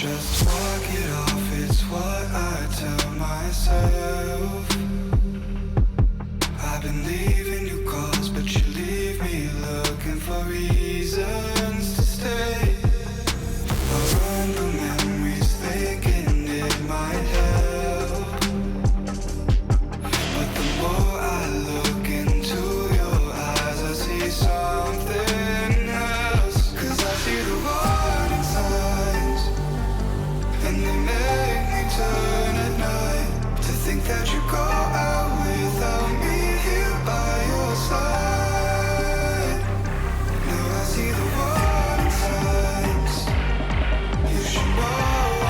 Just walk it off, it's what I tell myself. I've been leaving you calls, but you leave me looking for reasons to stay. I run through memories thinking it might help, but the more I look into your eyes, I see something else. 'Cause I see the warning signs, and they make me turn at night to think that you go out without me here by your side. Now I see the warning signs. You should know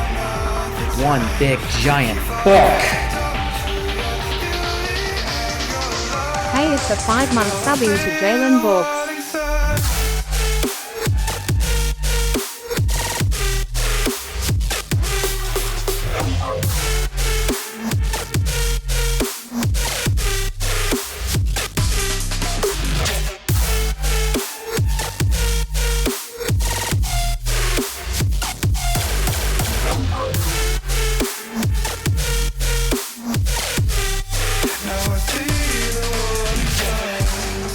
I'm not the One big giant book. Hey, it's a 5-month subbing to Jalen Books. warning signs. Now I see the warning signs.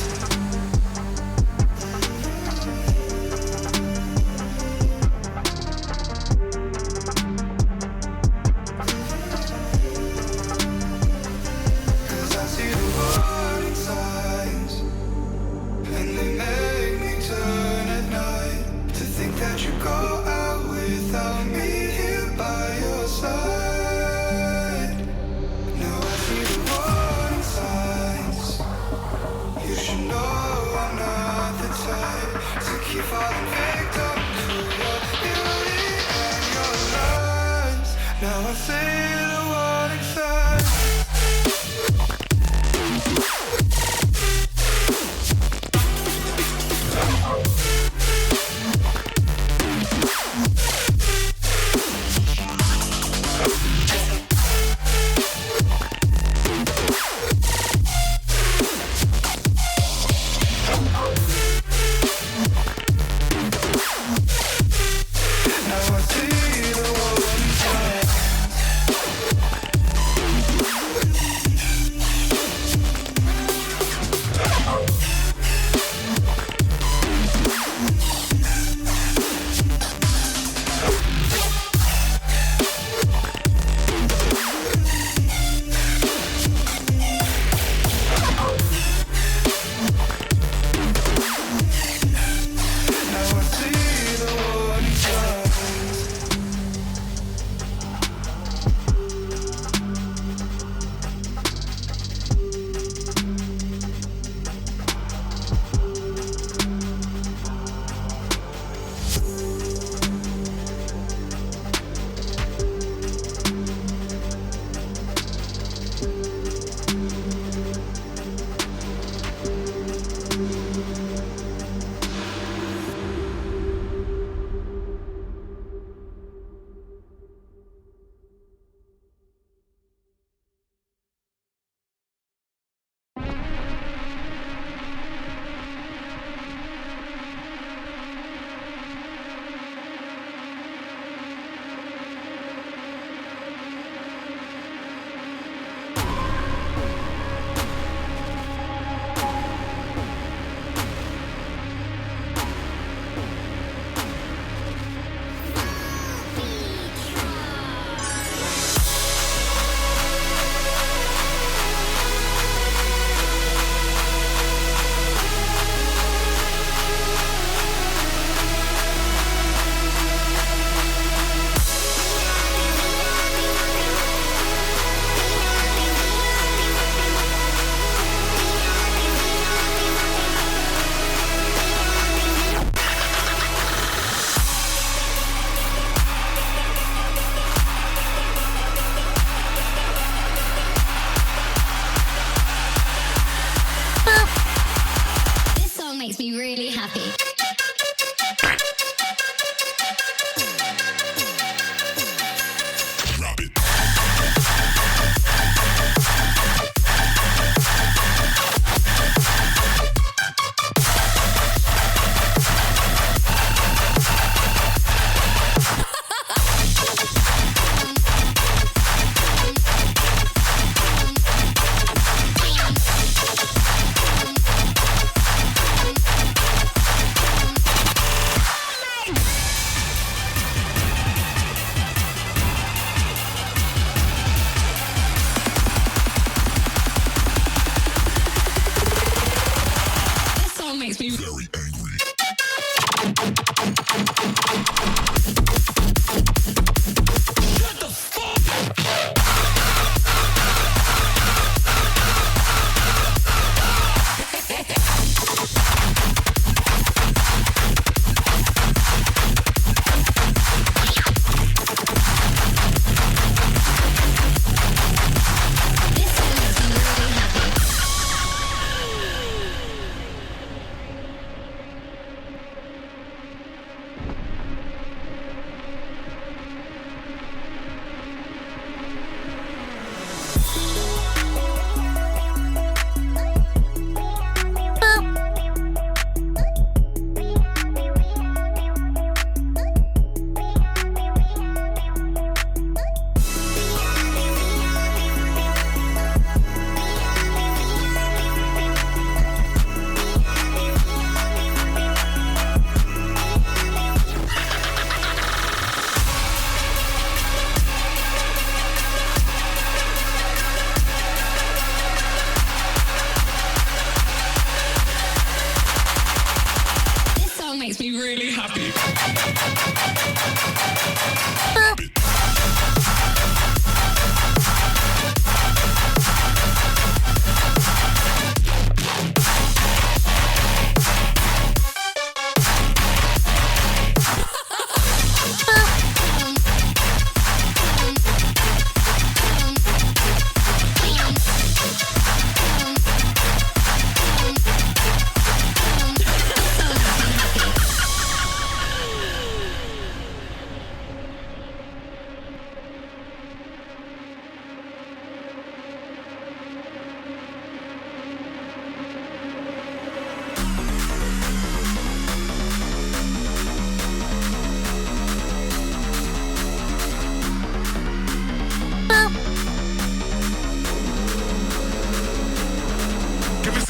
Cause I see the warning signs, and they make me turn at night to think that you go out without me here by your side. Now I see the warning signs. You should know I'm not the type to keep falling victim to your beauty and your lies. Now I see the warning signs. Now I see the warning signs.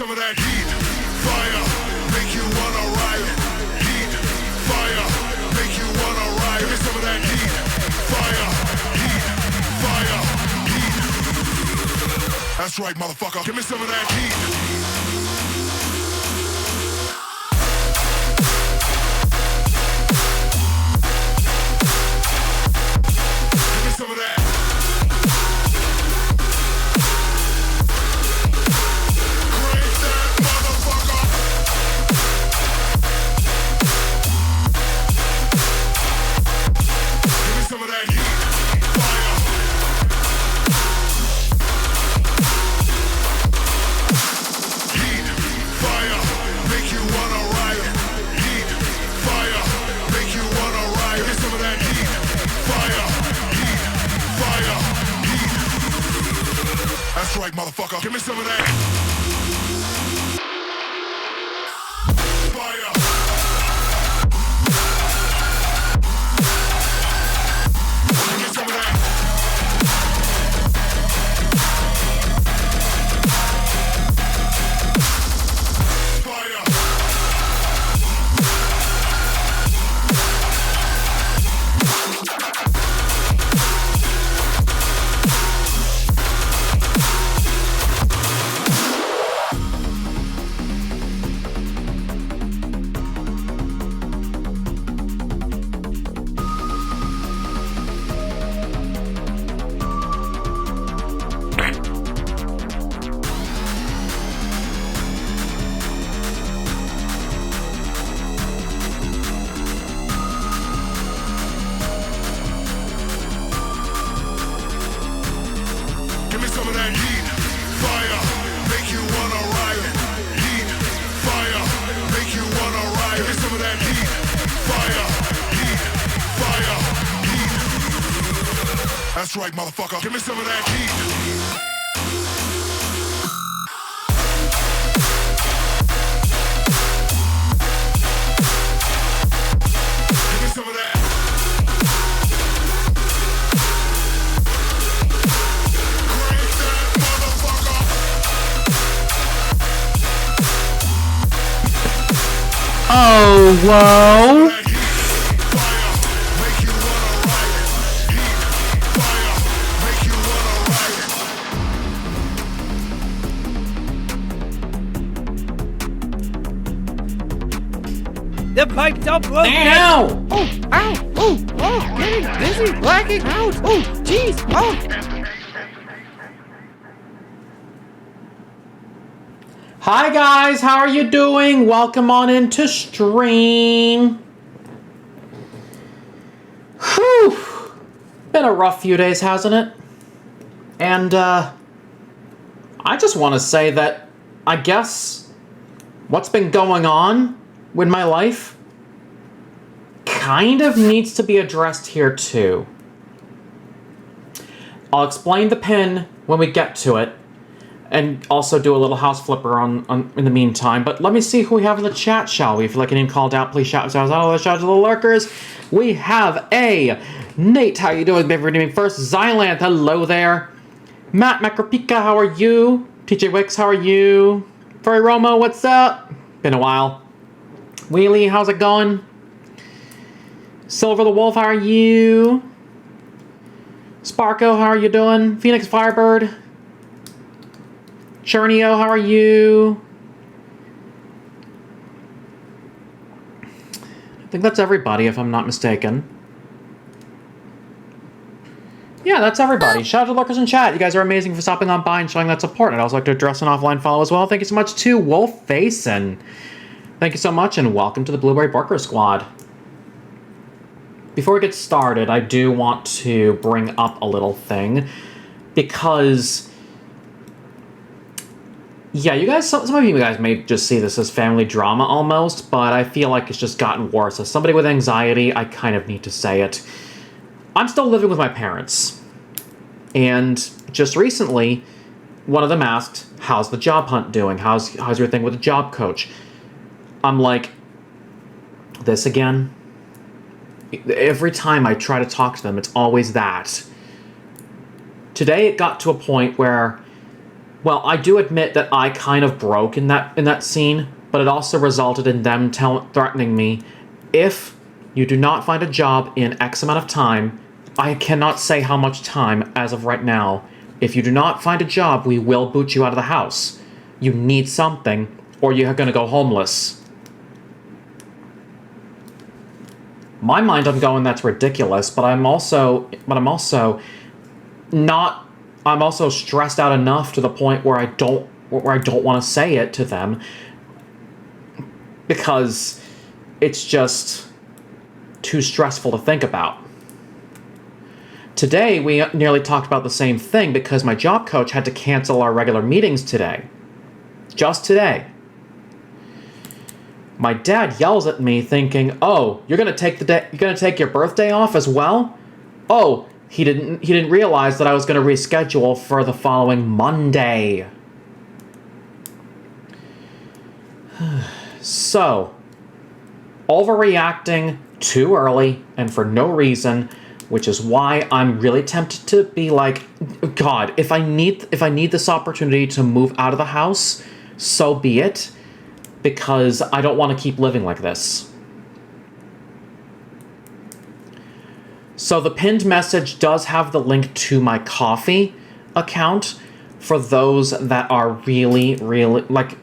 some of that heat, fire, make you wanna ride. Heat, fire, make you wanna ride. Give me some of that heat, fire, heat, fire, heat. That's right, motherfucker. Give me some of that heat. Give me some of that. Some of that heat, fire. Heat, fire, make you wanna ride. Heat, fire, make you wanna ride. Give me some of that heat, fire, heat, fire, heat. That's right, motherfucker. Give me some of that. Fire. Some of that. Fire. Give me some of that heat, fire, make you wanna ride. Heat, fire, make you wanna ride. Give me some of that heat, fire, heat, fire, heat. That's right, motherfucker. Give me some of that heat. Give me some of that. Oh, whoa. The pipes are broken! Ow! Oh, ow! Oh, getting dizzy, blacking out! Oh, jeez! Oh! Hi guys, how are you doing? Welcome on into stream. Whew. Been a rough few days, hasn't it? And, I just want to say that I guess what's been going on with my life kind of needs to be addressed here too. I'll explain the pin when we get to it, and also do a little house flipper on in the meantime. But let me see who we have in the chat, shall we? If you'd like a name called out, please shout out. Let's shout out to the lurkers. We have a Nate, how you doing? Maybe we're doing first. Zylanth, hello there. Matt Macropika, how are you? TJ Wicks, how are you? Furry Romo, what's up? Been a while. Wheelie, how's it going? Silver the Wolf, how are you? Sparko, how are you doing? Phoenix Firebird. Chernio, how are you? I think that's everybody, if I'm not mistaken. Yeah, that's everybody. Shout out to lurkers in chat. You guys are amazing for stopping on by and showing that support. I'd also like to address an offline follow as well. Thank you so much to Wolf Faison. Thank you so much, and welcome to the Blueberry Barker Squad. Before we get started, I do want to bring up a little thing, because, yeah, you guys, some of you guys may just see this as family drama almost, but I feel like it's just gotten worse. As somebody with anxiety, I kind of need to say it. I'm still living with my parents, and just recently, one of them asked, how's the job hunt doing? How's your thing with the job coach? I'm like, this again? Every time I try to talk to them, it's always that. Today it got to a point where Well, I do admit that I kind of broke in that scene, but it also resulted in them threatening me, if you do not find a job in X amount of time, I cannot say how much time as of right now. If you do not find a job, we will boot you out of the house. You need something, or you're gonna go homeless. My mind, I'm going, that's ridiculous, but I'm also not. I'm also stressed out enough to the point where I don't want to say it to them, because it's just too stressful to think about. Today, we nearly talked about the same thing because my job coach had to cancel our regular meetings today. Just today. My dad yells at me thinking, "Oh, you're going to take your birthday off as well?" Oh, he didn't realize that I was going to reschedule for the following Monday. So, overreacting too early and for no reason, which is why I'm really tempted to be like, God, if I need this opportunity to move out of the house, so be it, because I don't want to keep living like this. So the pinned message does have the link to my Ko-fi account for those that are really, like,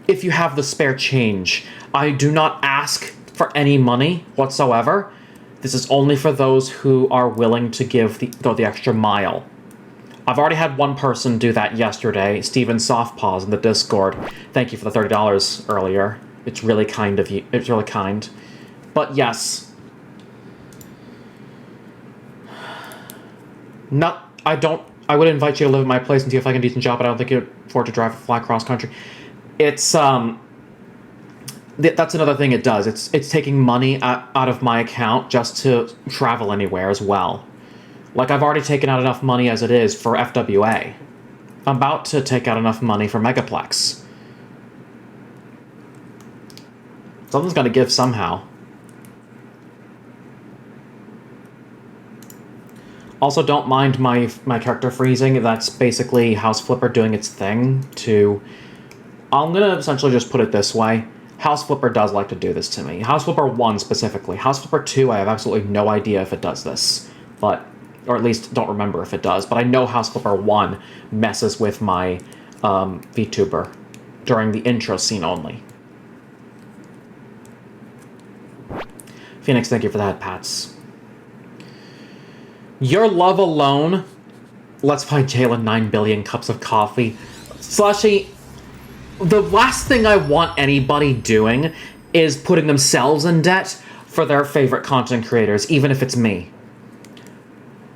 if you have the spare change. I do not ask for any money whatsoever. This is only for those who are willing to go the extra mile. I've already had one person do that yesterday, Steven Softpaws in the Discord. Thank you for the $30 earlier. It's really kind of you. It's really kind. But yes. I would invite you to live at my place and see if I can do a decent job, but I don't think you'd afford to drive a fly cross country. It's, that's another thing it does. It's taking money out of my account just to travel anywhere as well. Like, I've already taken out enough money as it is for FWA. I'm about to take out enough money for Megaplex. Something's gonna give somehow. Also, don't mind my character freezing. That's basically House Flipper doing its thing to... I'm gonna essentially just put it this way. House Flipper does like to do this to me. House Flipper 1 specifically. House Flipper 2, I have absolutely no idea if it does this. But... or at least don't remember if it does, but I know House Flipper 1 messes with my VTuber during the intro scene only. Phoenix, thank you for that, Pats. Your love alone. Let's find Jalen 9 billion cups of coffee. Slushy, the last thing I want anybody doing is putting themselves in debt for their favorite content creators, even if it's me.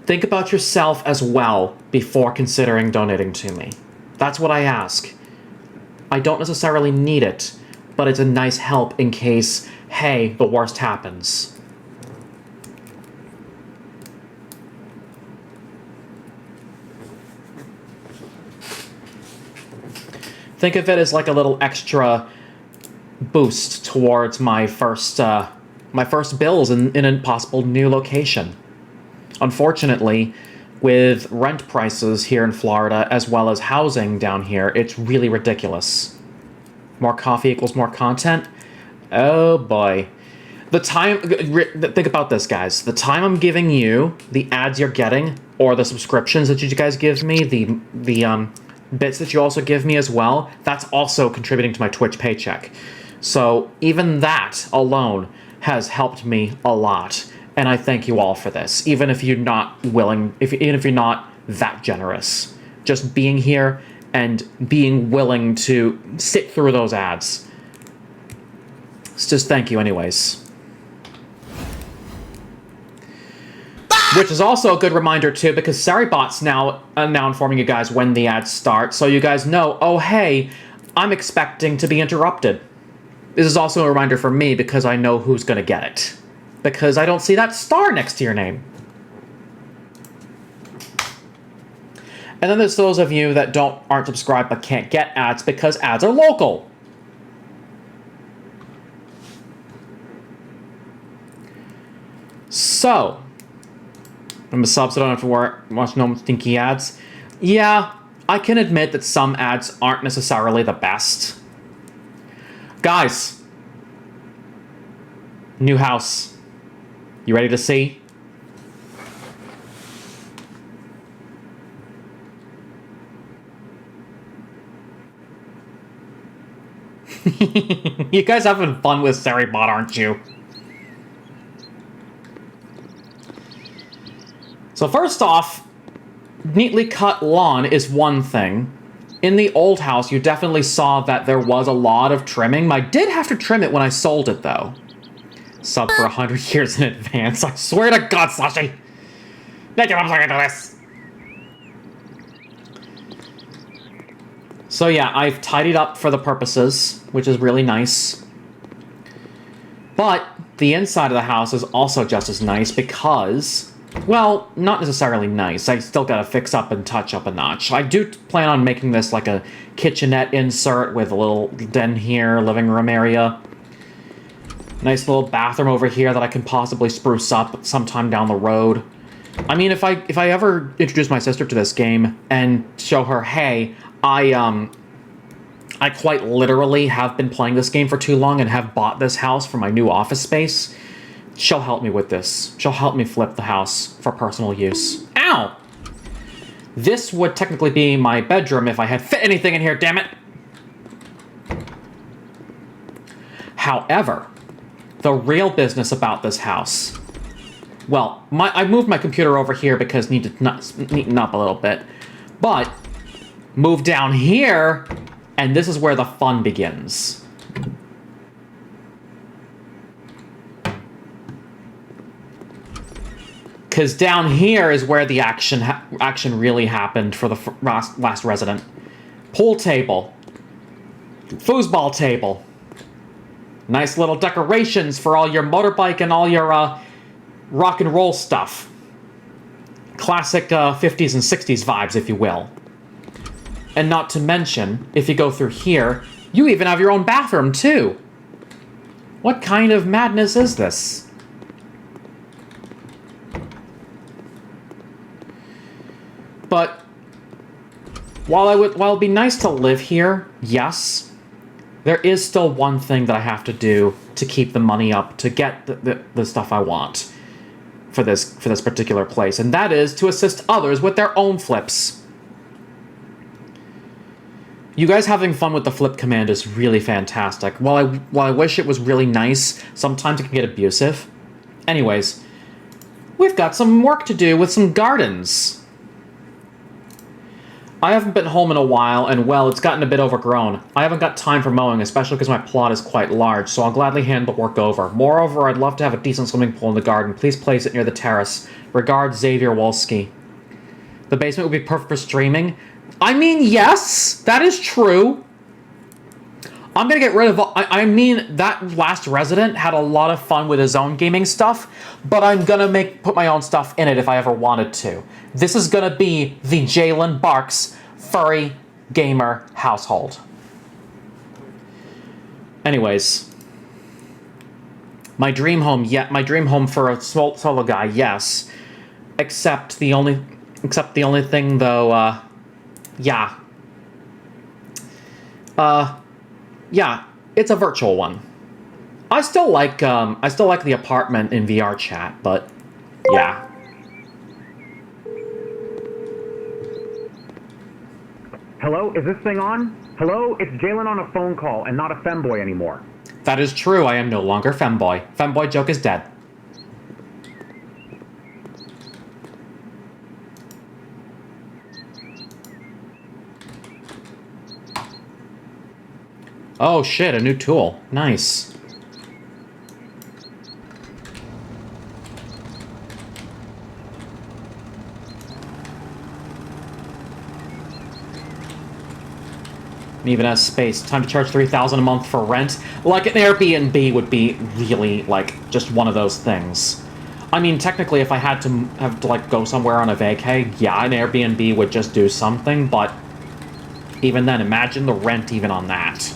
Think about yourself as well before considering donating to me. That's what I ask. I don't necessarily need it, but it's a nice help in case, hey, the worst happens. Think of it as like a little extra boost towards my first bills in a possible new location. Unfortunately, with rent prices here in Florida, as well as housing down here, it's really ridiculous. More coffee equals more content? Oh boy. Think about this, guys. The time I'm giving you, the ads you're getting, or the subscriptions that you guys give me, the bits that you also give me as well, that's also contributing to my Twitch paycheck. So even that alone has helped me a lot. And I thank you all for this, even if you're not willing, even if you're not that generous. Just being here and being willing to sit through those ads. It's just thank you anyways. Which is also a good reminder too, because Saribot's now informing you guys when the ads start, so you guys know, oh hey, I'm expecting to be interrupted. This is also a reminder for me because I know who's gonna get it. Because I don't see that star next to your name. And then there's those of you that aren't subscribed but can't get ads because ads are local. So, I'm a sub, so I don't have to watch no stinky ads. Yeah, I can admit that some ads aren't necessarily the best. Guys, new house. You ready to see? You guys having fun with Seribot, aren't you? So first off, neatly cut lawn is one thing. In the old house, you definitely saw that there was a lot of trimming. I did have to trim it when I sold it, though. Sub for 100 years in advance. I swear to God, Slushy. Thank you, I'm sorry to this. So yeah, I've tidied up for the purposes, which is really nice. But the inside of the house is also just as nice because, well, not necessarily nice. I still gotta fix up and touch up a notch. I do plan on making this like a kitchenette insert with a little den here, living room area. Nice little bathroom over here that I can possibly spruce up sometime down the road. I mean, if I ever introduce my sister to this game and show her, hey, I quite literally have been playing this game for too long and have bought this house for my new office space, she'll help me with this. She'll help me flip the house for personal use. Ow! This would technically be my bedroom if I had fit anything in here, damn it! However, the real business about this house... Well, I moved my computer over here because needed to neaten up a little bit. But, move down here, and this is where the fun begins. Because down here is where the action really happened for the last resident. Pool table. Foosball table. Nice little decorations for all your motorbike and all your rock and roll stuff. Classic 50s and 60s vibes, if you will. And not to mention, if you go through here, you even have your own bathroom, too. What kind of madness is this? But while it'd be nice to live here, yes, there is still one thing that I have to do to keep the money up to get the stuff I want for this particular place, and that is to assist others with their own flips. You guys having fun with the flip command is really fantastic. While I wish it was really nice, sometimes it can get abusive. Anyways, we've got some work to do with some gardens. I haven't been home in a while, and well, it's gotten a bit overgrown. I haven't got time for mowing, especially because my plot is quite large, so I'll gladly hand the work over. Moreover, I'd love to have a decent swimming pool in the garden. Please place it near the terrace. Regards, Xavier Wolski. The basement would be perfect for streaming. I mean, yes, that is true. I'm gonna get rid of... I mean, that last resident had a lot of fun with his own gaming stuff, but I'm gonna put my own stuff in it if I ever wanted to. This is gonna be the Jalen Barks furry gamer household. Anyways, my dream home for a solo guy, yes. Except the only thing though, yeah, it's a virtual one. I still like the apartment in VR chat, but yeah. Hello, is this thing on? Hello, it's Jalen on a phone call and not a femboy anymore. That is true, I am no longer femboy. Femboy joke is dead. Oh shit, a new tool. Nice. Even has space. Time to charge $3,000 a month for rent. Like an Airbnb would be really like just one of those things. I mean, technically, if I had to like go somewhere on a vacay, yeah, an Airbnb would just do something. But even then, imagine the rent even on that.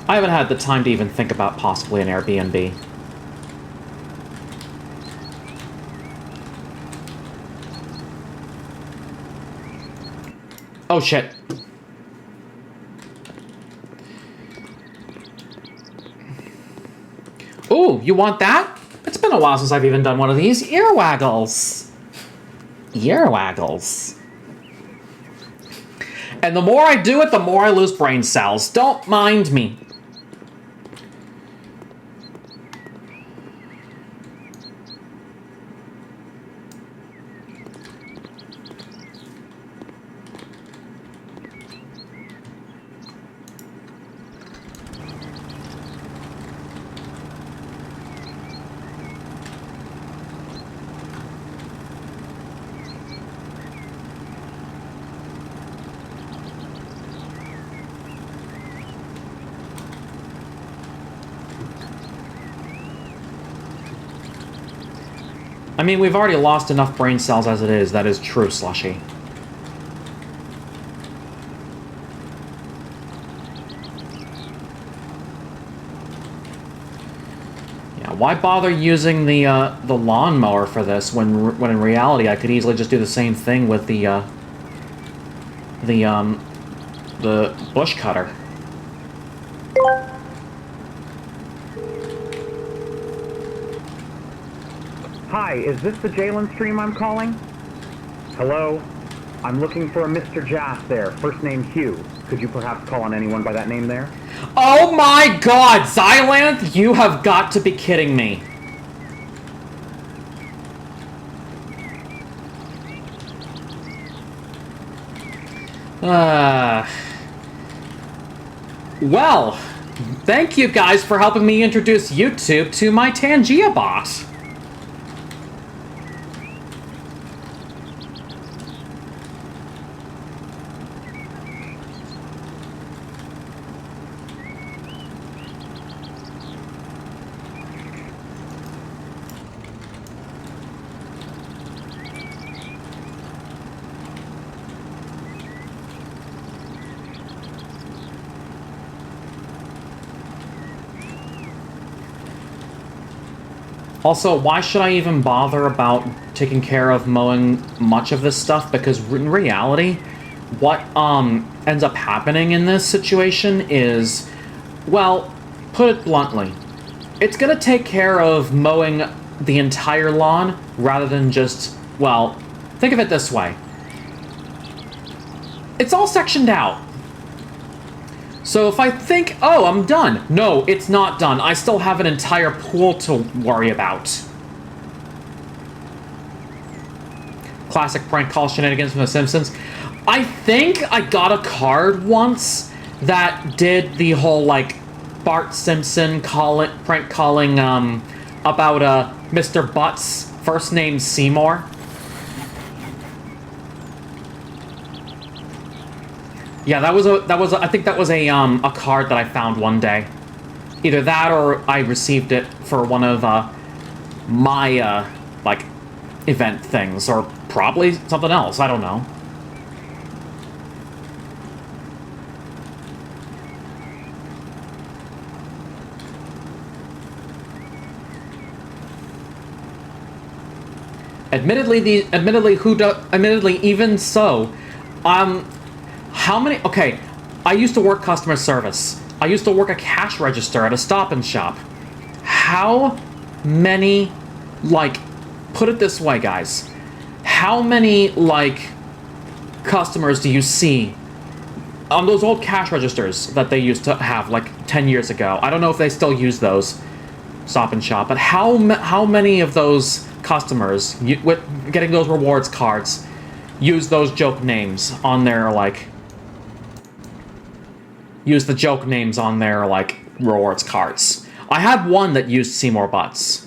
I haven't had the time to even think about possibly an Airbnb. Oh, shit. Ooh, you want that? It's been a while since I've even done one of these. Earwaggles. Earwaggles. And the more I do it, the more I lose brain cells. Don't mind me. I mean, we've already lost enough brain cells as it is. That is true, Slushy. Yeah, why bother using the lawnmower for this when in reality I could easily just do the same thing with the bush cutter. Hi, is this the Jalen stream I'm calling? Hello? I'm looking for a Mr. Jass there, first name Hugh. Could you perhaps call on anyone by that name there? Oh my god, Xylanth, you have got to be kidding me. Well, thank you guys for helping me introduce YouTube to my Tangia bot. Also, why should I even bother about taking care of mowing much of this stuff? Because in reality, what ends up happening in this situation is, well, put it bluntly, it's gonna take care of mowing the entire lawn rather than just, well, think of it this way. It's all sectioned out. So if I think, oh, I'm done. No, it's not done. I still have an entire pool to worry about. Classic prank call shenanigans from The Simpsons. I think I got a card once that did the whole, like, Bart Simpson prank calling, about, Mr. Butts, first name Seymour. Yeah, I think that was a card that I found one day. Either that or I received it for one of, my, like, event things, or probably something else, I don't know. Admittedly, even so, how many... Okay, I used to work customer service. I used to work a cash register at a Stop and Shop. How many, like... Put it this way, guys. How many, like, customers do you see on those old cash registers that they used to have, like, 10 years ago? I don't know if they still use those, Stop and Shop, but how many of those customers, with getting those rewards cards, use those joke names on their, like... Use the joke names on their, like, rewards cards. I had one that used Seymour Butts.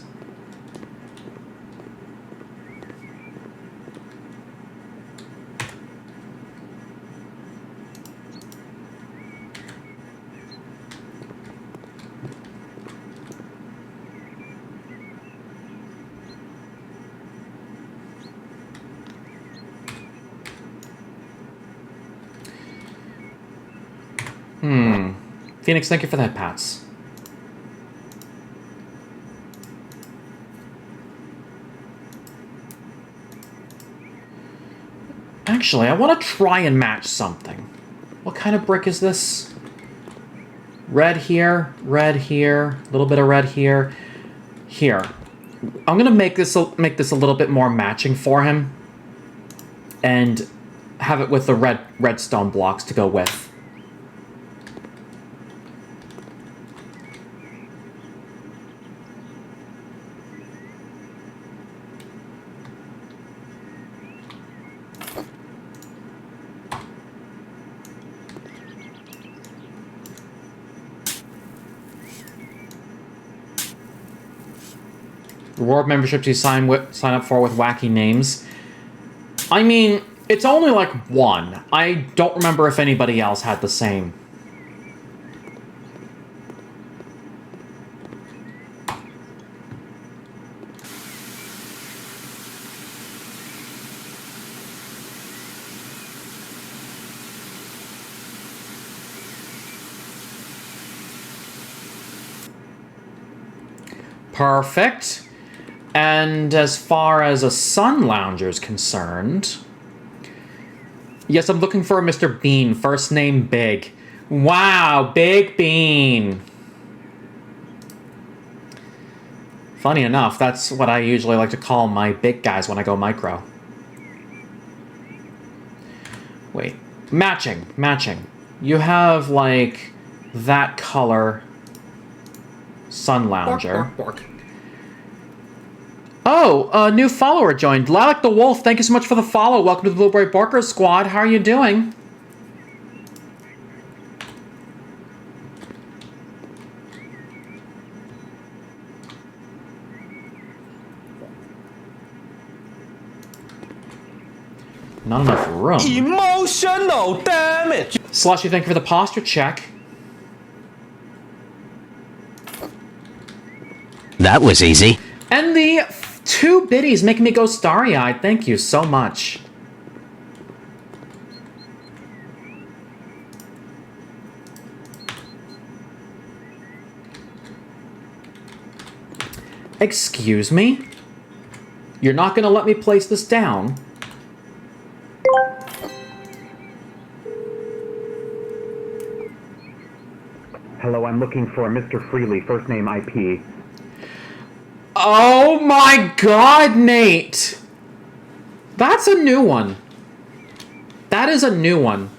Phoenix, thank you for that, Pats. Actually, I want to try and match something. What kind of brick is this? Red here, a little bit of red here. Here. I'm gonna make this a little bit more matching for him. And have it with the redstone blocks to go with. Reward memberships you sign up for with wacky names. I mean, it's only like one. I don't remember if anybody else had the same. Perfect. And as far as a Sun Lounger is concerned... Yes, I'm looking for a Mr. Bean, first name Big. Wow, Big Bean. Funny enough, that's what I usually like to call my big guys when I go micro. Wait, matching. You have, like, that color Sun Lounger. Bork. Oh, a new follower joined. Lilac the Wolf, thank you so much for the follow. Welcome to the Blueberry Borker Squad. How are you doing? Not enough room. Emotional damage. Slushy, thank you for the posture check. That was easy. And the 2 biddies making me go starry-eyed. Thank you so much. Excuse me? You're not gonna let me place this down? Hello, I'm looking for Mr. Freely, first name IP. Oh my god, Nate! That's a new one. That is a new one.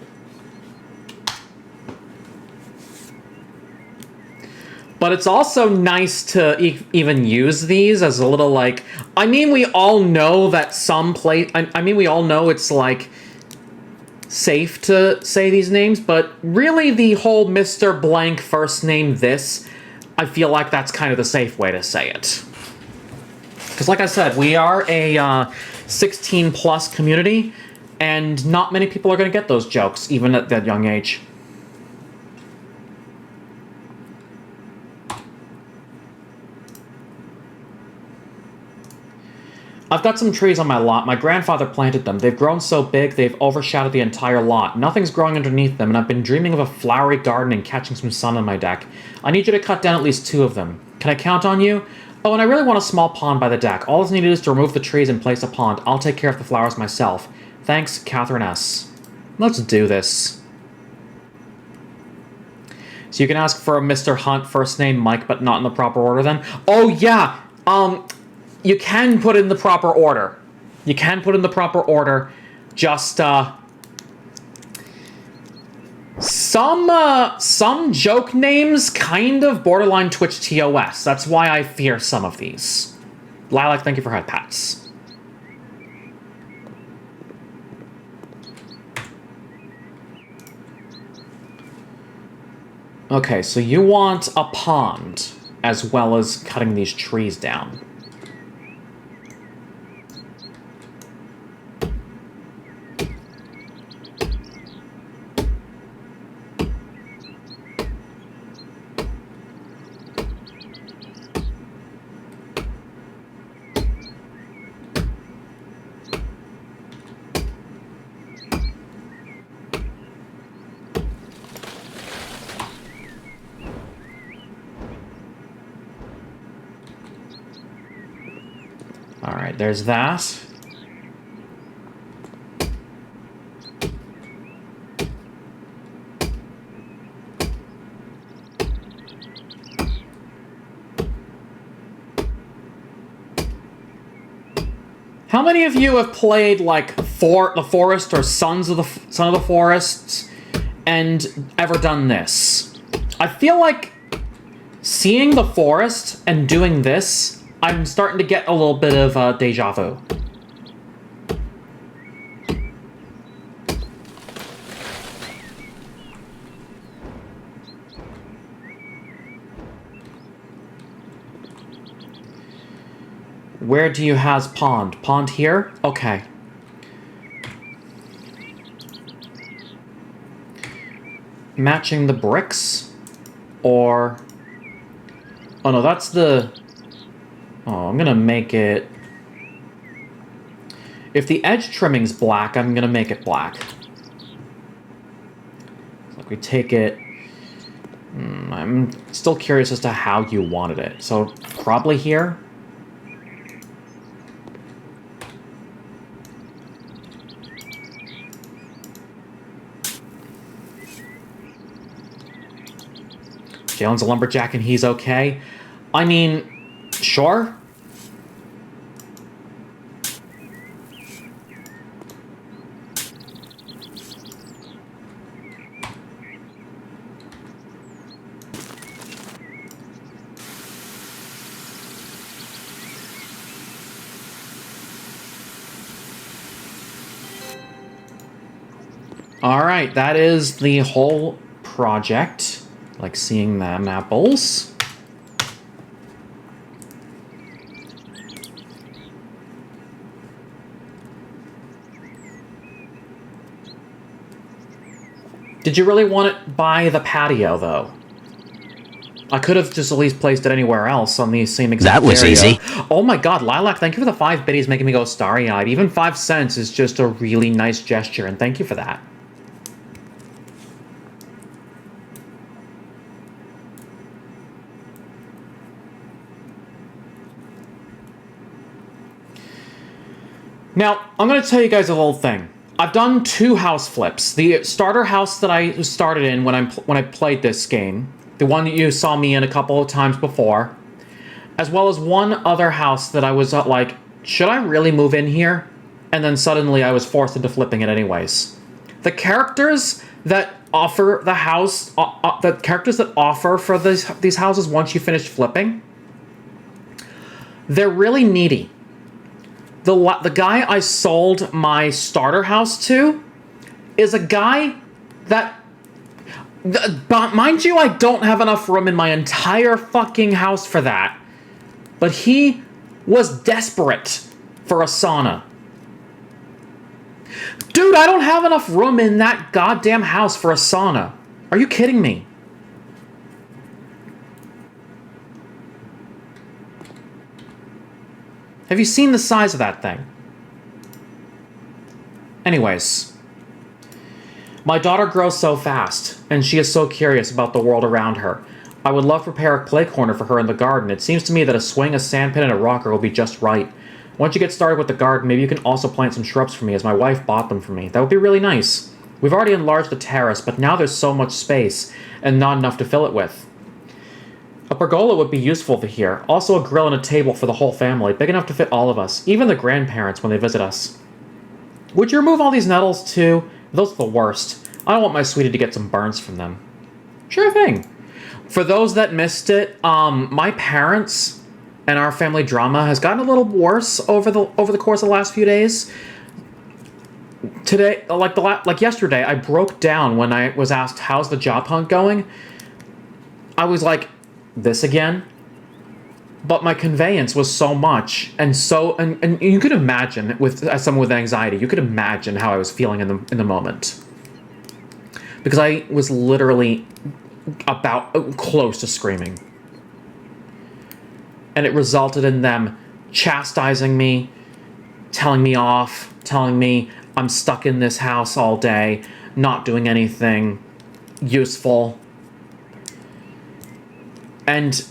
But it's also nice to even use these as a little, like... I mean, we all know that some place... I mean, we all know it's, like, safe to say these names, but really the whole Mr. Blank first name this, I feel like that's kind of the safe way to say it. Because like I said, we are a 16-plus community, and not many people are going to get those jokes, even at that young age. I've got some trees on my lot. My grandfather planted them. They've grown so big, they've overshadowed the entire lot. Nothing's growing underneath them, and I've been dreaming of a flowery garden and catching some sun on my deck. I need you to cut down at least 2 of them. Can I count on you? Oh, and I really want a small pond by the deck. All that's needed is to remove the trees and place a pond. I'll take care of the flowers myself. Thanks, Catherine S. Let's do this. So you can ask for a Mr. Hunt, first name Mike, but not in the proper order then? Oh, yeah! You can put in the proper order. You can put in the proper order. Just, some joke names kind of borderline Twitch TOS. That's why I fear some of these. Lilac, thank you for head pats. Okay, so you want a pond, as well as cutting these trees down. Alright, there's that. How many of you have played like The Forest or Son of the Forests and ever done this? I feel like seeing The Forest and doing this, I'm starting to get a little bit of deja vu. Where do you have pond? Pond here? Okay. Matching the bricks? Or... Oh no, that's the... Oh, I'm gonna make it... If the edge trimming's black, I'm gonna make it black. Like we take it... I'm still curious as to how you wanted it. So, probably here? Jalen's a lumberjack and he's okay. I mean, sure. All right, that is the whole project. Like seeing them apples. Did you really want it by the patio, though? I could have just at least placed it anywhere else on the same exact area. That was easy. Oh my god, Lilac, thank you for the 5 biddies making me go starry-eyed. Even 5 cents is just a really nice gesture, and thank you for that. Now, I'm going to tell you guys a little thing. I've done 2 house flips. The starter house that I started in when I played this game, the one that you saw me in a couple of times before, as well as one other house that I was like, should I really move in here? And then suddenly I was forced into flipping it anyways. The characters that offer the house, the characters that offer for these houses once you finish flipping, they're really needy. The guy I sold my starter house to is a guy that... Mind you, I don't have enough room in my entire fucking house for that. But he was desperate for a sauna. Dude, I don't have enough room in that goddamn house for a sauna. Are you kidding me? Have you seen the size of that thing? Anyways. My daughter grows so fast, and she is so curious about the world around her. I would love to prepare a play corner for her in the garden. It seems to me that a swing, a sandpit, and a rocker will be just right. Once you get started with the garden, maybe you can also plant some shrubs for me, as my wife bought them for me. That would be really nice. We've already enlarged the terrace, but now there's so much space, and not enough to fill it with. A pergola would be useful for here. Also a grill and a table for the whole family, big enough to fit all of us, even the grandparents when they visit us. Would you remove all these nettles too? Those are the worst. I don't want my sweetie to get some burns from them. Sure thing. For those that missed it, my parents and our family drama has gotten a little worse over the course of the last few days. Today, like yesterday, I broke down when I was asked, how's the job hunt going? I was like, this again? But my conveyance was so much, and you could imagine, as someone with anxiety, you could imagine how I was feeling in the moment. Because I was literally about close to screaming. And it resulted in them chastising me, telling me off, telling me I'm stuck in this house all day, not doing anything useful. And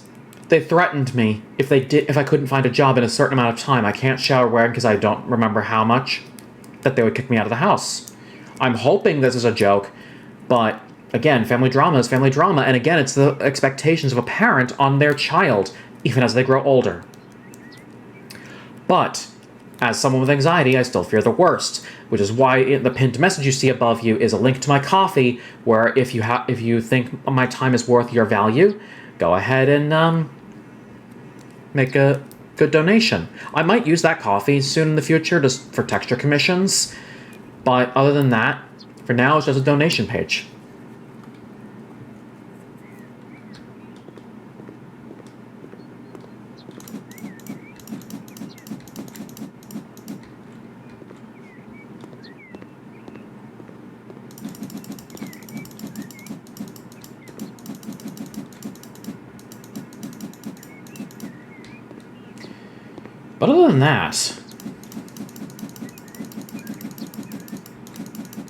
they threatened me if I couldn't find a job in a certain amount of time. I can't shower wearing because I don't remember how much, that they would kick me out of the house. I'm hoping this is a joke, but again, family drama is family drama, and again, it's the expectations of a parent on their child, even as they grow older. But As someone with anxiety, I still fear the worst, which is why the pinned message you see above you is a link to my Ko-fi, where if you think my time is worth your value, go ahead and make a good donation. I might use that Ko-fi soon in the future just for texture commissions, but other than that, for now it's just a donation page. But other than that,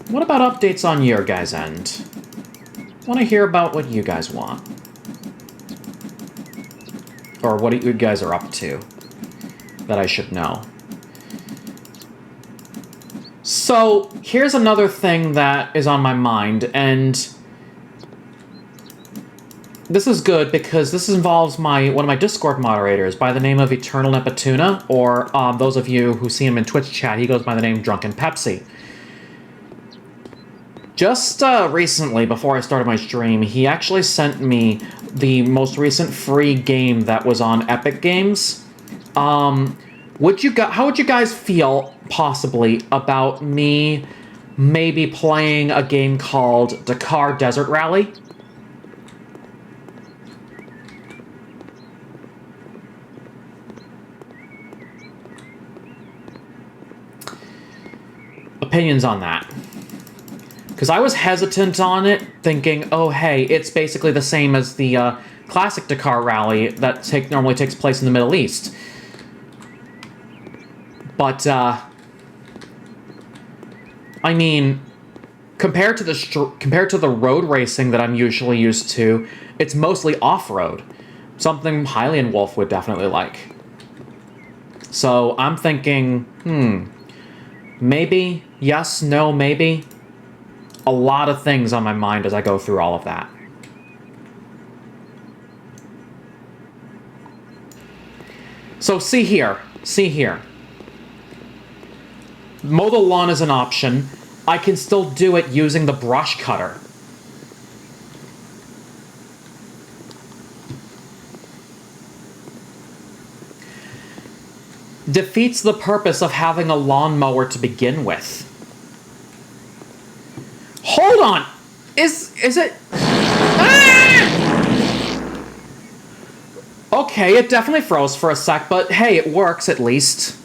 what about updates on your guys' end? Want to hear about what you guys want. Or what you guys are up to that I should know. So, here's another thing that is on my mind, and this is good because this involves one of my Discord moderators by the name of Eternal Neptuna, or those of you who see him in Twitch chat, he goes by the name Drunken Pepsi. Just recently, before I started my stream, he actually sent me the most recent free game that was on Epic Games. How would you guys feel, possibly, about me maybe playing a game called Dakar Desert Rally? Opinions on that. Because I was hesitant on it, thinking, oh hey, it's basically the same as the classic Dakar Rally that normally takes place in the Middle East. But, I mean, compared to the road racing that I'm usually used to, it's mostly off-road. Something Hylian and Wolf would definitely like. So I'm thinking, maybe, yes, no, maybe. A lot of things on my mind as I go through all of that. So see here. Mow the lawn is an option. I can still do it using the brush cutter. Defeats the purpose of having a lawnmower to begin with. Hold on! Is it... Ah! Okay, it definitely froze for a sec, but hey, it works at least.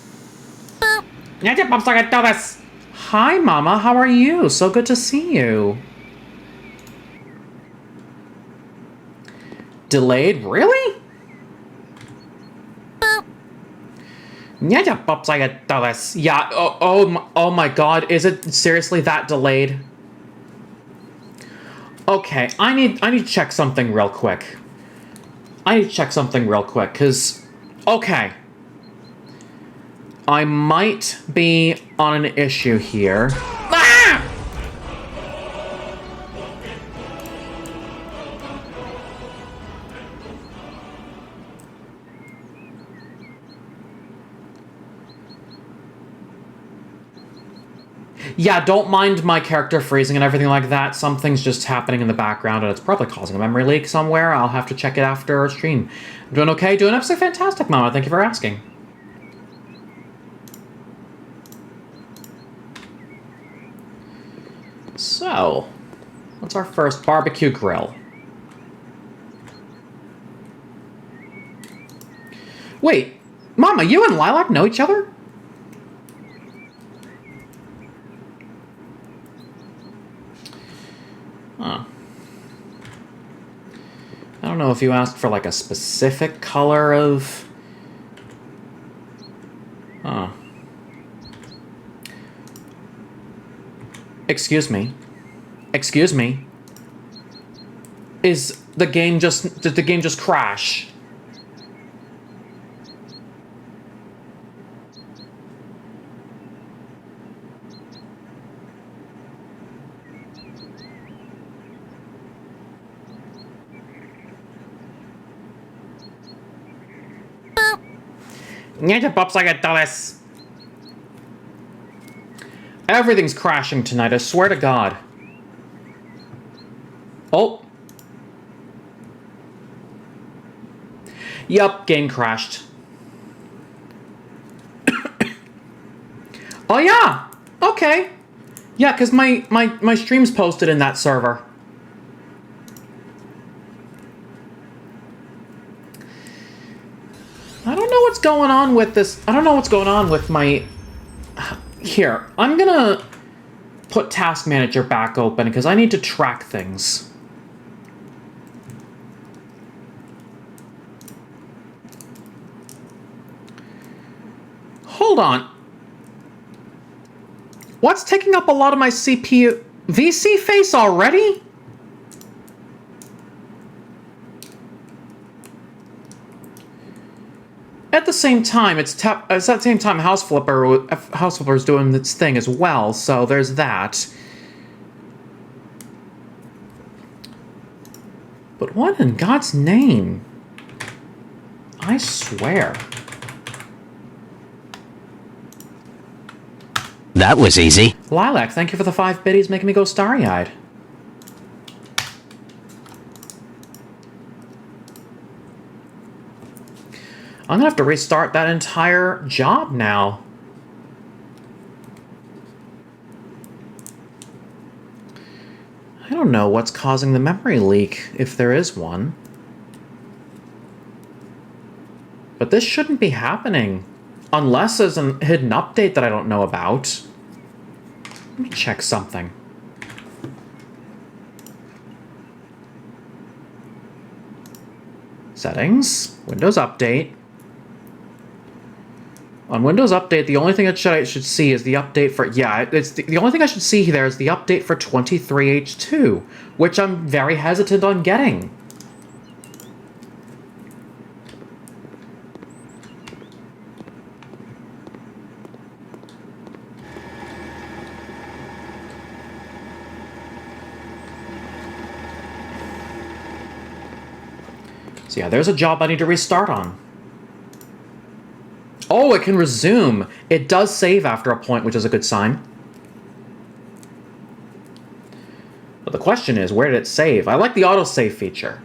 Hi, Mama, how are you? So good to see you. Delayed? Really? Yeah, oh my god, is it seriously that delayed? Okay, I need to check something real quick. Cause... Okay. I might be on an issue here. Ah! Yeah, don't mind my character freezing and everything like that. Something's just happening in the background and it's probably causing a memory leak somewhere. I'll have to check it after our stream. I'm doing okay? Doing absolutely fantastic, Mama. Thank you for asking. So, what's our first barbecue grill? Wait, Mama, you and Lilac know each other? Huh. I don't know if you asked for like a specific color of... Huh. Excuse me. Did the game just crash? $9 $. Everything's crashing tonight, I swear to God. Oh. Yup, game crashed. Oh yeah! Okay. Yeah, because my stream's posted in that server. I don't know what's going on with this. I don't know what's going on with my... Here, I'm gonna put Task Manager back open because I need to track things. Hold on. What's taking up a lot of my CPU? VC face already? At the same time, it's at the same time House Flipper's doing its thing as well, so there's that. But what in God's name? I swear. That was easy. Lilac, thank you for the 5 biddies, making me go starry-eyed. I'm gonna have to restart that entire job now. I don't know what's causing the memory leak, if there is one. But this shouldn't be happening. Unless there's a hidden update that I don't know about. Let me check something. Settings, Windows Update. On Windows Update, the only thing that I should see is the update for... Yeah, it's the only thing I should see there is the update for 23H2, which I'm very hesitant on getting. So yeah, there's a job I need to restart on. Oh, it can resume. It does save after a point, which is a good sign. But the question is, where did it save? I like the autosave feature.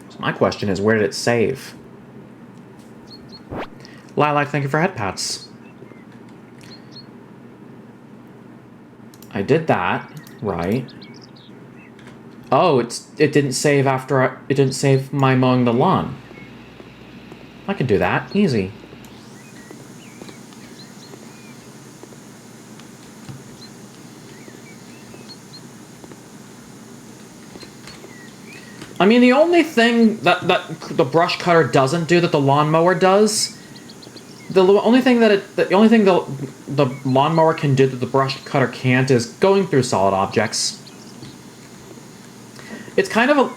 So my question is, where did it save? Lilac, thank you for head pats. I did that, right? Oh, it didn't save after it didn't save my mowing the lawn. I can do that, easy. I mean, the only thing that the brush cutter doesn't do that the lawnmower does, the only thing the lawnmower can do that the brush cutter can't is going through solid objects. It's kind of a...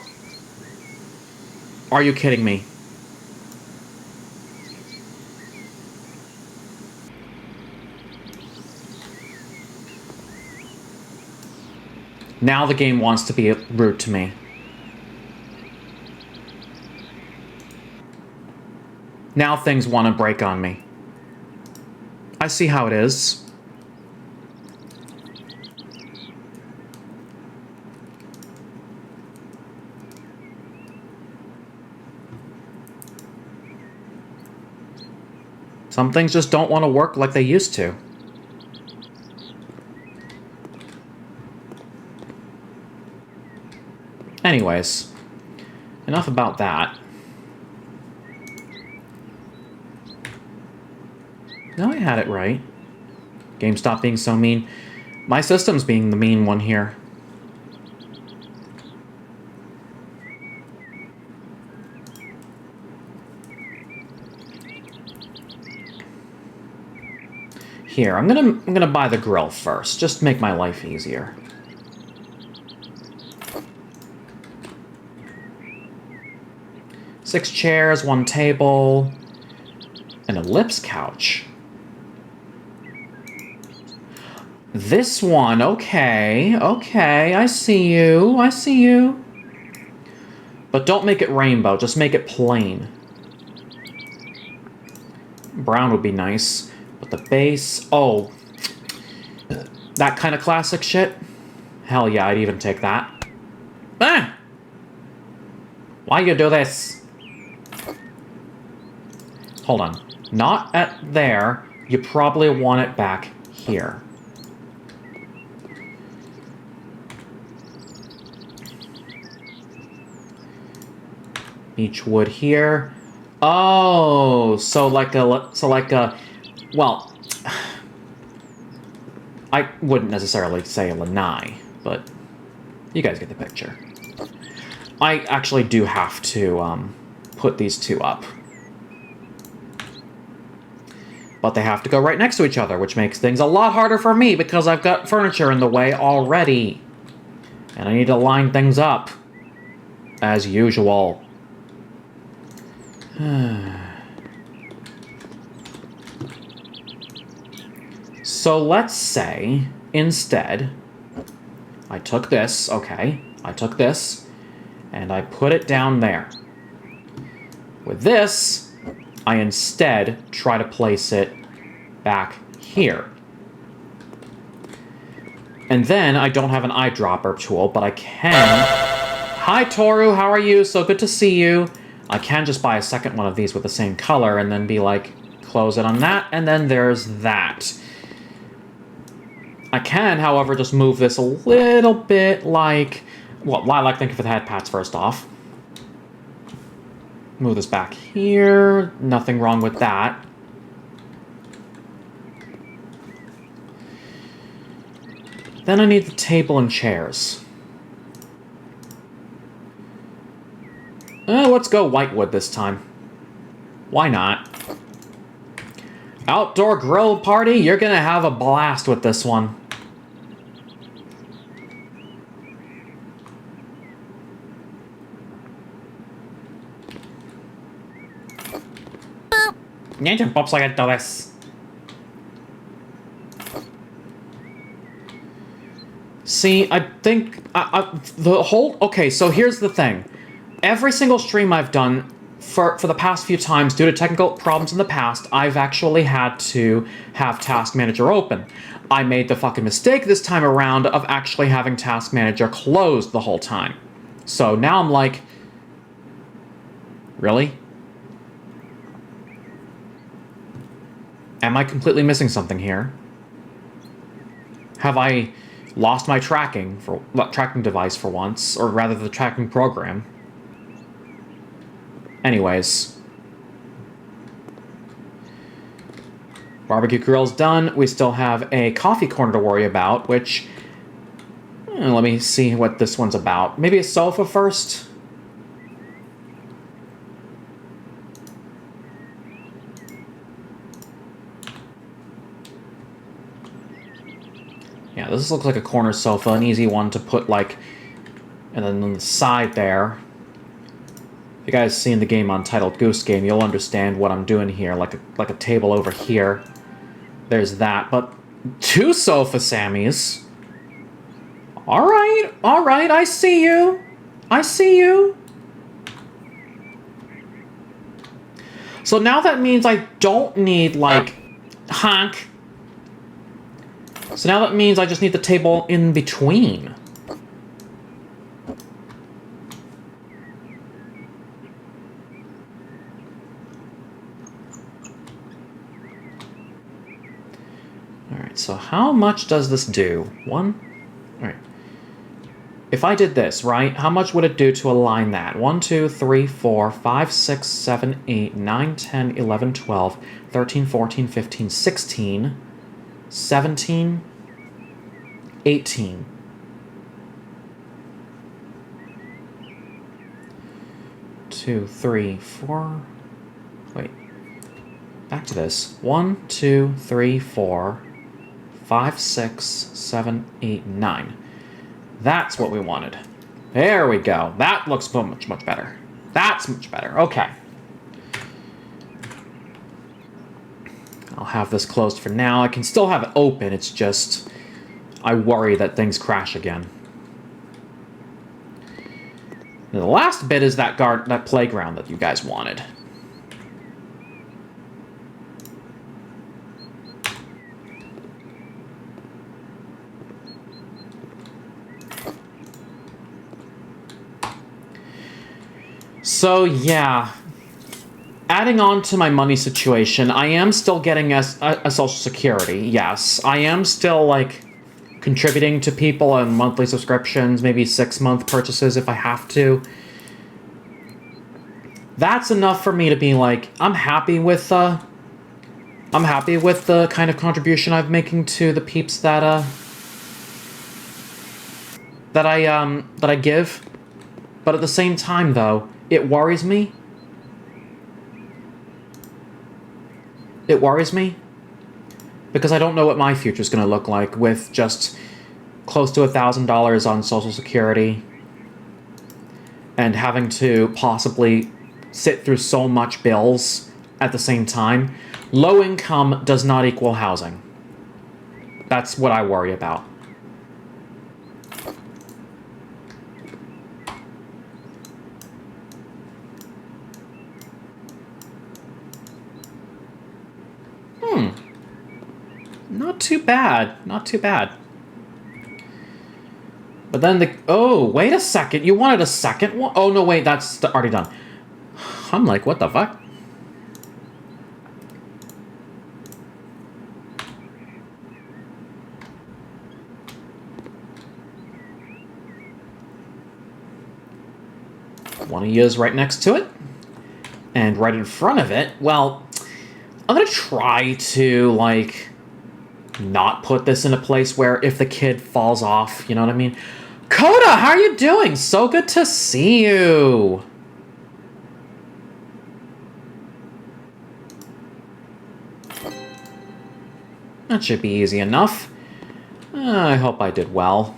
Are you kidding me? Now the game wants to be rude to me. Now things want to break on me. I see how it is. Some things just don't want to work like they used to. Anyways, enough about that. No, I had it right. GameStop being so mean. My system's being the mean one here. Here, I'm gonna buy the grill first, just to make my life easier. Six chairs, one table, an ellipse couch. This one, okay, I see you. But don't make it rainbow, just make it plain. Brown would be nice. But the base... Oh. That kind of classic shit? Hell yeah, I'd even take that. Ah! Why you do this? Hold on. Not at there. You probably want it back here. Each wood here. Oh, so like a, well, I wouldn't necessarily say a lanai, but you guys get the picture. I actually do have to put these two up. But they have to go right next to each other, which makes things a lot harder for me because I've got furniture in the way already. And I need to line things up. As usual. So let's say, instead, I took this, okay, I took this, and I put it down there. With this, I instead try to place it back here. And then I don't have an eyedropper tool, but I can... Hi, Toru, how are you? So good to see you. I can just buy a second one of these with the same color and then be like, close it on that, and then there's that. I can, however, just move this a little bit like... Well, Lilac, thank you for the hat pats first off. Move this back here. Nothing wrong with that. Then I need the table and chairs. Let's go whitewood this time. Why not? Outdoor grill party? You're gonna have a blast with this one. Ninja pops like I do this. See, I think the whole... Okay, so here's the thing. Every single stream I've done for the past few times, due to technical problems in the past, I've actually had to have Task Manager open. I made the fucking mistake this time around of actually having Task Manager closed the whole time. So now I'm like... Really? Am I completely missing something here? Have I lost my tracking device for once, or rather the tracking program? Anyways. Barbecue grill's done. We still have a coffee corner to worry about, which... let me see what this one's about. Maybe a sofa first? Yeah, this looks like a corner sofa, an easy one to put, like... And then on the side there... If you guys seen the game Untitled Goose Game, you'll understand what I'm doing here, like a table over here. There's that, but 2 sofa Sammys. Alright, I see you. I see you. So now that means I don't need, like, honk. So now that means I just need the table in between. Alright, so how much does this do? 1? Alright. If I did this, right, how much would it do to align that? 1, 2, 3, 4, 5, 6, 7, 8, 9, 10, 11, 12, 13, 14, 15, 16, 17, 18. Two, three, four. Wait. Back to this. 1, 2, 3, 4, 5, 6, 7, 8, 9. That's what we wanted. There we go. That looks much better. That's much better. Okay. I'll have this closed for now. I can still have it open. It's just... I worry that things crash again. Now, the last bit is that playground that you guys wanted. So, yeah. Adding on to my money situation, I am still getting a Social Security, yes. I am still, like, contributing to people on monthly subscriptions, maybe 6-month purchases if I have to. That's enough for me to be like, I'm happy with the kind of contribution I'm making to the peeps that I give. But at the same time, though, it worries me. It worries me because I don't know what my future's going to look like with just close to $1,000 on Social Security and having to possibly sit through so much bills at the same time. Low income does not equal housing. That's what I worry about. Not too bad. Not too bad. But then the... Oh, wait a second. You wanted a second one? Oh, no, wait. That's already done. I'm like, what the fuck? One of you is right next to it. And right in front of it, well, I'm going to try to, like... not put this in a place where if the kid falls off, you know what I mean? Coda, how are you doing? So good to see you. That should be easy enough. I hope I did well.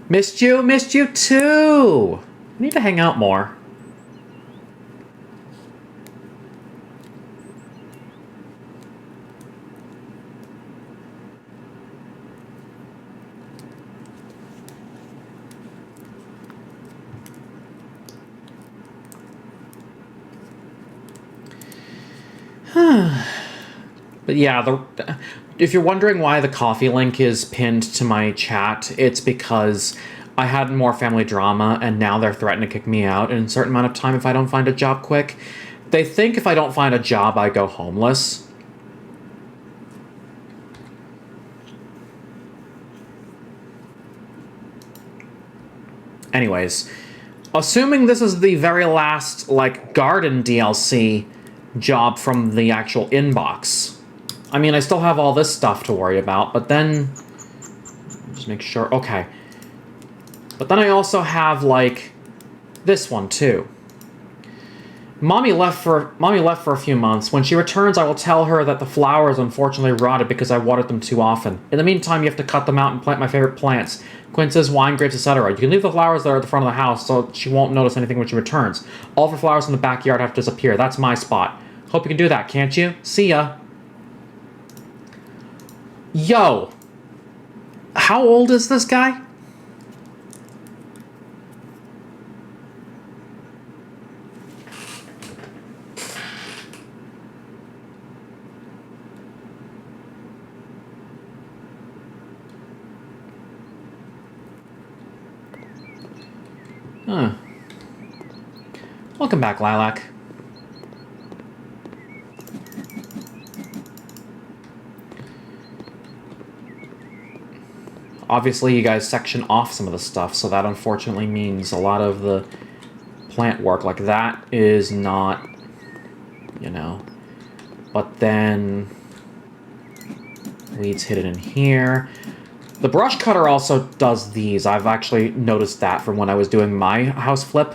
Missed you too. I need to hang out more. But yeah, if you're wondering why the coffee link is pinned to my chat, it's because I had more family drama and now they're threatening to kick me out in a certain amount of time if I don't find a job quick. They think if I don't find a job, I go homeless. Anyways, assuming this is the very last, like, garden DLC job from the actual inbox. I mean, I still have all this stuff to worry about, but then... just make sure... Okay. But then I also have, like, this one, too. Mommy left for a few months. When she returns, I will tell her that the flowers unfortunately rotted because I watered them too often. In the meantime, you have to cut them out and plant my favorite plants. Quinces, wine grapes, etc. You can leave the flowers there at the front of the house so she won't notice anything when she returns. All of the flowers in the backyard have to disappear. That's my spot. Hope you can do that, can't you? See ya. Yo. How old is this guy? Huh. Welcome back, Lilac. Obviously, you guys section off some of the stuff, so that unfortunately means a lot of the plant work like that is not, you know. But then weeds hidden in here. The brush cutter also does these. I've actually noticed that from when I was doing my house flip.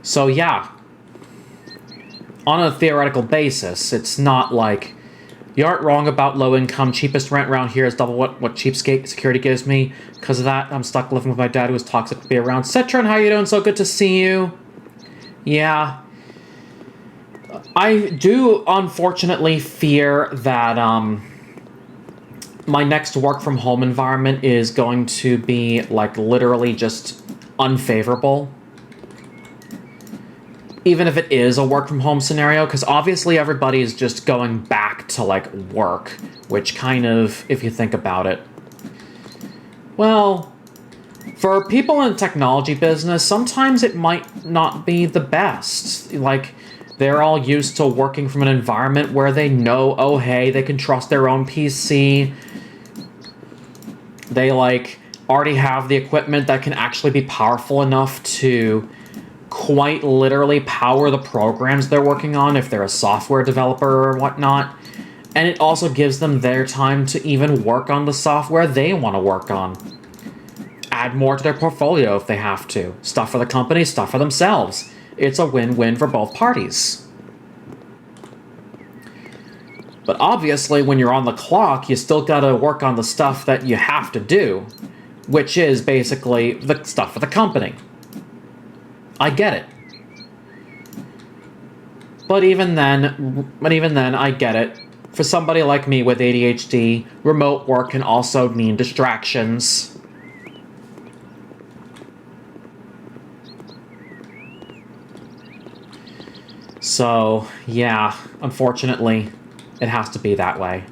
So yeah, on a theoretical basis, it's not like, you aren't wrong about low income. Cheapest rent around here is double what cheapskate security gives me. Because of that, I'm stuck living with my dad who is toxic to be around. Citron, how you doing? So good to see you. Yeah. I do, unfortunately, fear that my next work-from-home environment is going to be, like, literally just unfavorable. even if it is a work from home scenario, because obviously everybody is just going back to, like, work, which kind of, if you think about it, well, for people in the technology business, sometimes it might not be the best. Like, they're all used to working from an environment where they know, oh, hey, they can trust their own PC. They, like, already have the equipment that can actually be powerful enough to quite literally power the programs they're working on if they're a software developer or whatnot. And it also gives them their time to even work on the software they want to work on. Add more to their portfolio if they have to. Stuff for the company, stuff for themselves. It's a win-win for both parties. But obviously, when you're on the clock, you still gotta work on the stuff that you have to do, which is basically the stuff for the company. I get it. But even then, I get it. For somebody like me with ADHD, remote work can also mean distractions. So, yeah, unfortunately, it has to be that way.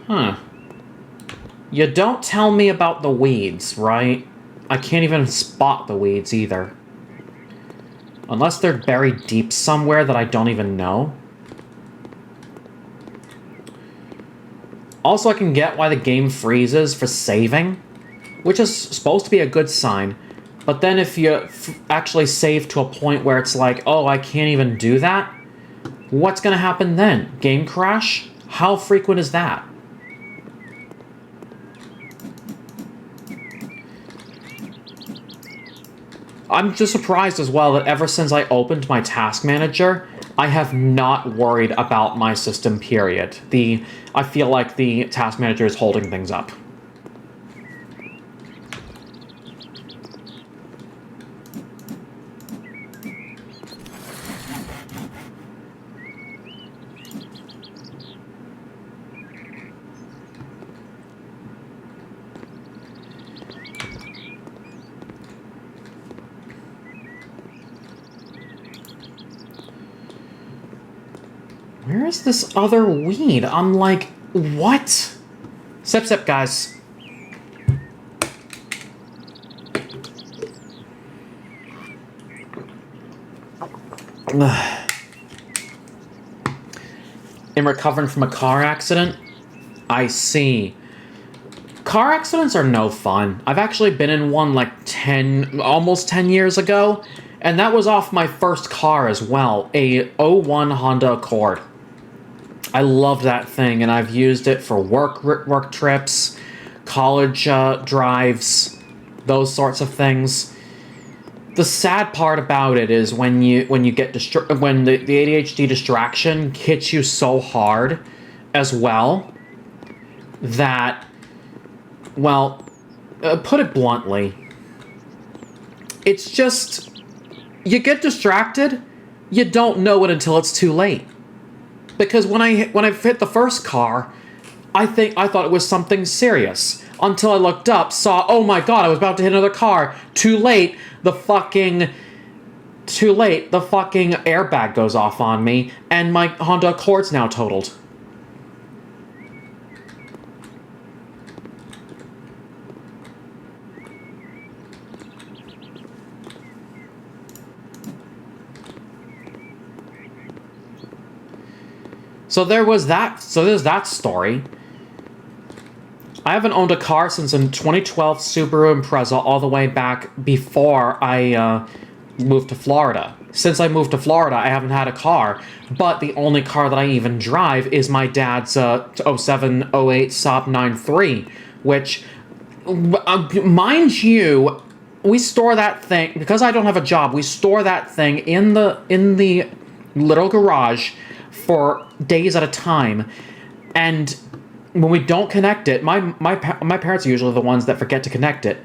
Huh. You don't tell me about the weeds, right? I can't even spot the weeds either. Unless they're buried deep somewhere that I don't even know. Also, I can get why the game freezes for saving, which is supposed to be a good sign. But then if you actually save to a point where it's like, oh, I can't even do that, what's going to happen then? Game crash? How frequent is that? I'm just surprised as well that ever since I opened my task manager, I have not worried about my system, period. I feel like the task manager is holding things up. Where is this other weed? I'm like, what? Sip, sip, guys. In recovering from a car accident? I see. Car accidents are no fun. I've actually been in one like almost 10 years ago, and that was off my first car as well, a '01 Honda Accord. I love that thing, and I've used it for work trips, college drives, those sorts of things. The sad part about it is when the ADHD distraction hits you so hard as well that, well, put it bluntly, it's just, you get distracted, you don't know it until it's too late. Because when I hit the first car, I thought it was something serious. Until I looked up, saw, oh my god, I was about to hit another car. Too late, the fucking airbag goes off on me, and my Honda Accord's now totaled. So there's that story. I haven't owned a car since in 2012 Subaru Impreza, all the way back before I moved to Florida. Since I moved to Florida, I haven't had a car, but the only car that I even drive is my dad's 07, 08 Saab 9.3, which, mind you, we store that thing, because I don't have a job, we store that thing in the little garage for days at a time, and when we don't connect it, my parents are usually the ones that forget to connect it.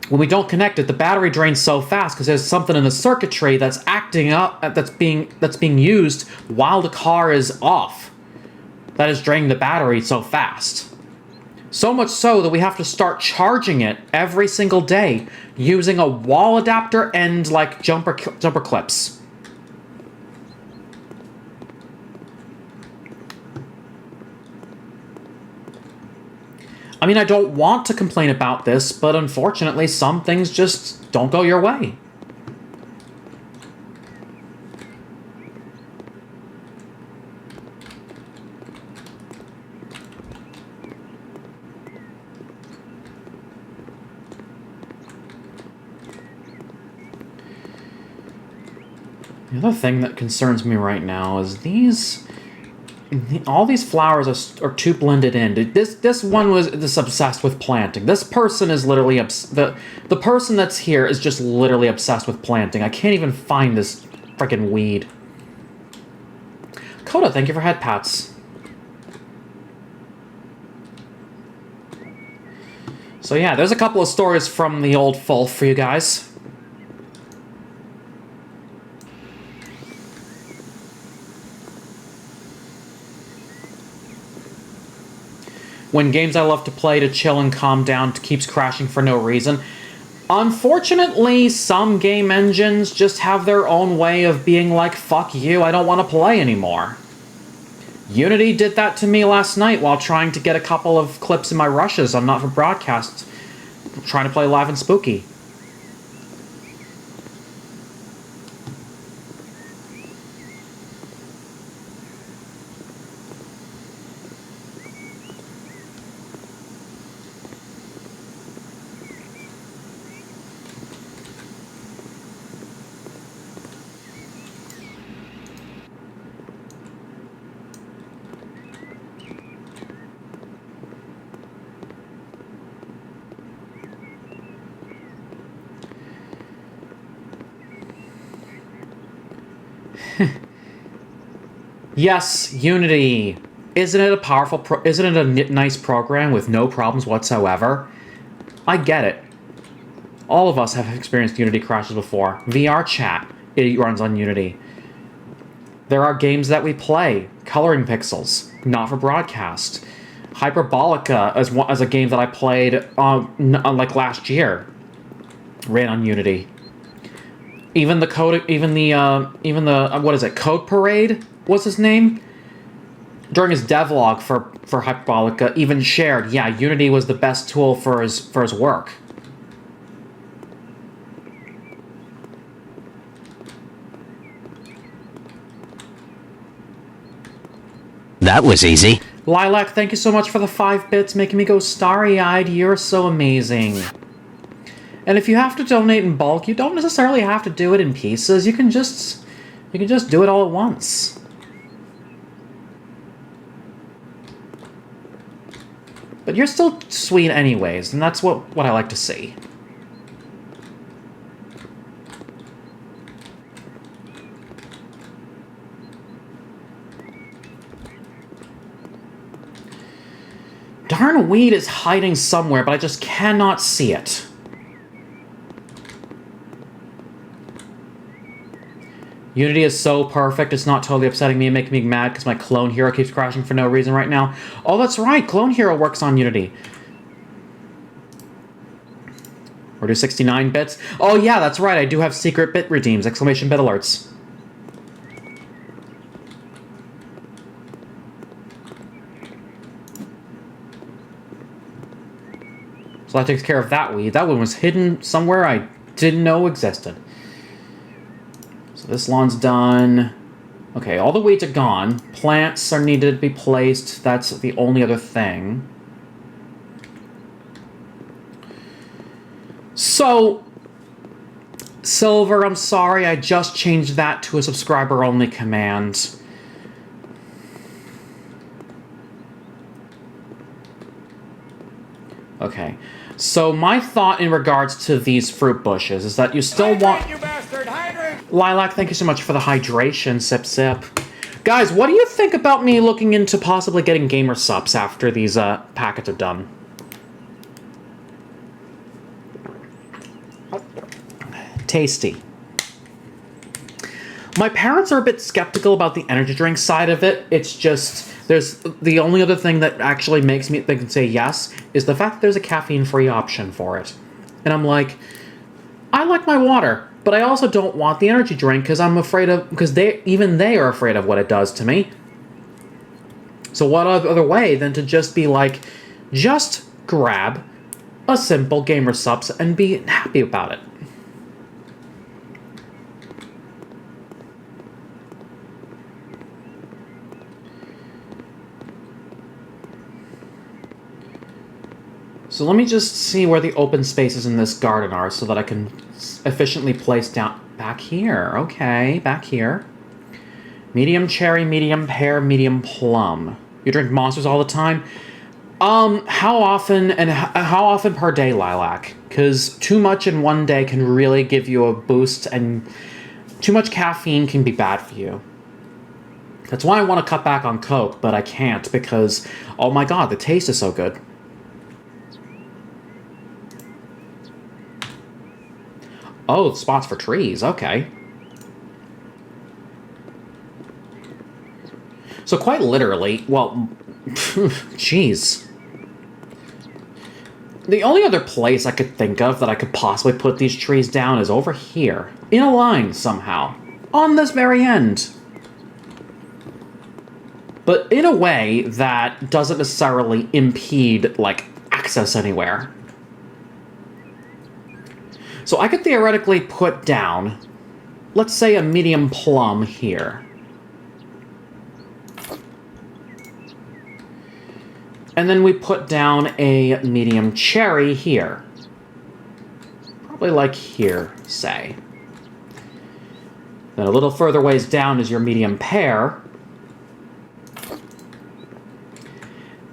When we don't connect it, the battery drains so fast because there's something in the circuitry that's acting up, that's being used while the car is off. that is draining the battery so fast. So much so that we have to start charging it every single day using a wall adapter and like jumper clips. I mean, I don't want to complain about this, but unfortunately some things just don't go your way. The other thing that concerns me right now is all these flowers are too blended in. This one was this obsessed with planting. This person is literally the person that's here is just literally obsessed with planting. I can't even find this freaking weed. Coda, thank you for head pats. So yeah, there's a couple of stories from the old folk for you guys. When games I love to play to chill and calm down keeps crashing for no reason. Unfortunately, some game engines just have their own way of being like, fuck you, I don't want to play anymore. Unity did that to me last night while trying to get a couple of clips in my rushes on Not For Broadcast, trying to play live and spooky. Yes, Unity. Isn't it a powerful isn't it a nice program with no problems whatsoever? I get it. All of us have experienced Unity crashes before. VR chat, it runs on Unity. There are games that we play, Coloring Pixels, Not For Broadcast. Hyperbolica as a game that I played like last year, ran on Unity. Even the what is it? Code Parade was his name. During his devlog for Hyperbolica, even shared, yeah, Unity was the best tool for his work. That was easy. Lilac, thank you so much for the 5 bits, making me go starry-eyed. You're so amazing. And if you have to donate in bulk, you don't necessarily have to do it in pieces. You can just do it all at once. But you're still sweet anyways, and that's what I like to see. Darn weed is hiding somewhere, but I just cannot see it. Unity is so perfect, it's not totally upsetting me and making me mad because my clone hero keeps crashing for no reason right now. Oh, that's right, clone hero works on Unity. Or do 69 bits? Oh yeah, that's right, I do have secret bit redeems, exclamation bit alerts. So that takes care of that weed. That one was hidden somewhere I didn't know existed. So this lawn's done. Okay, all the weeds are gone. Plants are needed to be placed. That's the only other thing. So, Silver, I'm sorry, I just changed that to a subscriber-only command. Okay, so my thought in regards to these fruit bushes is that you still want... You bastard! Hydrate! Lilac, thank you so much for the hydration, sip sip. Guys, what do you think about me looking into possibly getting gamer subs after these packets are done? Tasty. My parents are a bit skeptical about the energy drink side of it. It's just, there's the only other thing that actually makes me think and say yes is the fact that there's a caffeine-free option for it. And I'm like, I like my water, but I also don't want the energy drink because I'm afraid of, because even they are afraid of what it does to me. So what other way than to just be like, just grab a simple gamer subs and be happy about it. So let me just see where the open spaces in this garden are so that I can efficiently place down... Back here. Okay, back here. Medium cherry, medium pear, medium plum. You drink Monsters all the time? How often and how often per day, Lilac? Because too much in one day can really give you a boost, and too much caffeine can be bad for you. That's why I want to cut back on Coke, but I can't because, oh my god, the taste is so good. Oh, spots for trees, okay. So quite literally, well, jeez. The only other place I could think of that I could possibly put these trees down is over here. In a line, somehow. On this very end. But in a way that doesn't necessarily impede, like, access anywhere. So I could theoretically put down, let's say, a medium plum here. And then we put down a medium cherry here. Probably like here, say. Then a little further ways down is your medium pear.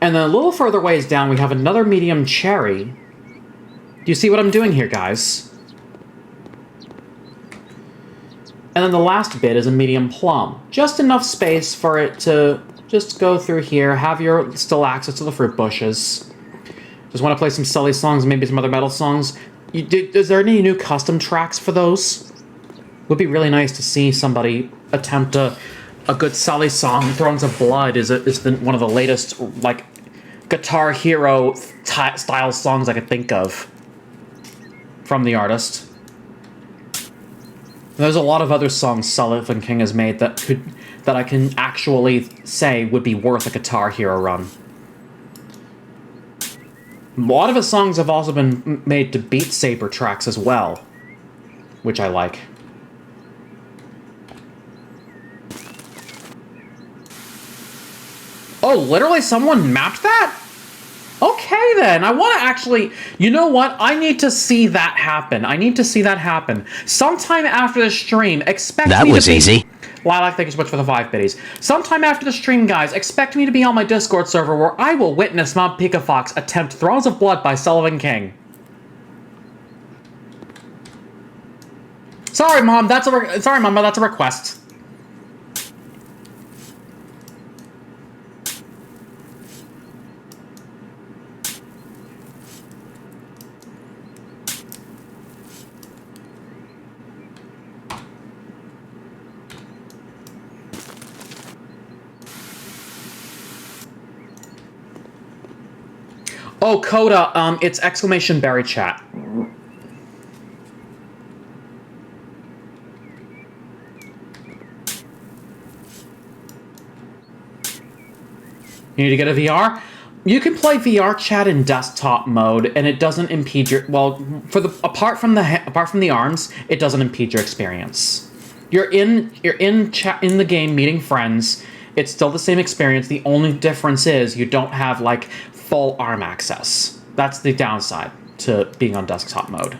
And then a little further ways down we have another medium cherry. Do you see what I'm doing here, guys? And then the last bit is a medium plum. Just enough space for it to just go through here, have your still access to the fruit bushes. Just want to play some silly songs, maybe some other metal songs. Is there any new custom tracks for those? Would be really nice to see somebody attempt a good Sully song. Thrones of Blood is one of the latest, like, Guitar Hero style songs I could think of from the artist. There's a lot of other songs Sullivan King has made that I can actually say would be worth a Guitar Hero run. A lot of his songs have also been made to Beat Saber tracks as well, which I like. Oh, literally someone mapped that? Okay, then. I want to actually... You know what? I need to see that happen. I need to see that happen. Sometime after the stream, expect That me was to be... easy. Lilac, thank you so much for the 5 biddies. Sometime after the stream, guys, expect me to be on my Discord server where I will witness Mom Pikafox attempt Thrones of Blood by Sullivan King. Sorry, Mom, that's a request. Oh, Coda, it's exclamation berry chat. You need to get a VR? You can play VR chat in desktop mode, and it doesn't impede your... Well, apart from the arms, it doesn't impede your experience. You're in the game meeting friends. It's still the same experience. The only difference is you don't have, like, full arm access. That's the downside to being on desktop mode.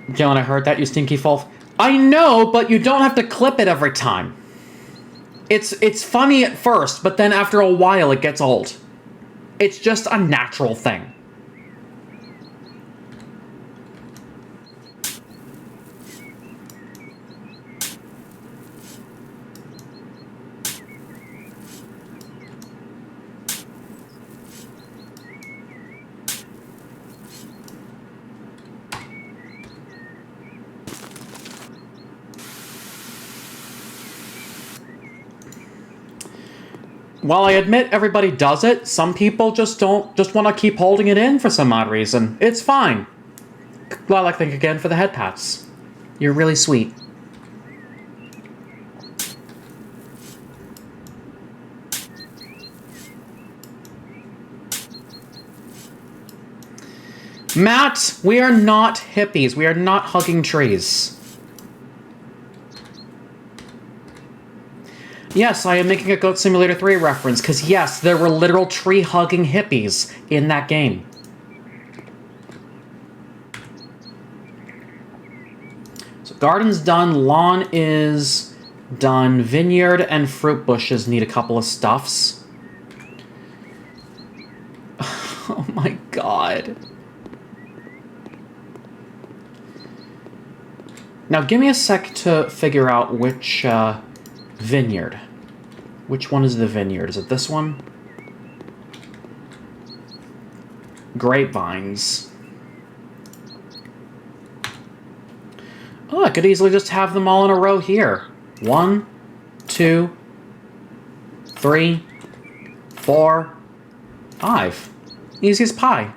Dylan, I heard that, you stinky wolf. I know, but you don't have to clip it every time. It's funny at first, but then after a while it gets old. It's just a natural thing. while I admit everybody does it, some people just want to keep holding it in for some odd reason. It's fine. Lilac, thank you again for the head pats. You're really sweet. Matt, we are not hippies. We are not hugging trees. Yes, I am making a Goat Simulator 3 reference, because yes, there were literal tree-hugging hippies in that game. So garden's done, lawn is done, vineyard and fruit bushes need a couple of stuffs. Oh my god. Now give me a sec to figure out which vineyard. Which one is the vineyard? Is it this one? Grapevines. Oh, I could easily just have them all in a row here. 1, 2, 3, 4, 5. Easy as pie.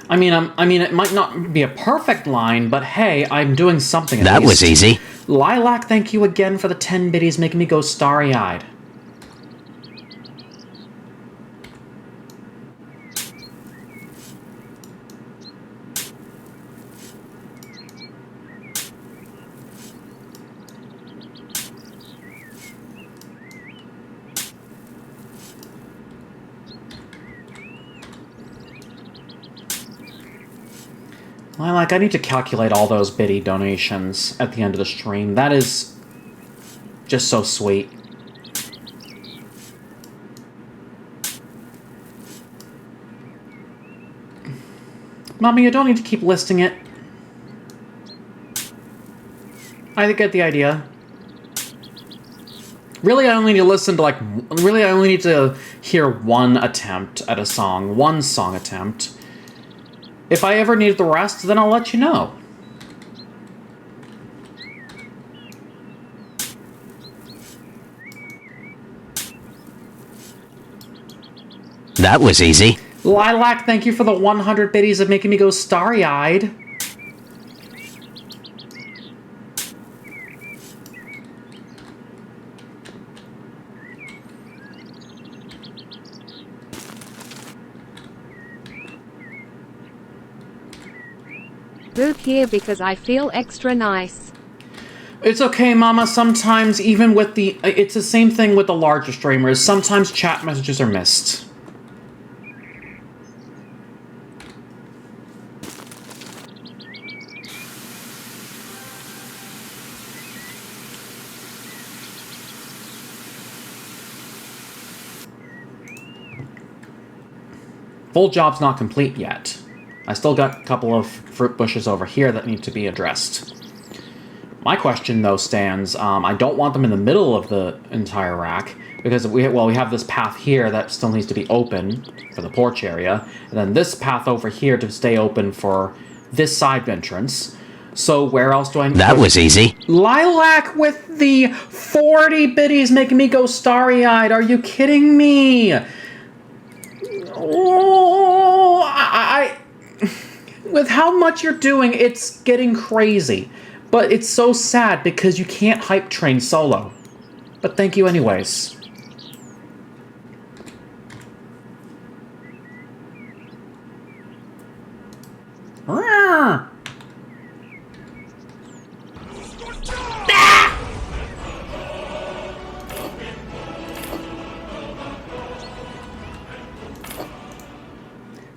I mean, it might not be a perfect line, but hey, I'm doing something at least. That was easy. Lilac, thank you again for the 10 biddies, making me go starry-eyed. Lilac, I need to calculate all those biddy donations at the end of the stream. That is just so sweet. Mommy, you don't need to keep listing it. I get the idea. Really, I only need to listen to, really, I only need to hear one attempt at a song. One song attempt. If I ever need the rest, then I'll let you know. That was easy. Lilac, thank you for the 100 biddies of making me go starry-eyed. Boop here because I feel extra nice. It's okay, Mama. Sometimes, even with the... It's the same thing with the larger streamers. Sometimes chat messages are missed. Full job's not complete yet. I still got a couple of fruit bushes over here that need to be addressed. My question, though, stands, I don't want them in the middle of the entire rack, because we have this path here that still needs to be open for the porch area, and then this path over here to stay open for this side entrance. So where else do I... That was easy. Lilac with the 40 biddies making me go starry-eyed. Are you kidding me? Oh, with how much you're doing, it's getting crazy. But it's so sad because you can't hype train solo. But thank you anyways. Rawr.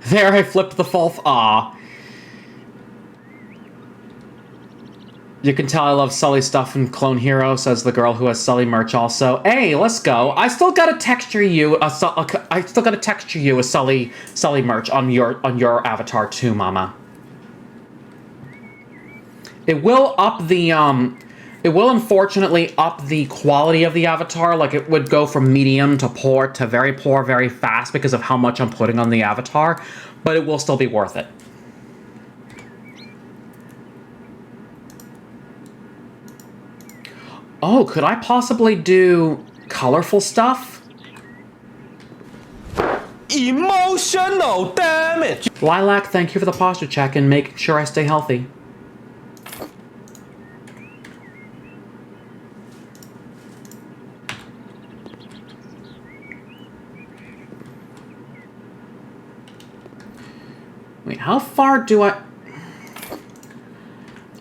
There, I flipped the false ah. You can tell I love Sully stuff in Clone Hero, says the girl who has Sully merch also. Hey, let's go. I still gotta texture you a Sully merch on your avatar too, Mama. It will up the It will unfortunately up the quality of the avatar, like it would go from medium to poor to very poor very fast because of how much I'm putting on the avatar, but it will still be worth it. Oh, could I possibly do colorful stuff? Emotional damage. Lilac, thank you for the posture check and making sure I stay healthy. Wait, how far do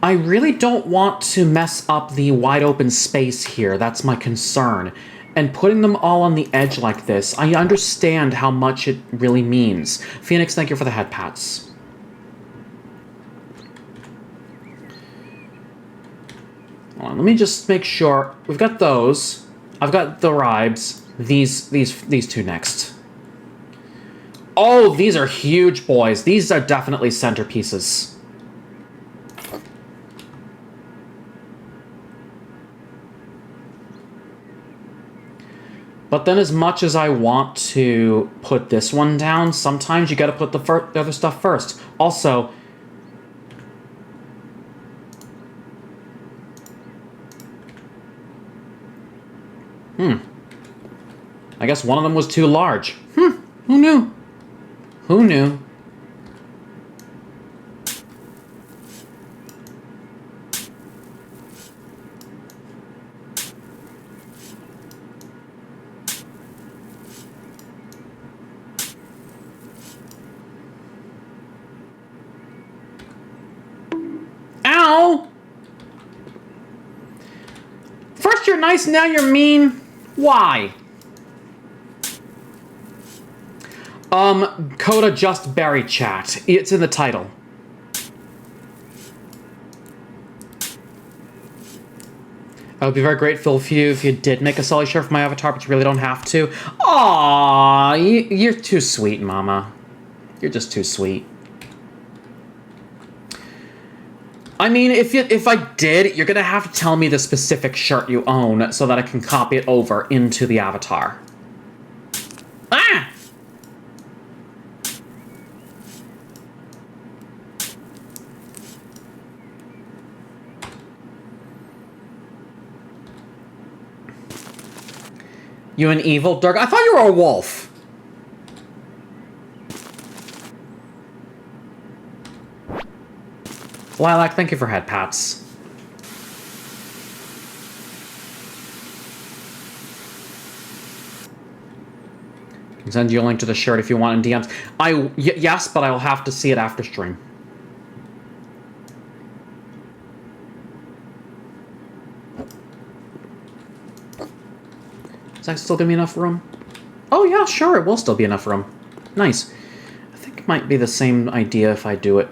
I really don't want to mess up the wide open space here. That's my concern. And putting them all on the edge like this, I understand how much it really means. Phoenix, thank you for the head pats. Hold on, let me just make sure. We've got those. I've got the ribes. These two next. Oh, these are huge boys. These are definitely centerpieces. But then as much as I want to put this one down, sometimes you gotta put the other stuff first. Also, I guess one of them was too large. Who knew? Who knew? Ow! First you're nice, now you're mean. Why? Coda just buried chat. It's in the title. I would be very grateful if you did make a Sully shirt for my avatar, but you really don't have to. Aww, you're too sweet, Mama. You're just too sweet. I mean, if I did, you're gonna have to tell me the specific shirt you own so that I can copy it over into the avatar. Ah! You an evil dog? I thought you were a wolf. Lilac, thank you for head pats. I can send you a link to the shirt if you want in DMs. Yes, but I'll have to see it after stream. Is that still gonna be enough room? Oh yeah, sure, it will still be enough room. Nice. I think it might be the same idea if I do it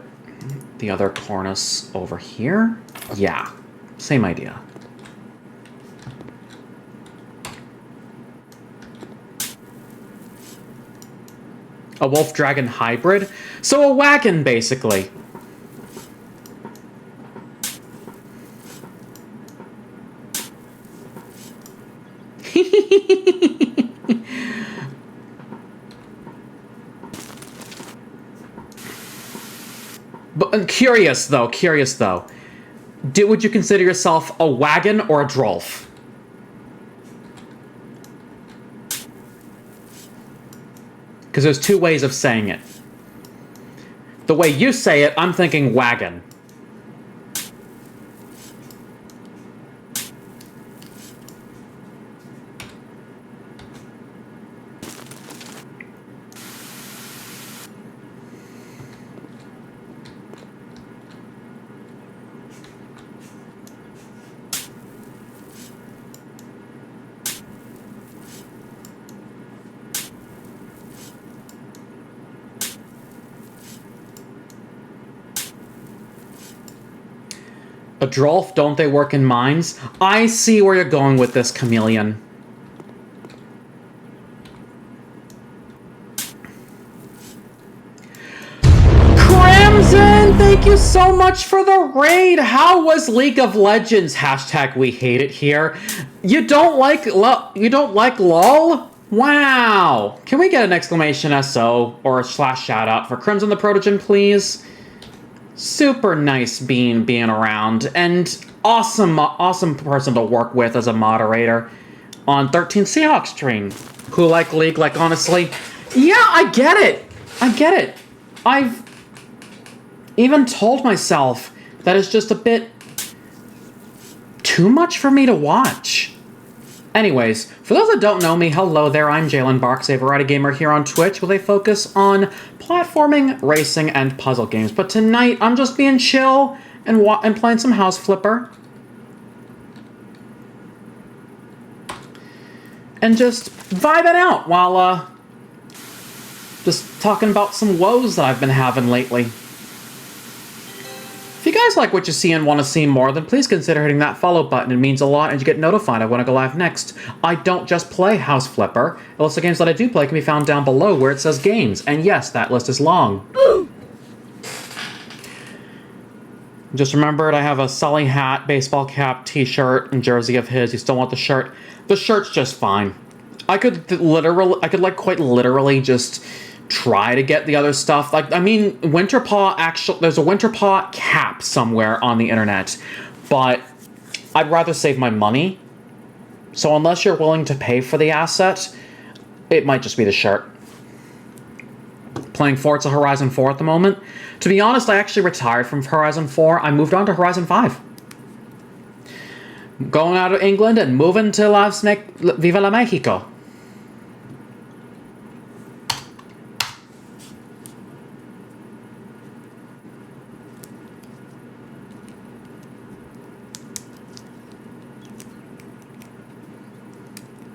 the other cornice over here. Yeah, same idea. A wolf dragon hybrid? So a wagon, basically. But curious though. Would you consider yourself a wagon or a drolf? Because there's two ways of saying it. The way you say it, I'm thinking wagon. A drolf, don't they work in mines? I see where you're going with this, Chameleon. Crimson And thank you so much for the raid. How was League of Legends? Hashtag we hate it here. You don't like LOL? Wow. Can we get an exclamation SO or a / shout out for Crimson the Protogen, please? Super nice being around and awesome person to work with as a moderator on 13 Seahawks stream. Who like League? Like, honestly, yeah, I get it. I've even told myself that it's just a bit too much for me to watch. Anyways, for those that don't know me, hello there, I'm Jalen Barks, a variety gamer here on Twitch with a focus on platforming, racing, and puzzle games. But tonight, I'm just being chill and playing some House Flipper. And just vibing out while, just talking about some woes that I've been having lately. If you guys like what you see and want to see more, then please consider hitting that follow button. It means a lot, and you get notified of when I go live next. I don't just play House Flipper. A list of games that I do play can be found down below where it says games. And yes, that list is long. Just remembered I have a Sully hat, baseball cap, t-shirt, and jersey of his. You still want the shirt? The shirt's just fine. I could quite literally just try to get the other stuff. Like, I mean, Winterpaw there's a Winterpaw cap somewhere on the internet, but I'd rather save my money. So unless you're willing to pay for the asset, it might just be the shirt. Playing Forza Horizon 4 at the moment. To be honest, I actually retired from Horizon 4. I moved on to Horizon 5. Going out of England and moving to Viva la Mexico.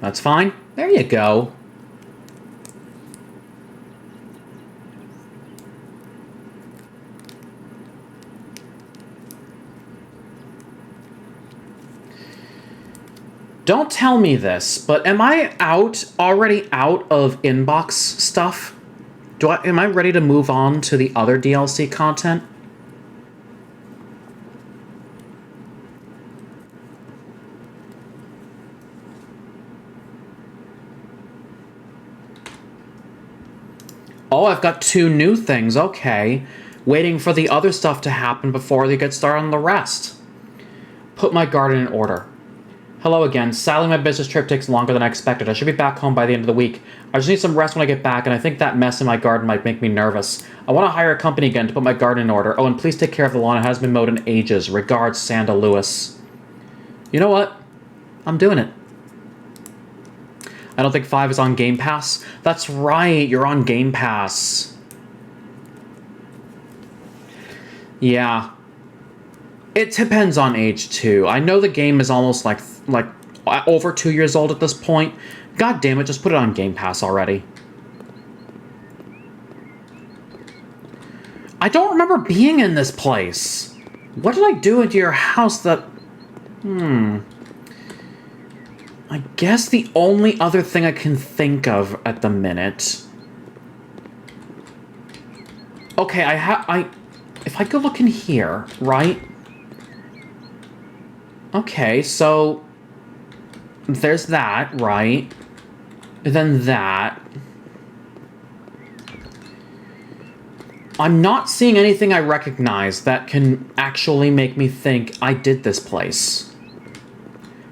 That's fine. There you go. Don't tell me this, but am I already out of inbox stuff? Am I ready to move on to the other DLC content? Oh, I've got 2 new things, okay. Waiting for the other stuff to happen before they get started on the rest. Put my garden in order. Hello again. Sadly, my business trip takes longer than I expected. I should be back home by the end of the week. I just need some rest when I get back, and I think that mess in my garden might make me nervous. I want to hire a company again to put my garden in order. Oh, and please take care of the lawn. It hasn't been mowed in ages. Regards, Sanda Lewis. You know what? I'm doing it. I don't think 5 is on Game Pass. That's right, you're on Game Pass. Yeah. It depends on age, too. I know the game is almost like over 2 years old at this point. God damn it, just put it on Game Pass already. I don't remember being in this place. What did I do into your house that... I guess the only other thing I can think of at the minute... Okay, if I go look in here, right? Okay, so... There's that, right? And then that... I'm not seeing anything I recognize that can actually make me think I did this place.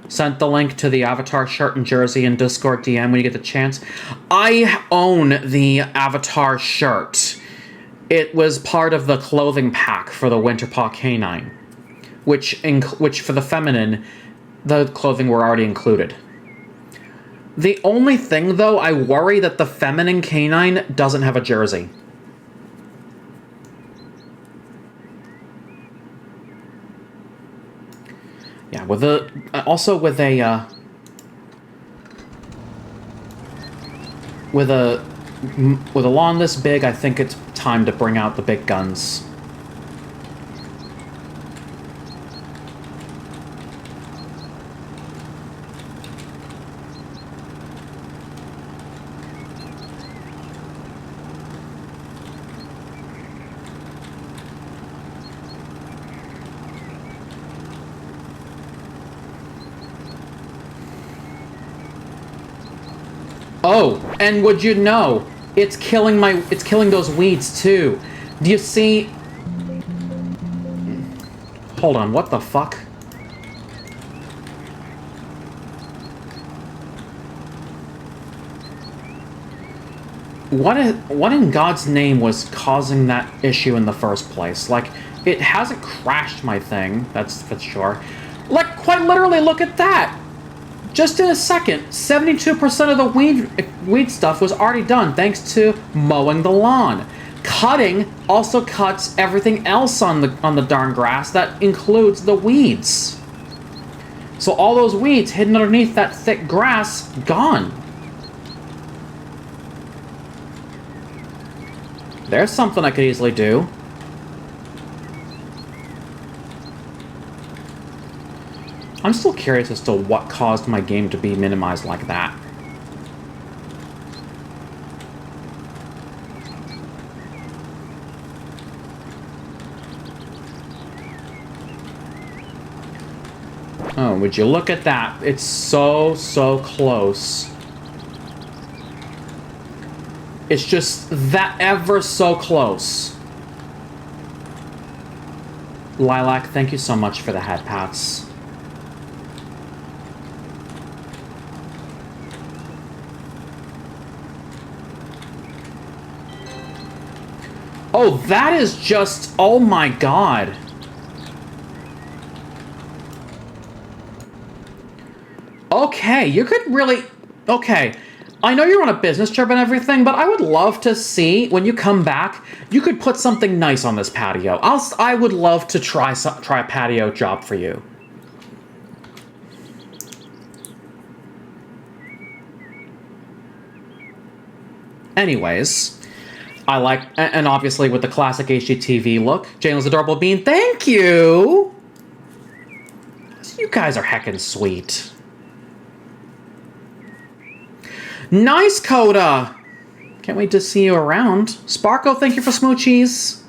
Sent the link to the Avatar shirt and jersey in Discord DM when you get the chance. I own the Avatar shirt. It was part of the clothing pack for the Winterpaw Canine, which for the feminine, the clothing were already included. The only thing, though, I worry that the feminine canine doesn't have a jersey. Yeah, with a lawn this big, I think it's time to bring out the big guns. Oh, and would you know, it's killing those weeds too. Do you see? Hold on, what the fuck? What in God's name was causing that issue in the first place? Like, it hasn't crashed my thing, that's for sure. Like, quite literally, look at that! Just in a second, 72% of the weed stuff was already done thanks to mowing the lawn. Cutting also cuts everything else on the darn grass. That includes the weeds. So all those weeds hidden underneath that thick grass, gone. There's something I could easily do. I'm still curious as to what caused my game to be minimized like that. Oh, would you look at that? It's so close. It's just that ever so close. Lilac, thank you so much for the head pats. Oh, that is just... oh my god. Okay, you could really... okay, I know you're on a business trip and everything, but I would love to see, when you come back, you could put something nice on this patio. I would love to try a patio job for you. Anyways, I like... and obviously with the classic HGTV look, Jalen's adorable bean, thank you! You guys are heckin' sweet. Nice, Coda! Can't wait to see you around. Sparko, thank you for smoochies.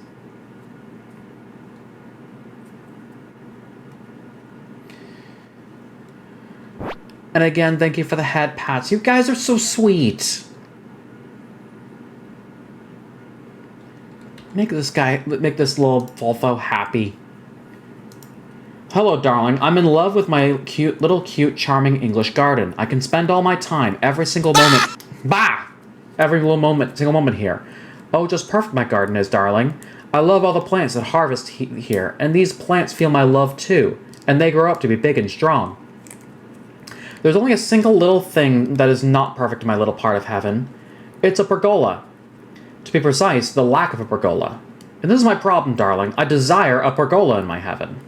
And again, thank you for the head pats. You guys are so sweet. Make this little Volfo happy. Hello, darling. I'm in love with my cute, charming English garden. I can spend all my time, every single moment... bah! Every single moment here. Oh, just perfect my garden is, darling. I love all the plants that harvest here, and these plants feel my love too, and they grow up to be big and strong. There's only a single little thing that is not perfect in my little part of heaven. It's a pergola. To be precise, the lack of a pergola. And this is my problem, darling. I desire a pergola in my heaven.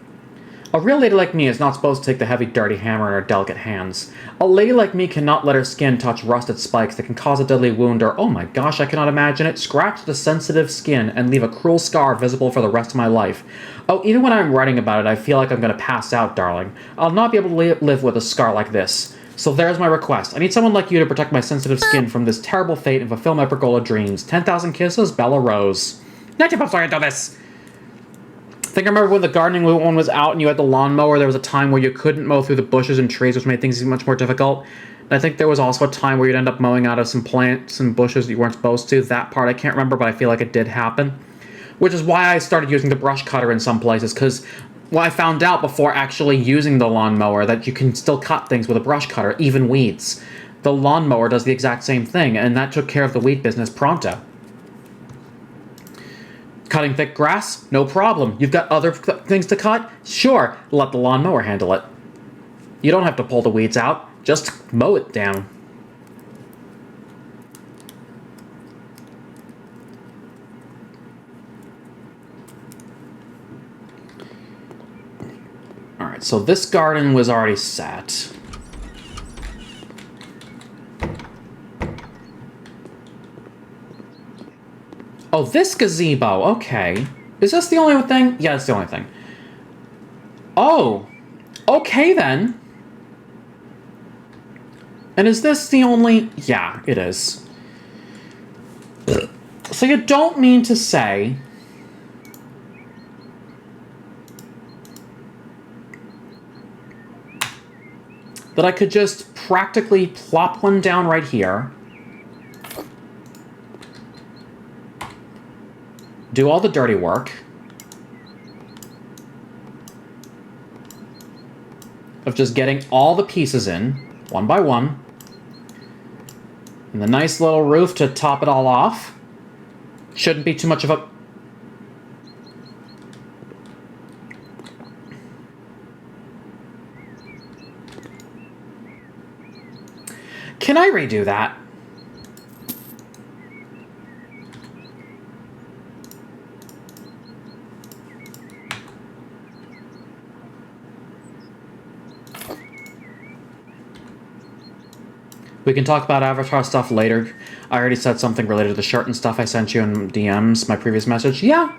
A real lady like me is not supposed to take the heavy, dirty hammer in her delicate hands. A lady like me cannot let her skin touch rusted spikes that can cause a deadly wound or, oh my gosh, I cannot imagine it, scratch the sensitive skin and leave a cruel scar visible for the rest of my life. Oh, even when I'm writing about it, I feel like I'm going to pass out, darling. I'll not be able to live with a scar like this. So there's my request. I need someone like you to protect my sensitive skin from this terrible fate and fulfill my pergola dreams. 10,000 kisses, Bella Rose. I'm sorry to do this. I think I remember when the gardening one was out and you had the lawnmower, there was a time where you couldn't mow through the bushes and trees, which made things much more difficult. And I think there was also a time where you'd end up mowing out of some plants and bushes that you weren't supposed to. That part I can't remember, but I feel like it did happen. Which is why I started using the brush cutter in some places, because well, I found out before actually using the lawnmower that you can still cut things with a brush cutter, even weeds. The lawnmower does the exact same thing, and that took care of the weed business pronto. Cutting thick grass? No problem. You've got other things to cut? Sure, let the lawnmower handle it. You don't have to pull the weeds out. Just mow it down. Alright, so this garden was already set. Oh, this gazebo, okay. Is this the only thing? Yeah, it's the only thing. Oh, okay then. And is this the only... yeah, it is. So you don't mean to say... that I could just practically plop one down right here. do all the dirty work of just getting all the pieces in, one by one, and the nice little roof to top it all off. Shouldn't be too much of a... Can I redo that? We can talk about Avatar stuff later. I already said something related to the shirt and stuff I sent you in DMs, my previous message. Yeah.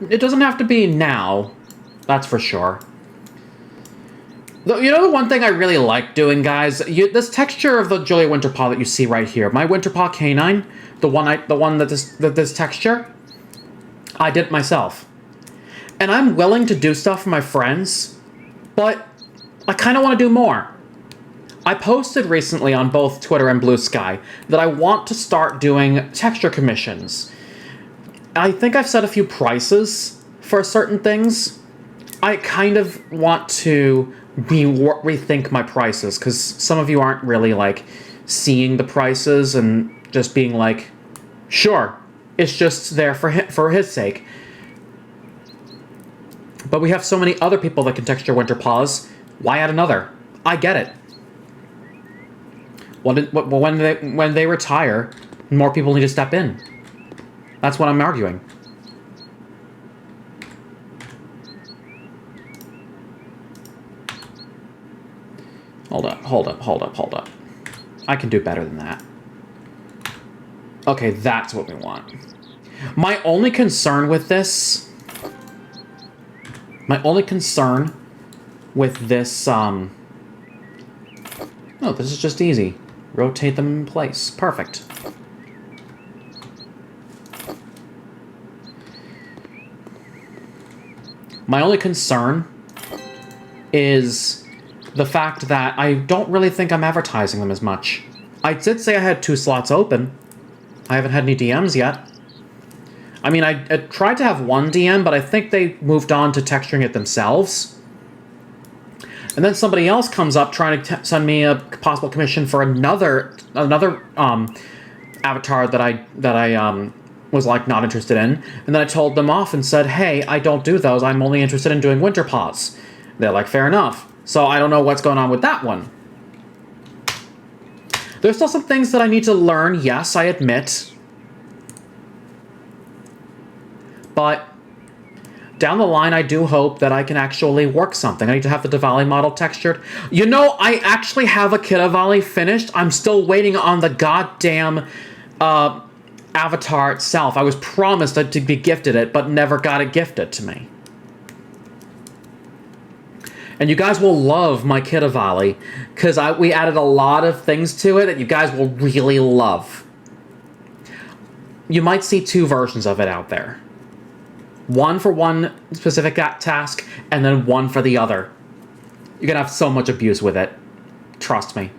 It doesn't have to be now. That's for sure. You know the one thing I really like doing, guys? This texture of the Julia Winterpaw that you see right here. My Winterpaw canine, the one that this texture, I did it myself. And I'm willing to do stuff for my friends, but I kind of want to do more. I posted recently on both Twitter and Blue Sky that I want to start doing texture commissions. I think I've set a few prices for certain things. I kind of want to rethink my prices, because some of you aren't really, like, seeing the prices and just being like, sure, it's just there for his sake. But we have so many other people that can texture Winterpaws. Why add another? I get it. When they retire, more people need to step in. That's what I'm arguing. Hold up. I can do better than that. Okay, that's what we want. My only concern with this... Oh, this is just easy. Rotate them in place. Perfect. My only concern is the fact that I don't really think I'm advertising them as much. I did say I had 2 slots open. I haven't had any DMs yet. I mean, I tried to have 1 DM, but I think they moved on to texturing it themselves. And then somebody else comes up trying to send me a possible commission for another avatar that I was like not interested in. And then I told them off and said, hey, I don't do those. I'm only interested in doing Winterpaws. They're like, fair enough. So I don't know what's going on with that one. There's still some things that I need to learn, yes, I admit. But down the line, I do hope that I can actually work something. I need to have the Diwali model textured. You know, I actually have a Kidavali finished. I'm still waiting on the goddamn avatar itself. I was promised to be gifted it, but never got it gifted to me. And you guys will love my Kidavali, because we added a lot of things to it that you guys will really love. You might see 2 versions of it out there. One for one specific task, and then one for the other. You're gonna have so much abuse with it. Trust me.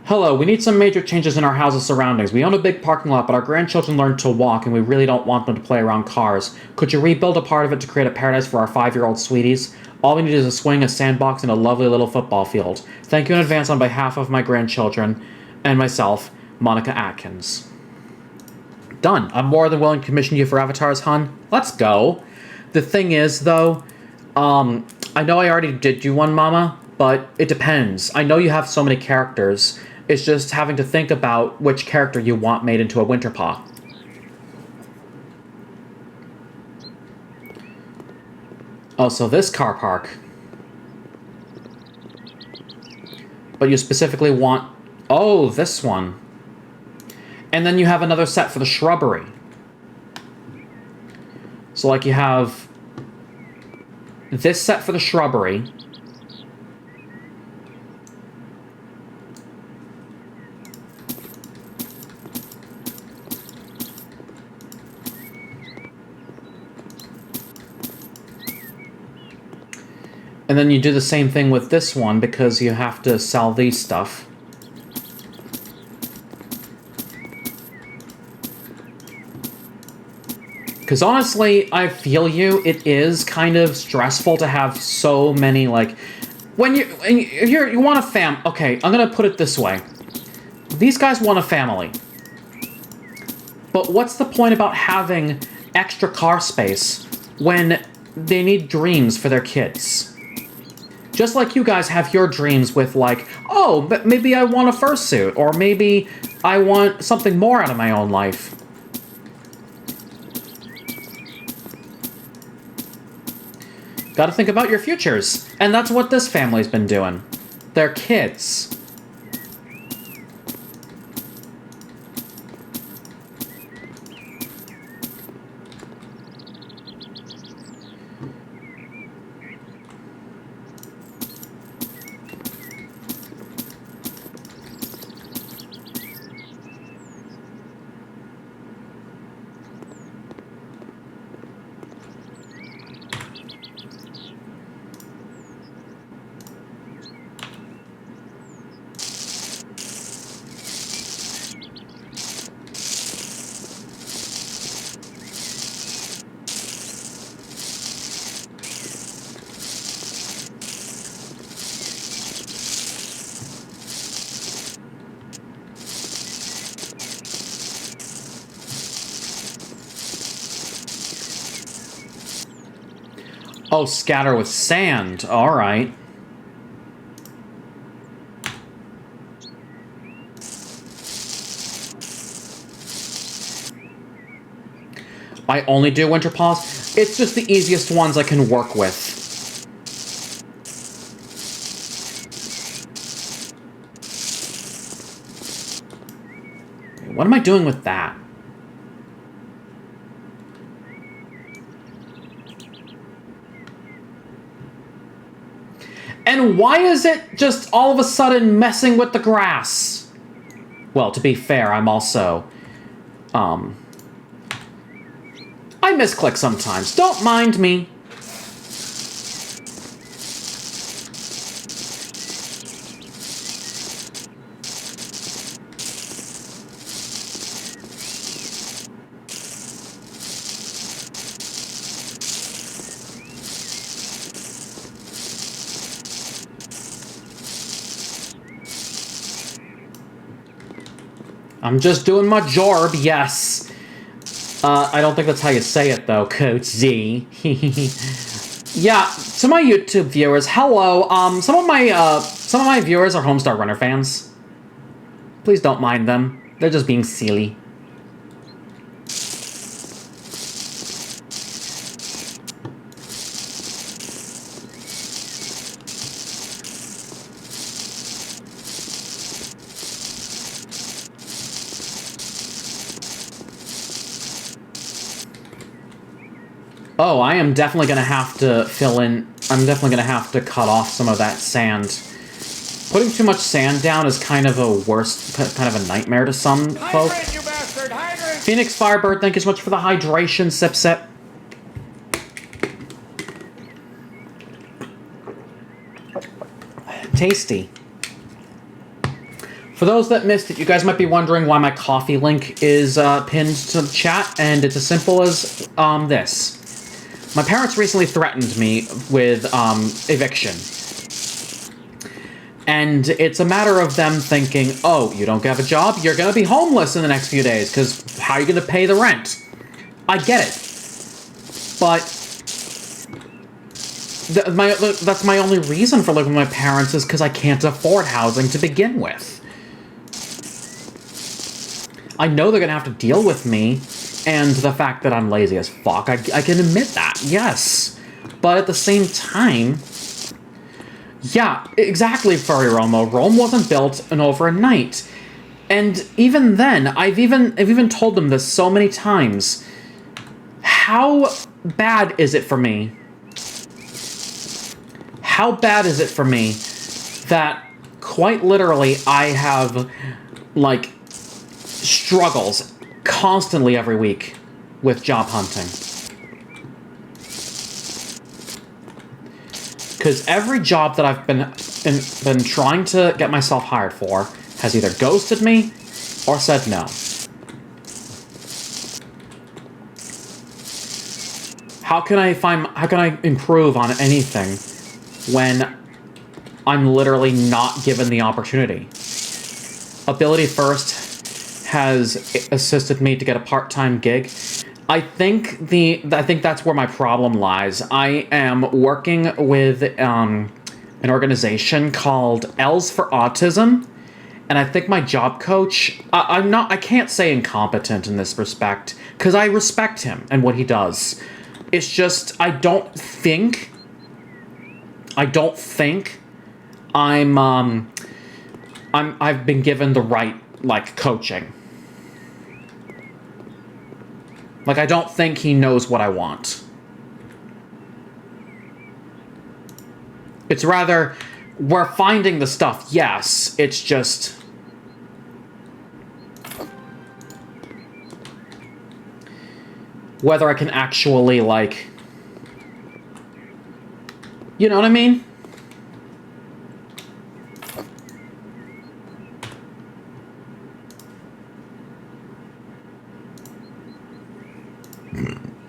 Hello, we need some major changes in our house's surroundings. We own a big parking lot, but our grandchildren learn to walk, and we really don't want them to play around cars. Could you rebuild a part of it to create a paradise for our 5-year-old sweeties? All we need is a swing, a sandbox, and a lovely little football field. Thank you in advance on behalf of my grandchildren and myself, Monica Atkins. Done. I'm more than willing to commission you for avatars, hun. Let's go. The thing is, though, I know I already did you one, Mama, but it depends. I know you have so many characters. It's just having to think about which character you want made into a Winterpaw. Oh, so this car park. But you specifically want... Oh, this one. And then you have another set for the shrubbery. So, like, you have this set for the shrubbery. And then you do the same thing with this one because you have to sell these stuff. Because honestly, I feel you. It is kind of stressful to have so many, like... When you want a okay, I'm gonna put it this way. These guys want a family. But what's the point about having extra car space when they need dreams for their kids? Just like you guys have your dreams with, like, oh, but maybe I want a fursuit, or maybe I want something more out of my own life. Gotta think about your futures. And that's what this family's been doing. Their kids. Oh, scatter with sand. Alright. I only do winter paws. It's just the easiest ones I can work with. What am I doing with that? And why is it just all of a sudden messing with the grass? Well, to be fair, I'm also... I misclick sometimes. Don't mind me. I'm just doing my job, yes. I don't think that's how you say it, though, Coach Z. Yeah, to my YouTube viewers, hello. Some of my viewers are Homestar Runner fans. Please don't mind them. They're just being silly. Oh, I am definitely going to have to fill in... I'm definitely going to have to cut off some of that sand. Putting too much sand down is kind of a kind of a nightmare to some folk. Hydrate, you bastard! Hydrate! Phoenix Firebird, thank you so much for the hydration, Sip Sip. Tasty. For those that missed it, you guys might be wondering why my coffee link is pinned to the chat, and it's as simple as this. My parents recently threatened me with eviction. And it's a matter of them thinking, oh, you don't have a job? You're going to be homeless in the next few days, because how are you going to pay the rent? I get it. But that's my only reason for living with my parents is because I can't afford housing to begin with. I know they're going to have to deal with me, and the fact that I'm lazy as fuck. I can admit that, yes. But at the same time... Yeah, exactly, Furry Romo. Rome wasn't built in over a night. And even then, I've even told them this so many times. How bad is it for me? How bad is it for me that, quite literally, I have, like, struggles constantly every week with job hunting? Because every job that I've been trying to get myself hired for has either ghosted me or said no. How can I improve on anything when I'm literally not given the opportunity? Ability First has assisted me to get a part-time gig. I think that's where my problem lies. I am working with an organization called L's for Autism, and I think my job coach, I can't say incompetent in this respect, because I respect him and what he does. It's just, I've been given the right, like, coaching. Like, I don't think he knows what I want. It's rather, we're finding the stuff, yes, it's just... whether I can actually, like... You know what I mean?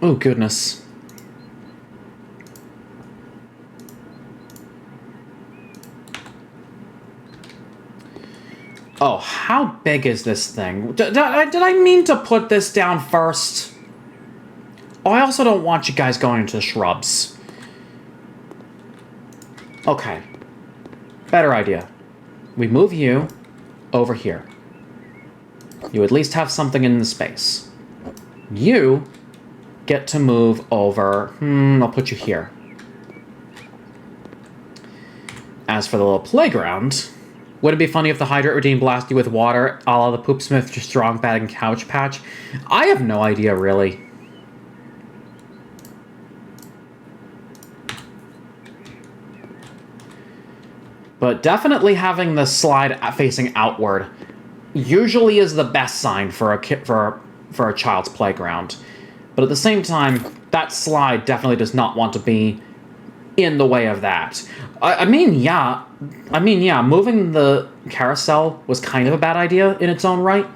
Oh, goodness. Oh, how big is this thing? Did I mean to put this down first? Oh, I also don't want you guys going into the shrubs. Okay. Better idea. We move you over here. You at least have something in the space. You get to move over. I'll put you here. As for the little playground, would it be funny if the hydrant routine blasted you with water, a la the Poopsmith Strong Bag and Couch Patch? I have no idea, really. But definitely having the slide facing outward usually is the best sign for a child's playground. But at the same time, that slide definitely does not want to be in the way of that. I mean, yeah, moving the carousel was kind of a bad idea in its own right.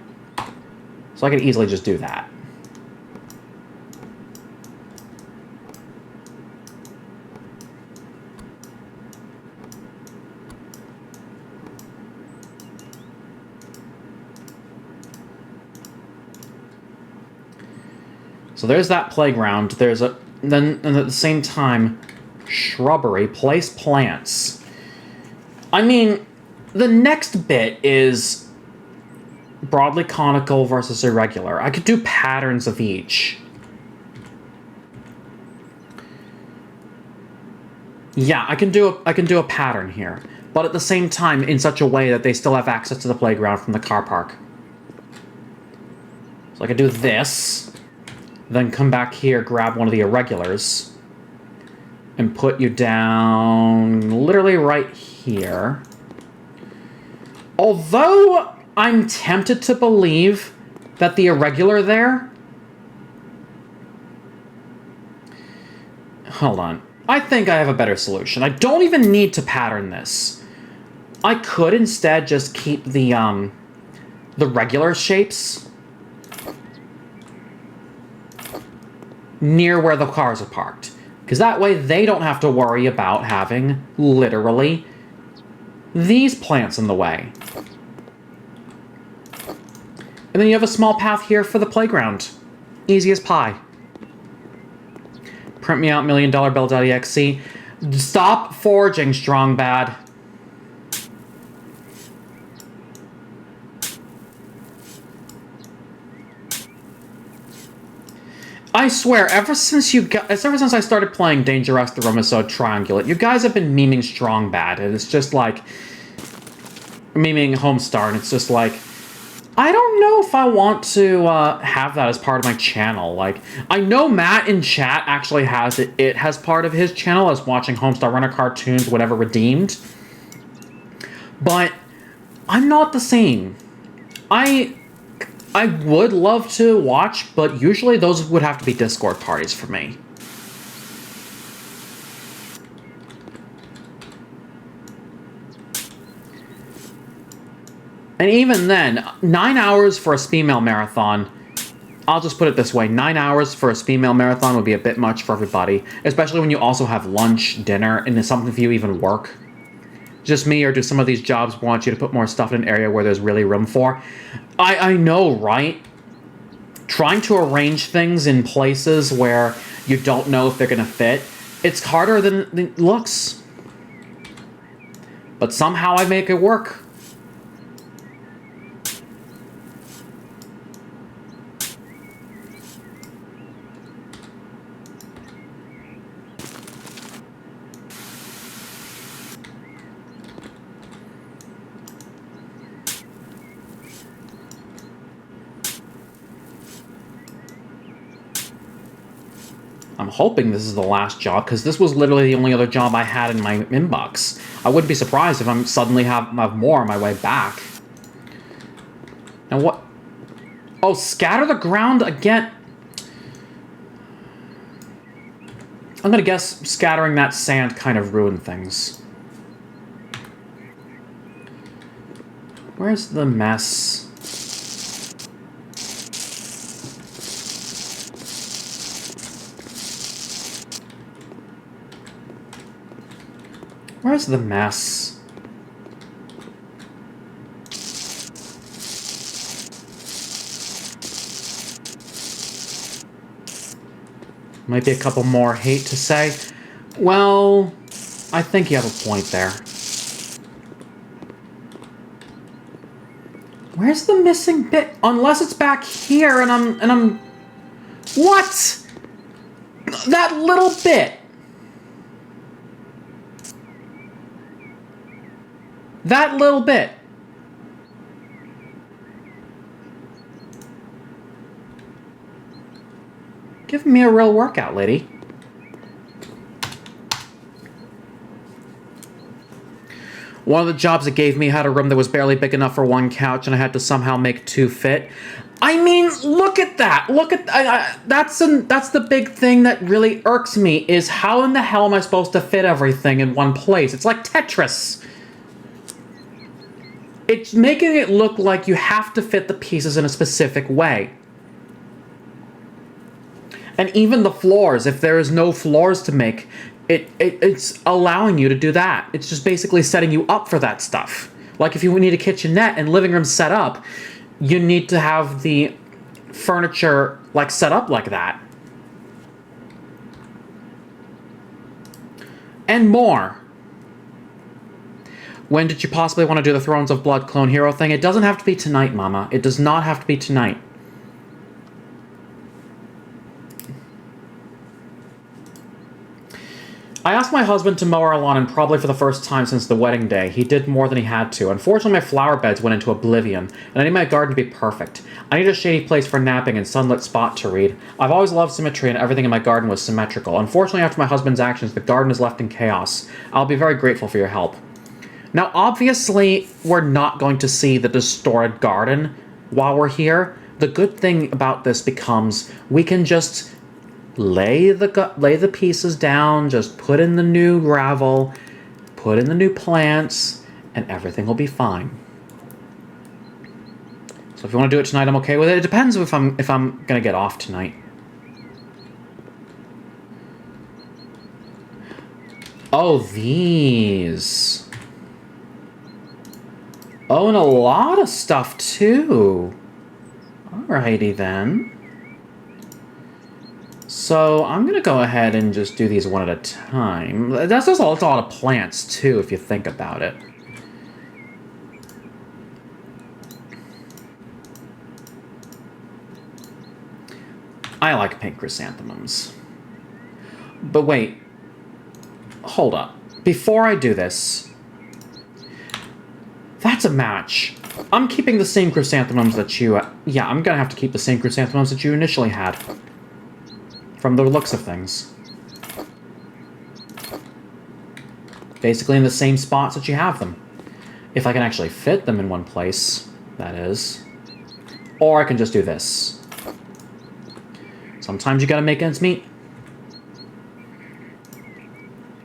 So I could easily just do that. So there's that playground. Then at the same time, shrubbery, place plants. I mean, the next bit is broadly conical versus irregular. I could do patterns of each. Yeah, I can do a pattern here, but at the same time in such a way that they still have access to the playground from the car park. So I could do this. Then come back here, grab one of the irregulars, and put you down literally right here. Although I'm tempted to believe that the irregular there... Hold on. I think I have a better solution. I don't even need to pattern this. I could instead just keep the regular shapes near where the cars are parked. Because that way they don't have to worry about having, literally, these plants in the way. And then you have a small path here for the playground. Easy as pie. Print me out $1,000,000bill.exe. Stop forging, Strong Bad. I swear, ever since I started playing Dangerous the Romisode Triangulate, you guys have been memeing Strong Bad, and it's just like memeing Homestar, and it's just like, I don't know if I want to have that as part of my channel. Like, I know Matt in chat actually has it has part of his channel as watching Homestar Runner cartoons, whatever redeemed. But I'm not the same. I would love to watch, but usually those would have to be Discord parties for me. And even then, 9 hours for a Speedmail marathon, I'll just put it this way. 9 hours for a female marathon would be a bit much for everybody, especially when you also have lunch, dinner, and then something for you even work. Just me, or do some of these jobs want you to put more stuff in an area where there's really room for? I know, right? Trying to arrange things in places where you don't know if they're going to fit, it's harder than it looks. But somehow I make it work. I'm hoping this is the last job, because this was literally the only other job I had in my inbox. I wouldn't be surprised if I'm suddenly have more on my way back. Now what? Oh, scatter the ground again. I'm gonna guess scattering that sand kind of ruined things. Where's the mess? Where's the mess? Might be a couple more, hate to say. Well, I think you have a point there. Where's the missing bit? Unless it's back here and I'm... What? That little bit. That little bit. Give me a real workout, lady. One of the jobs it gave me had a room that was barely big enough for one couch, and I had to somehow make 2 fit. I mean, look at that. Look at that's the big thing that really irks me, is how in the hell am I supposed to fit everything in one place? It's like Tetris. It's making it look like you have to fit the pieces in a specific way. And even the floors, if there is no floors to make, it's allowing you to do that. It's just basically setting you up for that stuff. Like if you need a kitchenette and living room set up, you need to have the furniture like set up like that. And more. When did you possibly want to do the Thrones of Blood clone hero thing? It doesn't have to be tonight, Mama. It does not have to be tonight. I asked my husband to mow our lawn, and probably for the first time since the wedding day. He did more than he had to. Unfortunately, my flower beds went into oblivion, and I need my garden to be perfect. I need a shady place for napping and sunlit spot to read. I've always loved symmetry, and everything in my garden was symmetrical. Unfortunately, after my husband's actions, the garden is left in chaos. I'll be very grateful for your help. Now, obviously, we're not going to see the distorted garden while we're here. The good thing about this becomes we can just lay the pieces down, just put in the new gravel, put in the new plants, and everything will be fine. So if you want to do it tonight, I'm okay with it. It depends if I'm gonna get off tonight. Oh, these. Oh, and a lot of stuff, too. Alrighty, then. So, I'm going to go ahead and just do these one at a time. That's just a lot of plants, too, if you think about it. I like pink chrysanthemums. But wait. Hold up. Before I do this... That's a match. I'm keeping the same chrysanthemums that you... yeah, I'm gonna have to keep the same chrysanthemums that you initially had. From the looks of things. Basically in the same spots that you have them. If I can actually fit them in one place, that is. Or I can just do this. Sometimes you gotta make ends meet.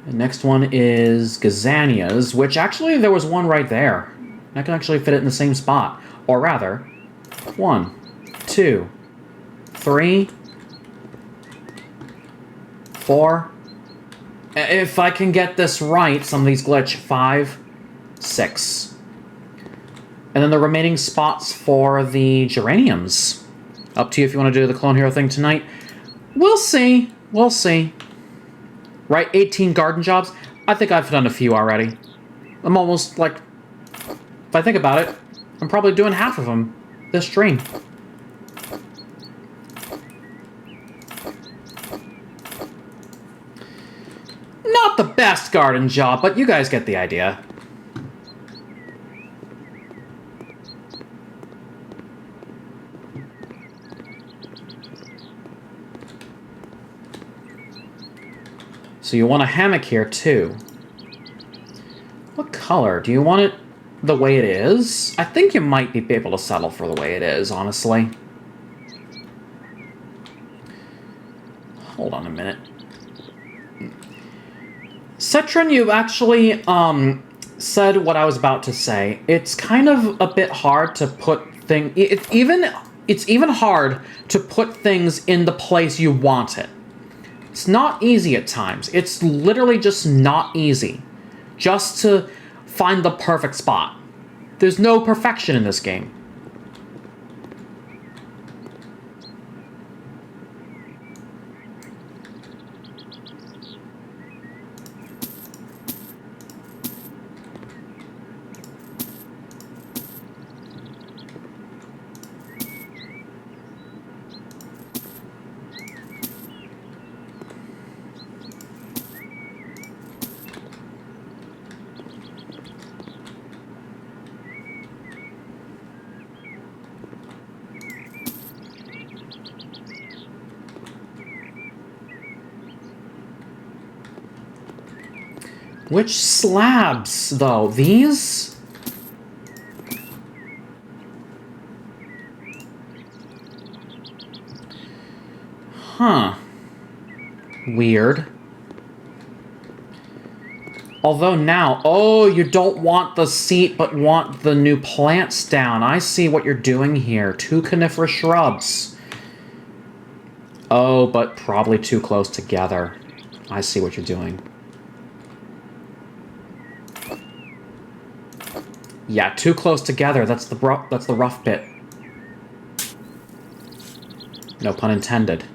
The next one is Gazanias, which actually there was one right there. I can actually fit it in the same spot. Or rather, 1, 2, 3, 4. If I can get this right, some of these glitch. 5, 6. And then the remaining spots for the geraniums. Up to you if you want to do the Clone Hero thing tonight. We'll see. We'll see. Right, 18 garden jobs? I think I've done a few already. I'm almost, like... If I think about it, I'm probably doing half of them this stream. Not the best garden job, but you guys get the idea. So you want a hammock here, too. What color? Do you want it the way it is? I think you might be able to settle for the way it is, honestly. Hold on a minute. Citron, you actually, said what I was about to say. It's kind of a bit hard to put things... It's even hard to put things in the place you want it. It's not easy at times. It's literally just not easy. Just to find the perfect spot. There's no perfection in this game. Which slabs, though? These? Huh. Weird. Although now... Oh, you don't want the seat, but want the new plants down. I see what you're doing here. 2 coniferous shrubs. Oh, but probably too close together. I see what you're doing. Yeah, too close together. That's the rough bit. No pun intended.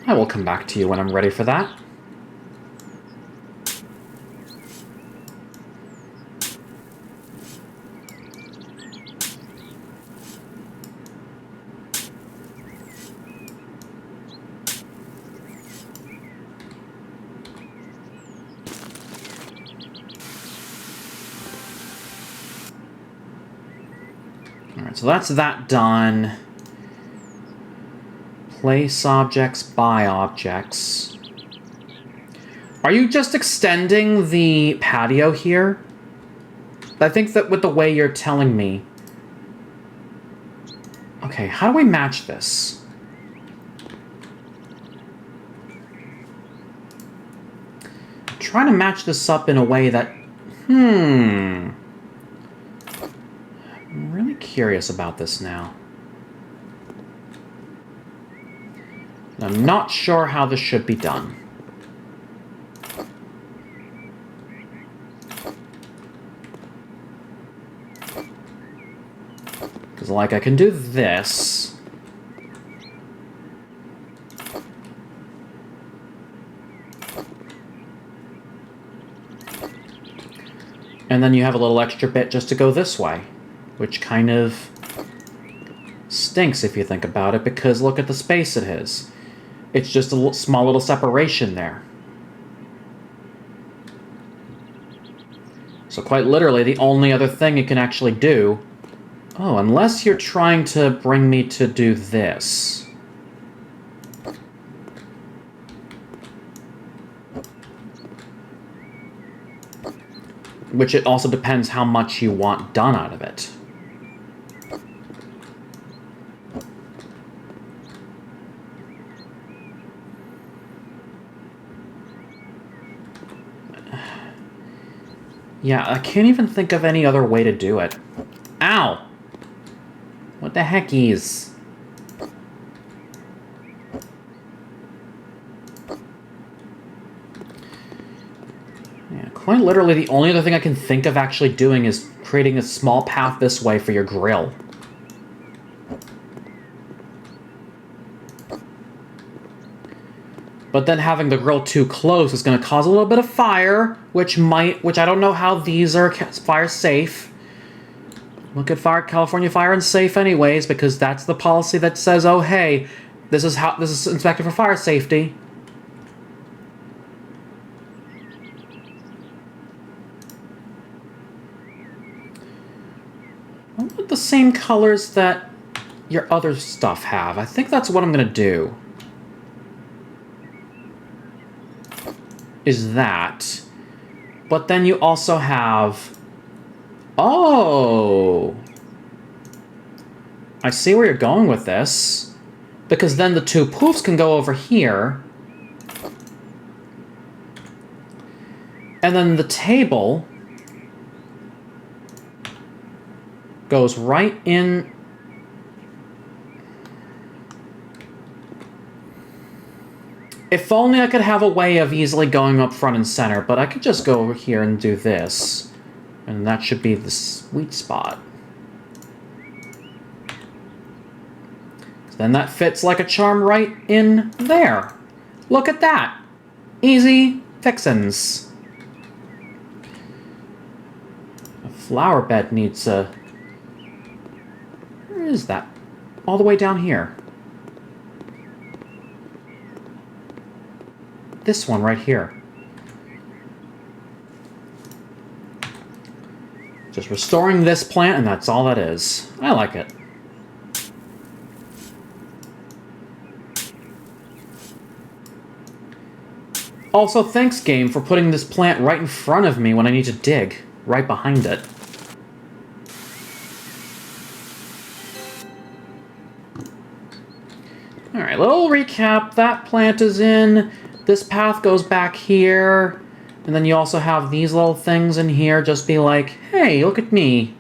I will come back to you when I'm ready for that. Alright, so that's that done. Place objects, buy objects. Are you just extending the patio here? I think that with the way you're telling me... Okay, how do we match this? I'm trying to match this up in a way that... I'm really curious about this now. I'm not sure how this should be done. Because, like, I can do this. And then you have a little extra bit just to go this way. Which kind of stinks if you think about it, because look at the space it is. It's just a small little separation there. So quite literally, the only other thing you can actually do... Oh, unless you're trying to bring me to do this. Which it also depends how much you want done out of it. Yeah, I can't even think of any other way to do it. Ow! What the heckies? Yeah, quite literally the only other thing I can think of actually doing is creating a small path this way for your grill. But then having the grill too close is going to cause a little bit of fire, which I don't know how these are fire safe. Look at California Fire and Safe anyways, because that's the policy that says, oh hey, this is inspected for fire safety. I want the same colors that your other stuff have. I think that's what I'm going to do. Is that. But then you also have... Oh! I see where you're going with this. Because then the two poofs can go over here. And then the table goes right in... If only I could have a way of easily going up front and center, but I could just go over here and do this. And that should be the sweet spot. Then that fits like a charm right in there. Look at that. Easy fixins. A flower bed needs a... Where is that? All the way down here. This one right here. Just restoring this plant, and that's all that is. I like it. Also, thanks, game, for putting this plant right in front of me when I need to dig. Right behind it. Alright, little recap. That plant is in. This path goes back here. And then you also have these little things in here. Just be like, hey, look at me.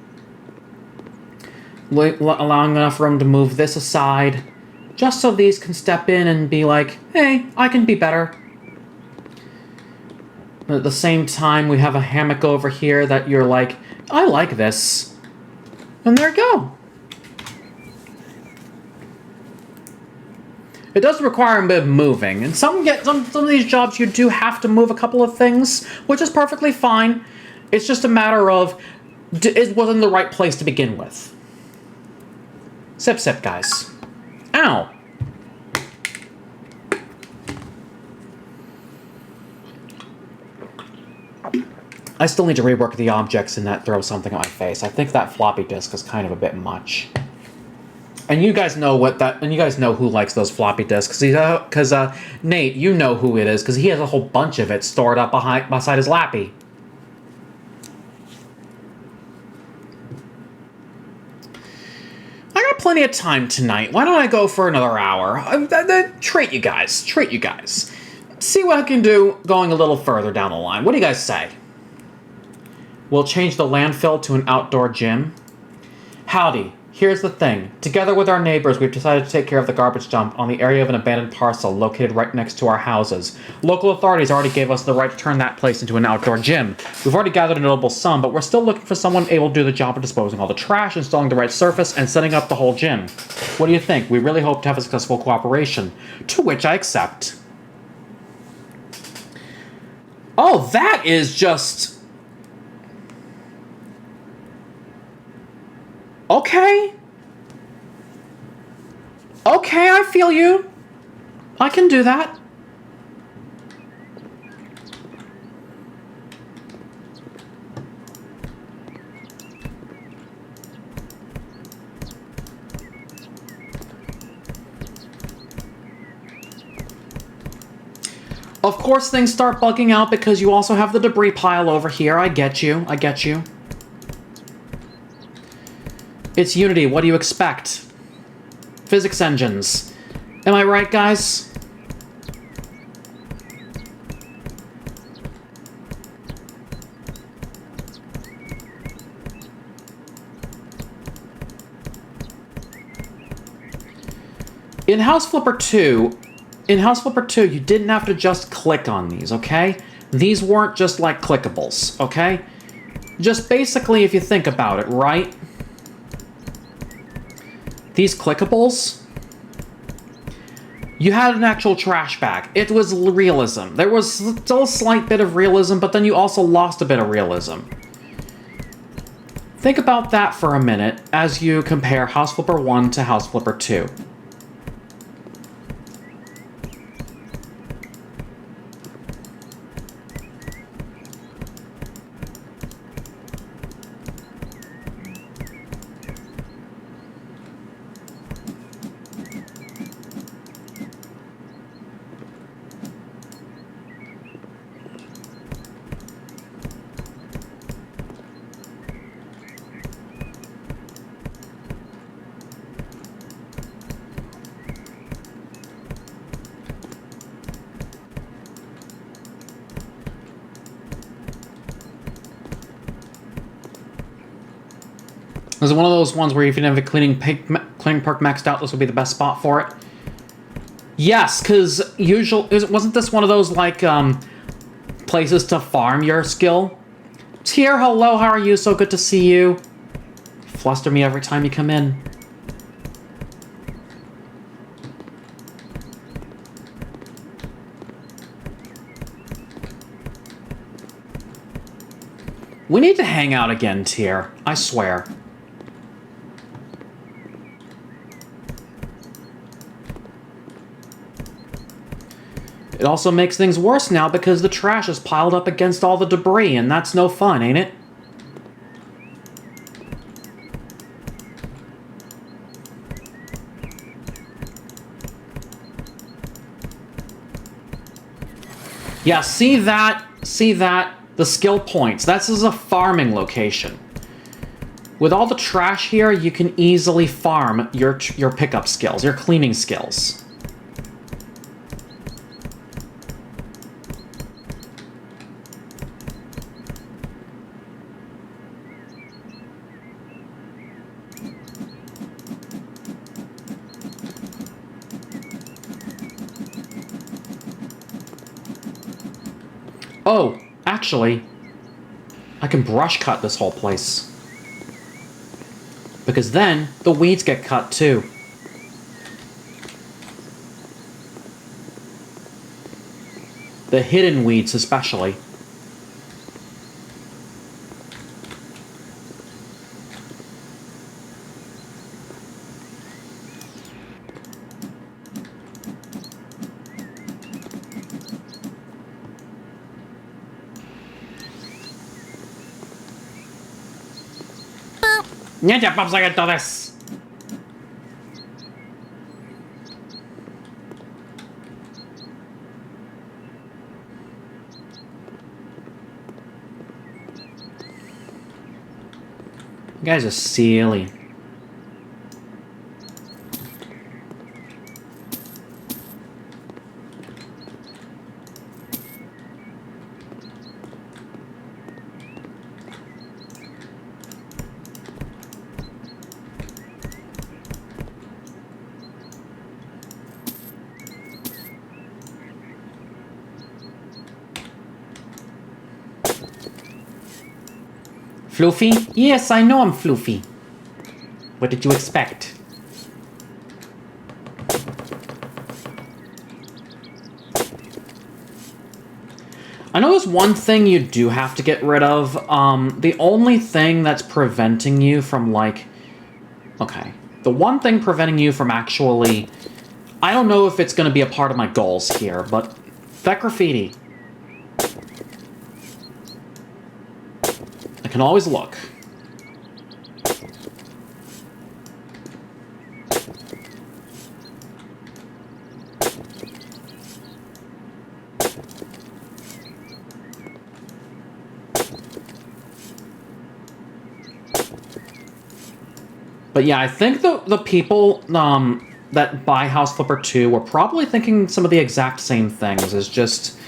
Allowing enough room to move this aside. Just so these can step in and be like, hey, I can be better. But at the same time, we have a hammock over here that you're like, I like this. And there you go. It does require a bit of moving, and some of these jobs you do have to move a couple of things, which is perfectly fine. It's just a matter of, it wasn't the right place to begin with. Sip, sip, guys. Ow! I still need to rework the objects in that throw something at my face. I think that floppy disk is kind of a bit much. And you guys know and you guys know who likes those floppy disks, because Nate, you know who it is, because he has a whole bunch of it stored up beside his lappy. I got plenty of time tonight. Why don't I go for another hour? Treat you guys. See what I can do going a little further down the line. What do you guys say? We'll change the landfill to an outdoor gym. Howdy. Here's the thing. Together with our neighbors, we've decided to take care of the garbage dump on the area of an abandoned parcel located right next to our houses. Local authorities already gave us the right to turn that place into an outdoor gym. We've already gathered a notable sum, but we're still looking for someone able to do the job of disposing all the trash, installing the right surface, and setting up the whole gym. What do you think? We really hope to have a successful cooperation. To which I accept. Oh, that is just... Okay. Okay, I feel you. I can do that. Of course things start bugging out because you also have the debris pile over here. I get you. It's Unity, what do you expect? Physics engines. Am I right, guys? In House Flipper 2, you didn't have to just click on these, okay? These weren't just like clickables, okay? Just basically, if you think about it, right? These clickables, you had an actual trash bag. It was realism. There was still a slight bit of realism, but then you also lost a bit of realism. Think about that for a minute as you compare House Flipper 1 to House Flipper 2. Is it one of those ones where if you didn't have a cleaning perk maxed out, this would be the best spot for it? Yes, because wasn't this one of those, like, places to farm your skill? Tier, hello, how are you? So good to see you. Fluster me every time you come in. We need to hang out again, Tier. I swear. It also makes things worse now because the trash is piled up against all the debris, and that's no fun, ain't it? Yeah, see that? See that? The skill points. This is a farming location. With all the trash here, you can easily farm your pickup skills, your cleaning skills. Oh, actually, I can brush cut this whole place. Because then, the weeds get cut too. The hidden weeds especially. Niente, vamos a todo this. You guys are silly. Floofy? Yes, I know I'm floofy. What did you expect? I know there's one thing you do have to get rid of. The only thing that's preventing you from, like... Okay. The one thing preventing you from actually... I don't know if it's going to be a part of my goals here, but... that graffiti. I can always look. But yeah, I think the people that buy House Flipper 2 were probably thinking some of the exact same things. Is just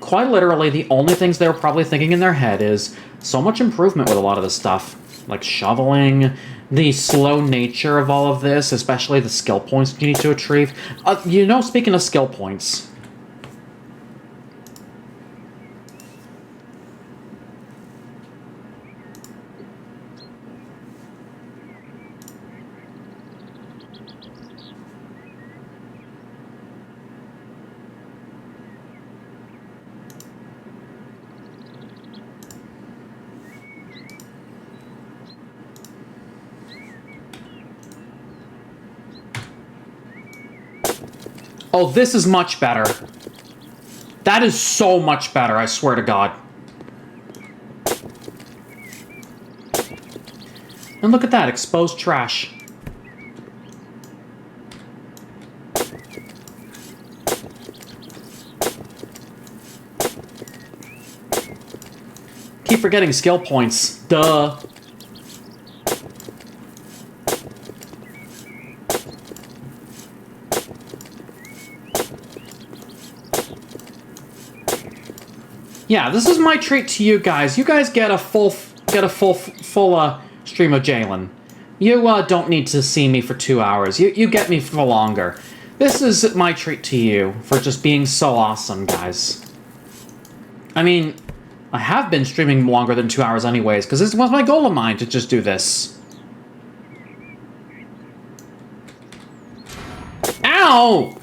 quite literally the only things they were probably thinking in their head is so much improvement with a lot of this stuff. like shoveling, the slow nature of all of this, especially the skill points you need to achieve. You know, speaking of skill points, oh, this is much better. That is so much better, I swear to God. And look at that, exposed trash. Keep forgetting skill points. Duh. Yeah, this is my treat to you guys. You guys get a full stream of Jalen. You don't need to see me for 2 hours. You get me for longer. This is my treat to you for just being so awesome, guys. I mean, I have been streaming longer than 2 hours anyways, because this was my goal of mine to just do this. Ow!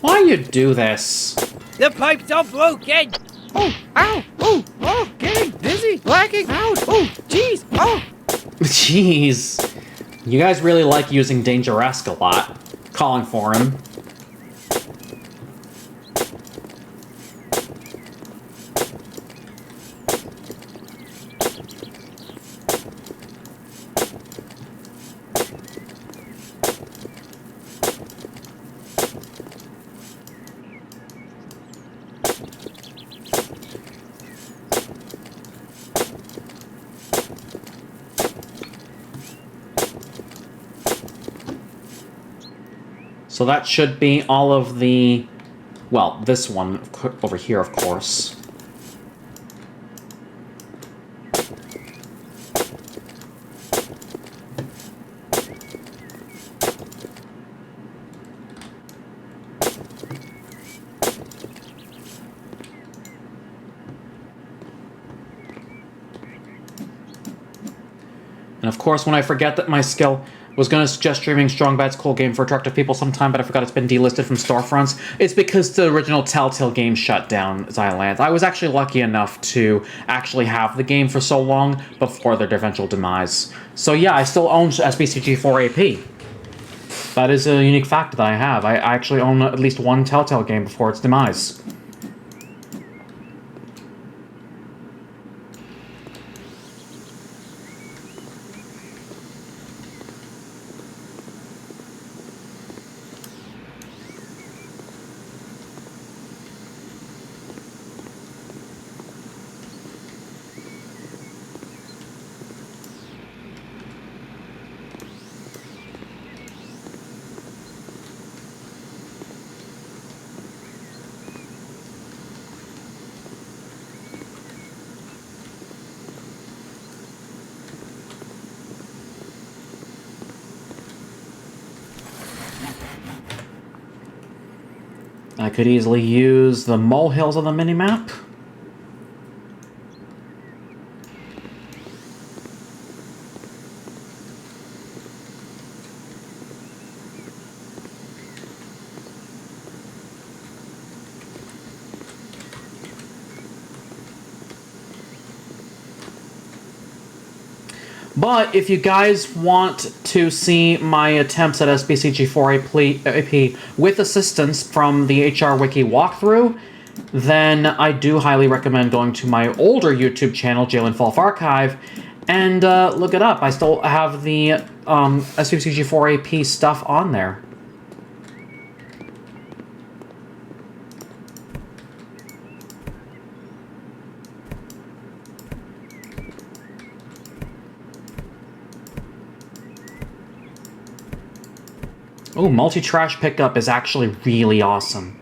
Why you do this? The pipes are broken! Oh, ow! Oh, getting dizzy, blacking out! Oh, jeez! Oh! Jeez. You guys really like using Dangeresque a lot. Calling for him. So that should be all of the... well, this one over here, of course. And of course, when I forget that my skill... was going to suggest streaming Strong Bad's cool game for attractive people sometime, but I forgot it's been delisted from storefronts. It's because the original Telltale game shut down Xylanth. I was actually lucky enough to actually have the game for so long before their eventual demise. So yeah, I still own SBCG4AP. That is a unique fact that I have. I actually own at least one Telltale game before its demise. I could easily use the molehills on the minimap. But if you guys want to see my attempts at SBCG4AP with assistance from the HR Wiki walkthrough, then I do highly recommend going to my older YouTube channel, Jalen Falf Archive, and look it up. I still have the SBCG4AP stuff on there. Oh, multi-trash pickup is actually really awesome.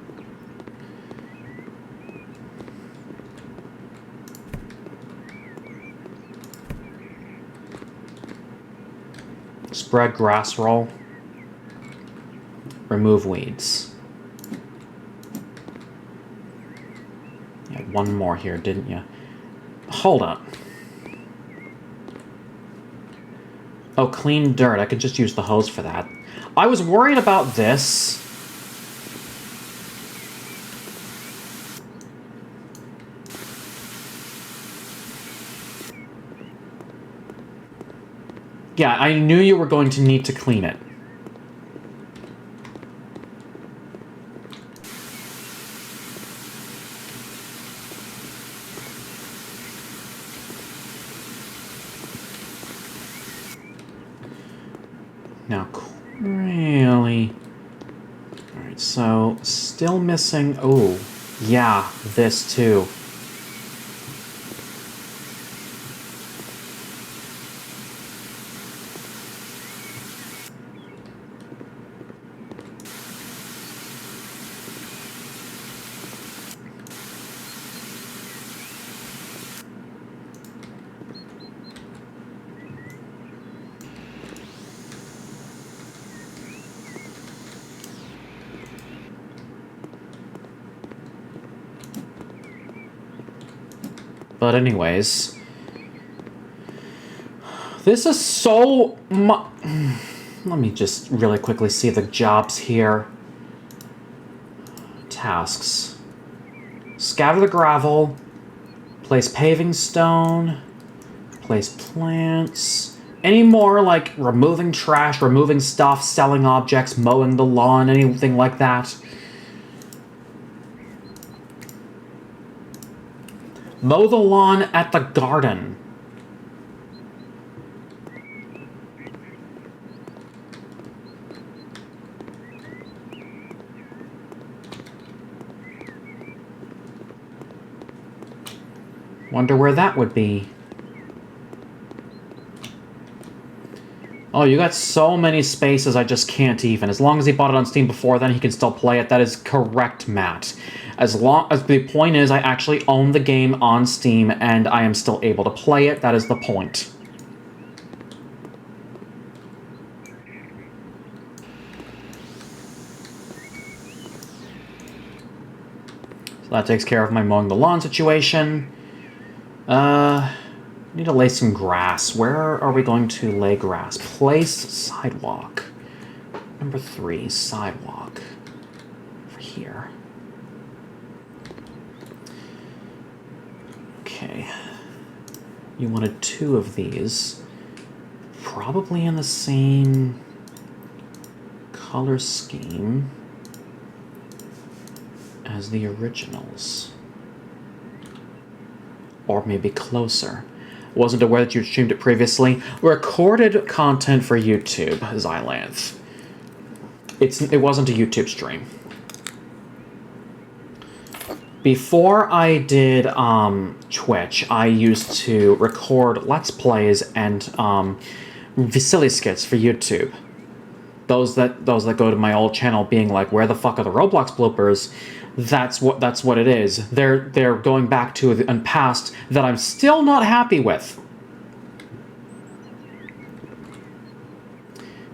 Spread grass roll. Remove weeds. You had one more here, didn't you? Hold up. Oh, clean dirt. I could just use the hose for that. I was worried about this. Yeah, I knew you were going to need to clean it. Now, really... Alright, so, still missing... Oh, yeah, this too. But anyways, this is so much... Let me just really quickly see the jobs here. Tasks. Scatter the gravel. Place paving stone. Place plants. Any more, like, removing trash, removing stuff, selling objects, mowing the lawn, anything like that? Mow the lawn at the garden. Wonder where that would be. Oh, you got so many spaces I just can't even. As long as he bought it on Steam before then, he can still play it. That is correct, Matt. As long as the point is I actually own the game on Steam and I am still able to play it, that is the point. So that takes care of my mowing the lawn situation. Need to lay some grass. Where are we going to lay grass? Place sidewalk. Number 3, sidewalk. Over here. Okay. You wanted 2 of these. Probably in the same color scheme as the originals. Or maybe closer. Wasn't aware that you streamed it previously. Recorded content for YouTube, Xylanth. It wasn't a YouTube stream. Before I did Twitch, I used to record Let's Plays and silly skits for YouTube. Those that go to my old channel being like, where the fuck are the Roblox bloopers? That's what it is. They're going back to the past that I'm still not happy with.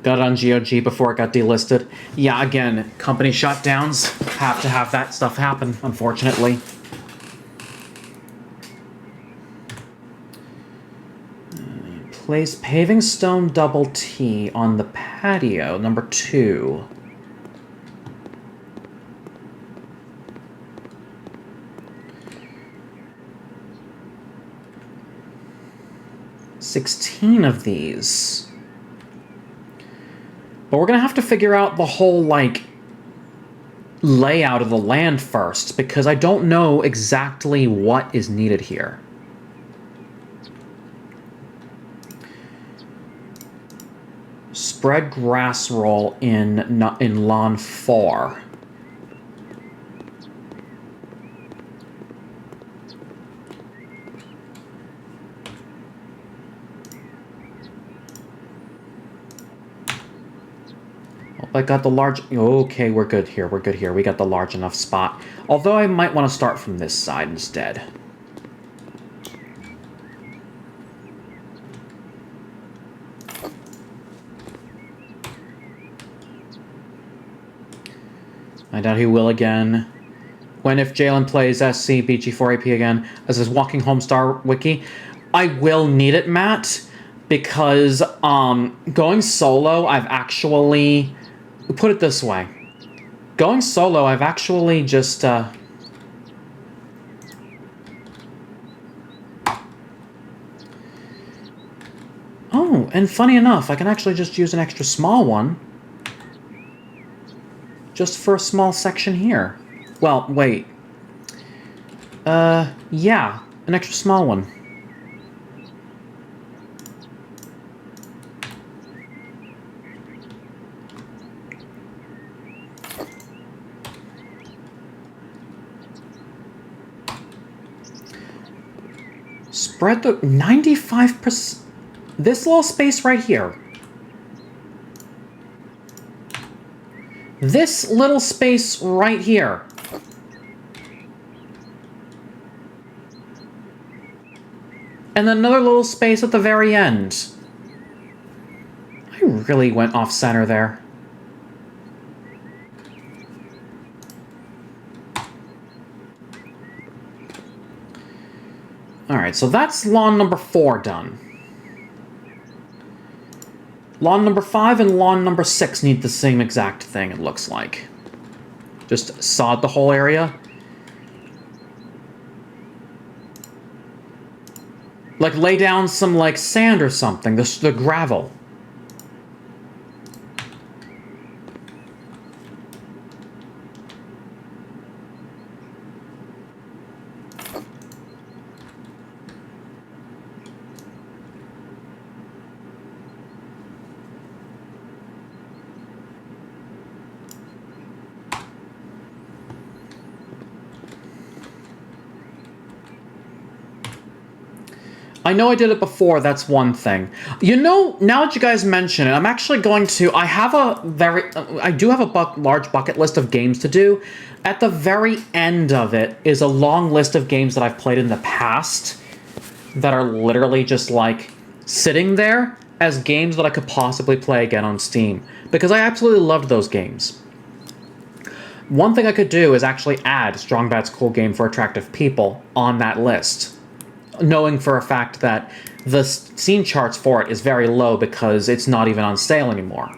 Got it on GOG before it got delisted. Yeah, again, company shutdowns have to have that stuff happen, unfortunately. Place paving stone double T on the patio, number 2. $16 of these. But we're gonna have to figure out the whole, like, layout of the land first, because I don't know exactly what is needed here. Spread grass roll in lawn 4. I got the large... Okay, we're good here. We're good here. We got the large enough spot. Although I might want to start from this side instead. I doubt he will again. When if Jalen plays SC BG4AP again as his Walking Homestar wiki, I will need it, Matt, because going solo, I've actually put it this way. Going solo, I've actually just oh, and funny enough, I can actually just use an extra small one just for a small section here. Well, wait. Yeah, an extra small one. Spread the 95%. This little space right here. This little space right here. And then another little space at the very end. I really went off center there. Alright, so that's lawn number 4 done. Lawn number 5 and lawn number 6 need the same exact thing, it looks like. Just sod the whole area. Like, lay down some, like, sand or something, the gravel. I know I did it before, that's one thing. You know, now that you guys mention it, I'm actually going to... I do have a large bucket list of games to do. At the very end of it is a long list of games that I've played in the past that are literally just, like, sitting there as games that I could possibly play again on Steam. Because I absolutely loved those games. One thing I could do is actually add Strong Bad's Cool Game for Attractive People on that list. Knowing for a fact that the Steam charts for it is very low because it's not even on sale anymore.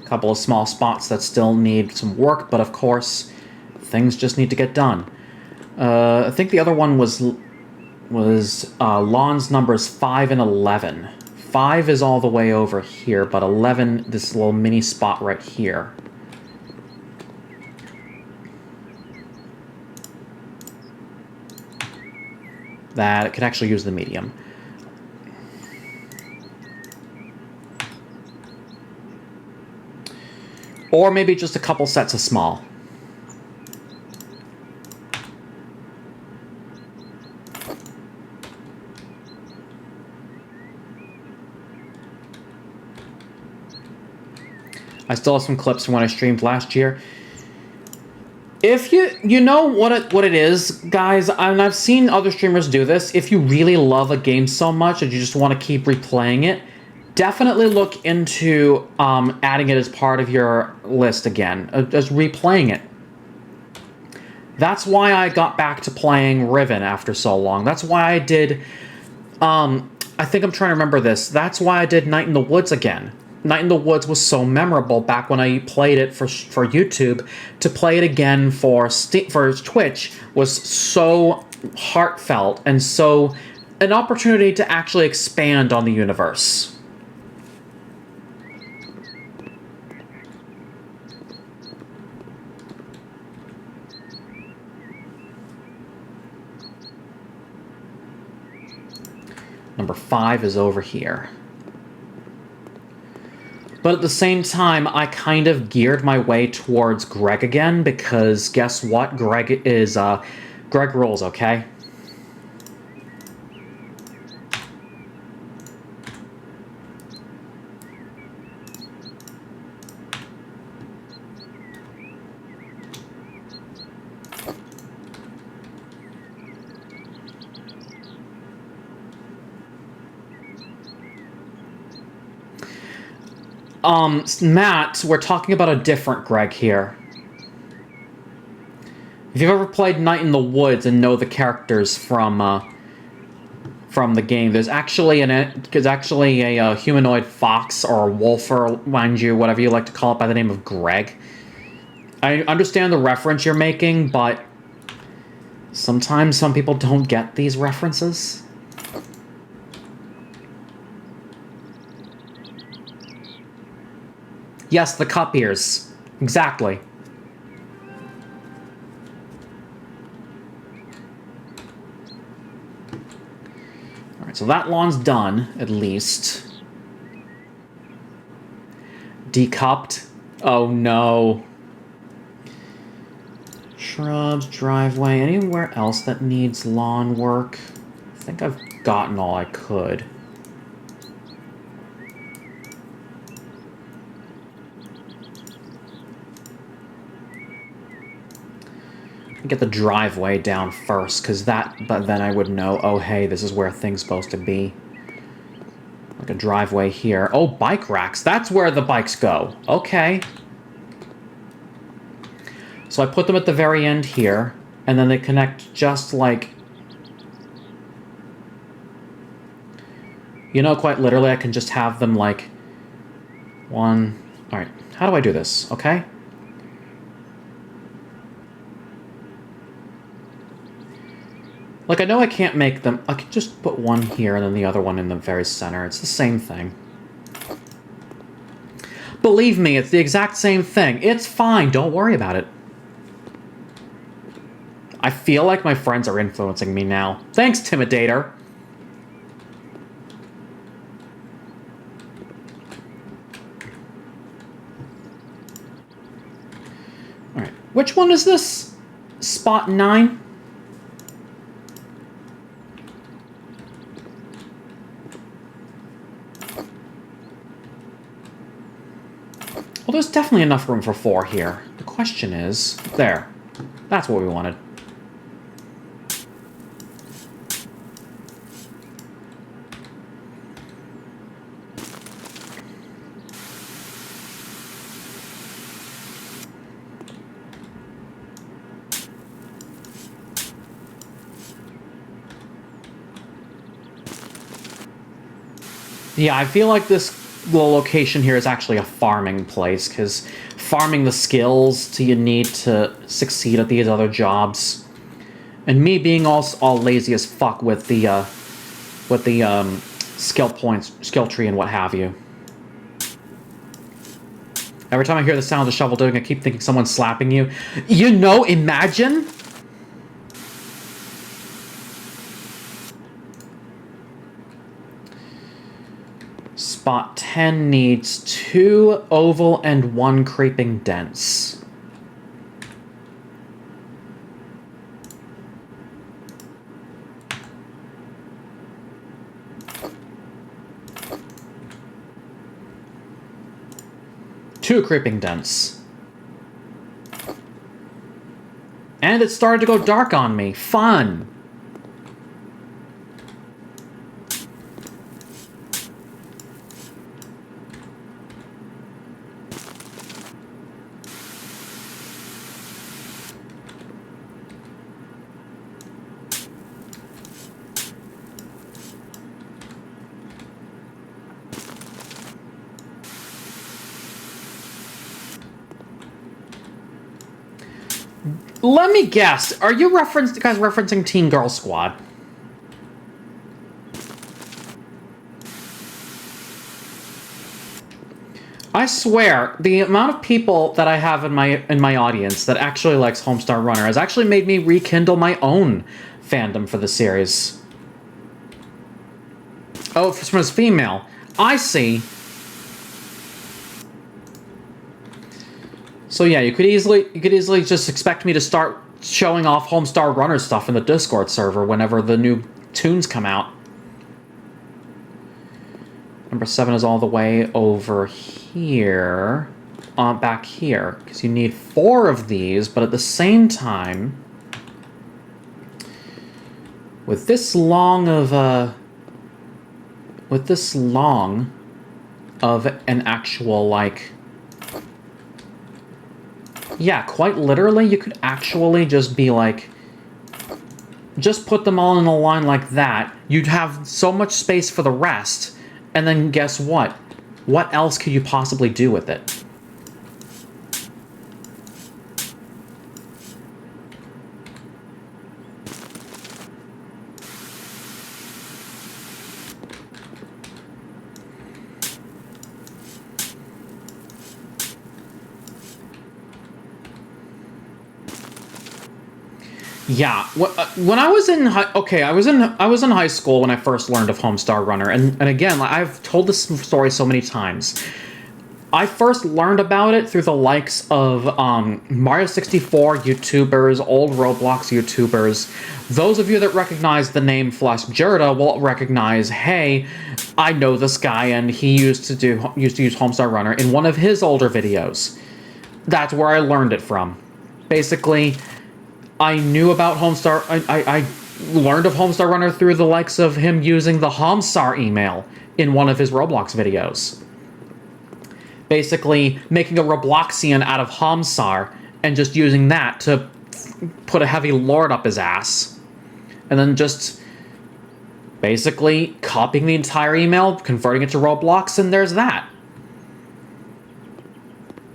Couple of small spots that still need some work, but of course, things just need to get done. I think the other one was lawns numbers 5 and 11. 5 is all the way over here, but 11, this little mini spot right here. That it could actually use the medium. Or maybe just a couple sets of small. I still have some clips from when I streamed last year. If you know what it is, guys, and I've seen other streamers do this, if you really love a game so much and you just want to keep replaying it, definitely look into adding it as part of your list again, just replaying it. That's why I got back to playing Riven after so long. That's why I did, I think I'm trying to remember this, that's why I did Night in the Woods again. Night in the Woods was so memorable back when I played it for YouTube. To play it again for Twitch was so heartfelt and so an opportunity to actually expand on the universe. Number 5 is over here. But at the same time, I kind of geared my way towards Greg again, because guess what? Greg rules, okay? Matt, we're talking about a different Greg here. If you've ever played Night in the Woods and know the characters from the game, there's actually a humanoid fox or a wolf, or mind you, whatever you like to call it, by the name of Greg. I understand the reference you're making, but sometimes some people don't get these references. Yes, the cup ears. Exactly. Alright, so that lawn's done, at least. Decupped? Oh no. Shrubs, driveway, anywhere else that needs lawn work? I think I've gotten all I could. Get the driveway down first, but then I would know, oh hey, this is where things supposed to be. Like a driveway here. Oh, bike racks, that's where the bikes go. Okay. So I put them at the very end here, and then they connect just like... You know, quite literally, I can just have them like... one... Alright, how do I do this? Okay. Like, I know I can't make them... I can just put one here and then the other one in the very center. It's the same thing. Believe me, it's the exact same thing. It's fine. Don't worry about it. I feel like my friends are influencing me now. Thanks, Timidator. Alright. Which one is this? Spot 9? Well, there's definitely enough room for 4 here. The question is... There. That's what we wanted. Yeah, I feel like this little location here is actually a farming place, because farming the skills you need to succeed at these other jobs. And me being all lazy as fuck with the skill points, skill tree and what have you. Every time I hear the sound of the shovel doing, I keep thinking someone's slapping you. You know, imagine... Spot 10 needs 2 oval and 1 creeping dents. Two creeping dents. And it started to go dark on me. Fun! Let me guess. Are you guys referencing Teen Girl Squad? I swear, the amount of people that I have in my audience that actually likes Homestar Runner has actually made me rekindle my own fandom for the series. Oh, from his female. I see. So yeah, you could easily just expect me to start showing off Homestar Runner stuff in the Discord server whenever the new tunes come out. Number 7 is all the way over here, back here, because you need 4 of these, but at the same time, with this long of an actual, like... Yeah, quite literally, you could actually just be like... Just put them all in a line like that. You'd have so much space for the rest. And then guess what? What else could you possibly do with it? Yeah, when I was in I was in high school when I first learned of Homestar Runner, and again, like, I've told this story so many times. I first learned about it through the likes of Mario 64 YouTubers, old Roblox YouTubers. Those of you that recognize the name Flash Jerda will recognize, hey, I know this guy, and he used to use Homestar Runner in one of his older videos. That's where I learned it from. Basically, I knew about Homestar. I learned of Homestar Runner through the likes of him using the Homstar email in one of his Roblox videos. Basically, making a Robloxian out of Homstar and just using that to put a heavy lord up his ass. And then just basically copying the entire email, converting it to Roblox, and there's that.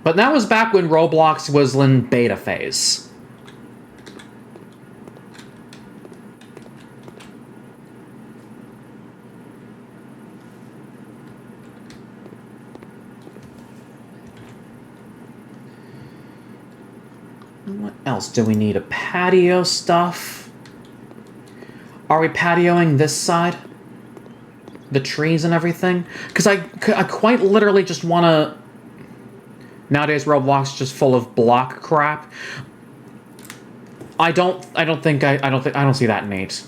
But that was back when Roblox was in beta phase. What else do we need? A patio stuff? Are we patioing this side? The trees and everything? Because I quite literally just want to... Nowadays, Roblox is just full of block crap. I don't see that neat.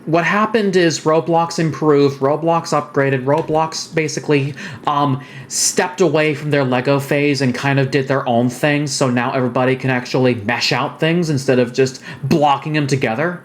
What happened is Roblox improved, Roblox upgraded, Roblox basically stepped away from their Lego phase and kind of did their own thing, so now everybody can actually mesh out things instead of just blocking them together.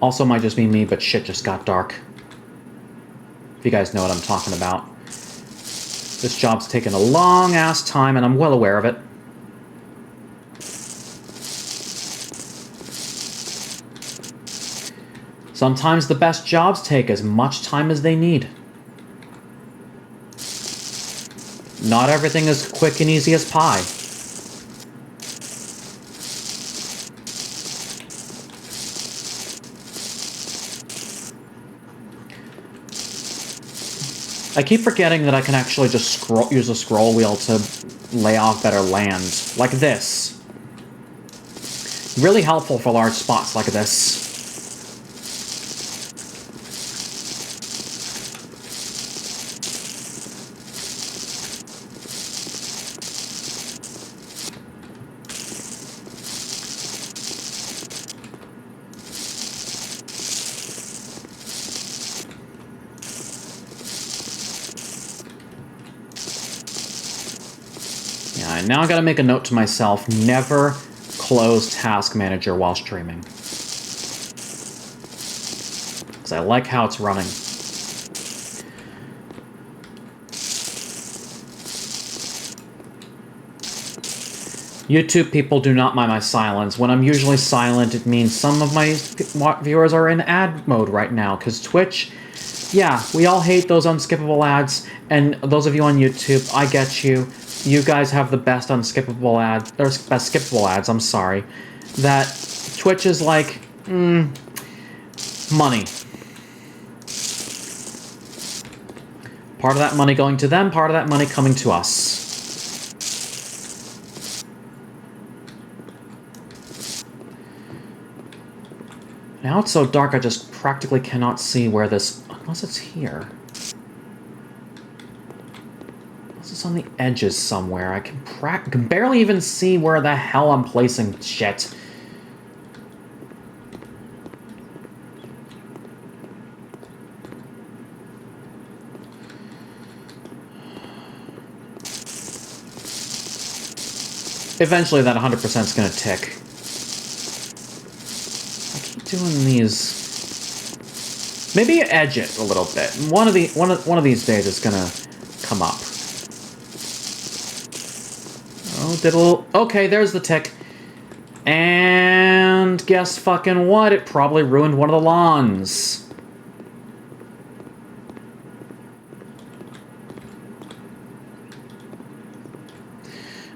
Also might just be me, but shit just got dark. If you guys know what I'm talking about. This job's taken a long-ass time, and I'm well aware of it. Sometimes the best jobs take as much time as they need. Not everything is quick and easy as pie. I keep forgetting that I can actually just use a scroll wheel to lay off better land, like this. Really helpful for large spots like this. Now I gotta make a note to myself, never close Task Manager while streaming. Because I like how it's running. YouTube people do not mind my silence. When I'm usually silent, it means some of my viewers are in ad mode right now, because Twitch, yeah, we all hate those unskippable ads, and those of you on YouTube, I get you. You guys have the best unskippable ads, or best skippable ads, I'm sorry. That Twitch is like, money. Part of that money going to them, part of that money coming to us. Now it's so dark I just practically cannot see where this... Unless it's here. It's on the edges somewhere. I can barely even see where the hell I'm placing shit. Eventually that 100% is going to tick. I keep doing these. Maybe edge it a little bit. One of these days it's going to come up. Oh, did a little. Okay, there's the tick. And guess fucking what? It probably ruined one of the lawns.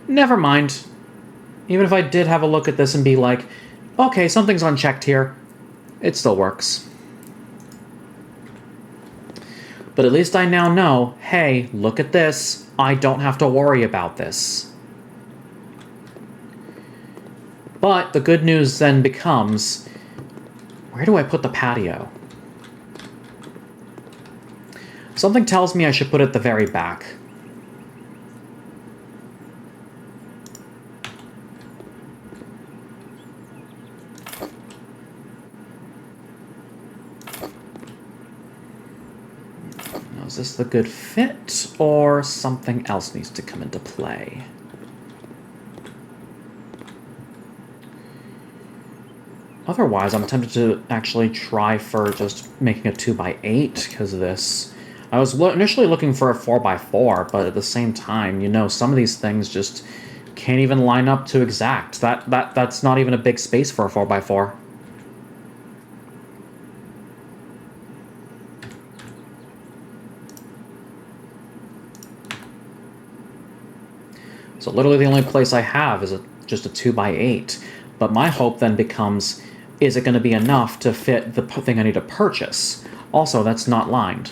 Never mind. Even if I did have a look at this and be like, okay, something's unchecked here, it still works. But at least I now know, hey, look at this. I don't have to worry about this. But the good news then becomes, where do I put the patio? Something tells me I should put it at the very back. Now, is this the good fit, or something else needs to come into play? Otherwise, I'm tempted to actually try for just making a 2x8 because of this. I was initially looking for a 4x4, but at the same time, you know, some of these things just can't even line up to exact. That's not even a big space for a 4x4. So literally the only place I have is just a 2x8. But my hope then becomes, is it going to be enough to fit the thing I need to purchase? Also, that's not lined.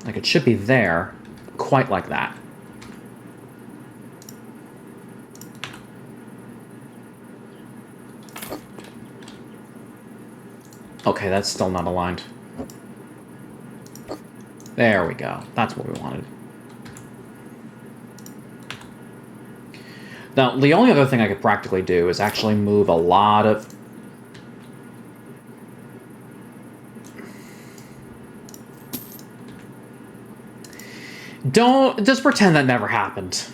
Like, it should be there, quite like that. Okay, that's still not aligned. There we go. That's what we wanted. Now, the only other thing I could practically do is actually move a lot of... Don't... Just pretend that never happened.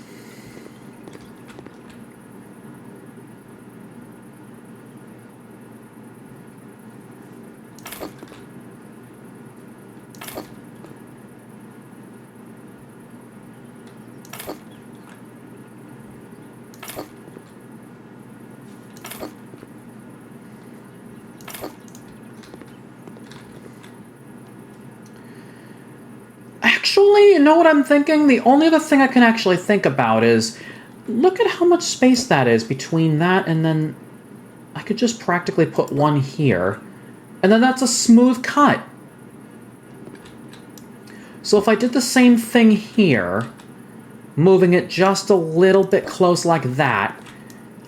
Actually, you know what I'm thinking? The only other thing I can actually think about is, look at how much space that is between that and then I could just practically put one here. And then that's a smooth cut. So if I did the same thing here, moving it just a little bit close like that,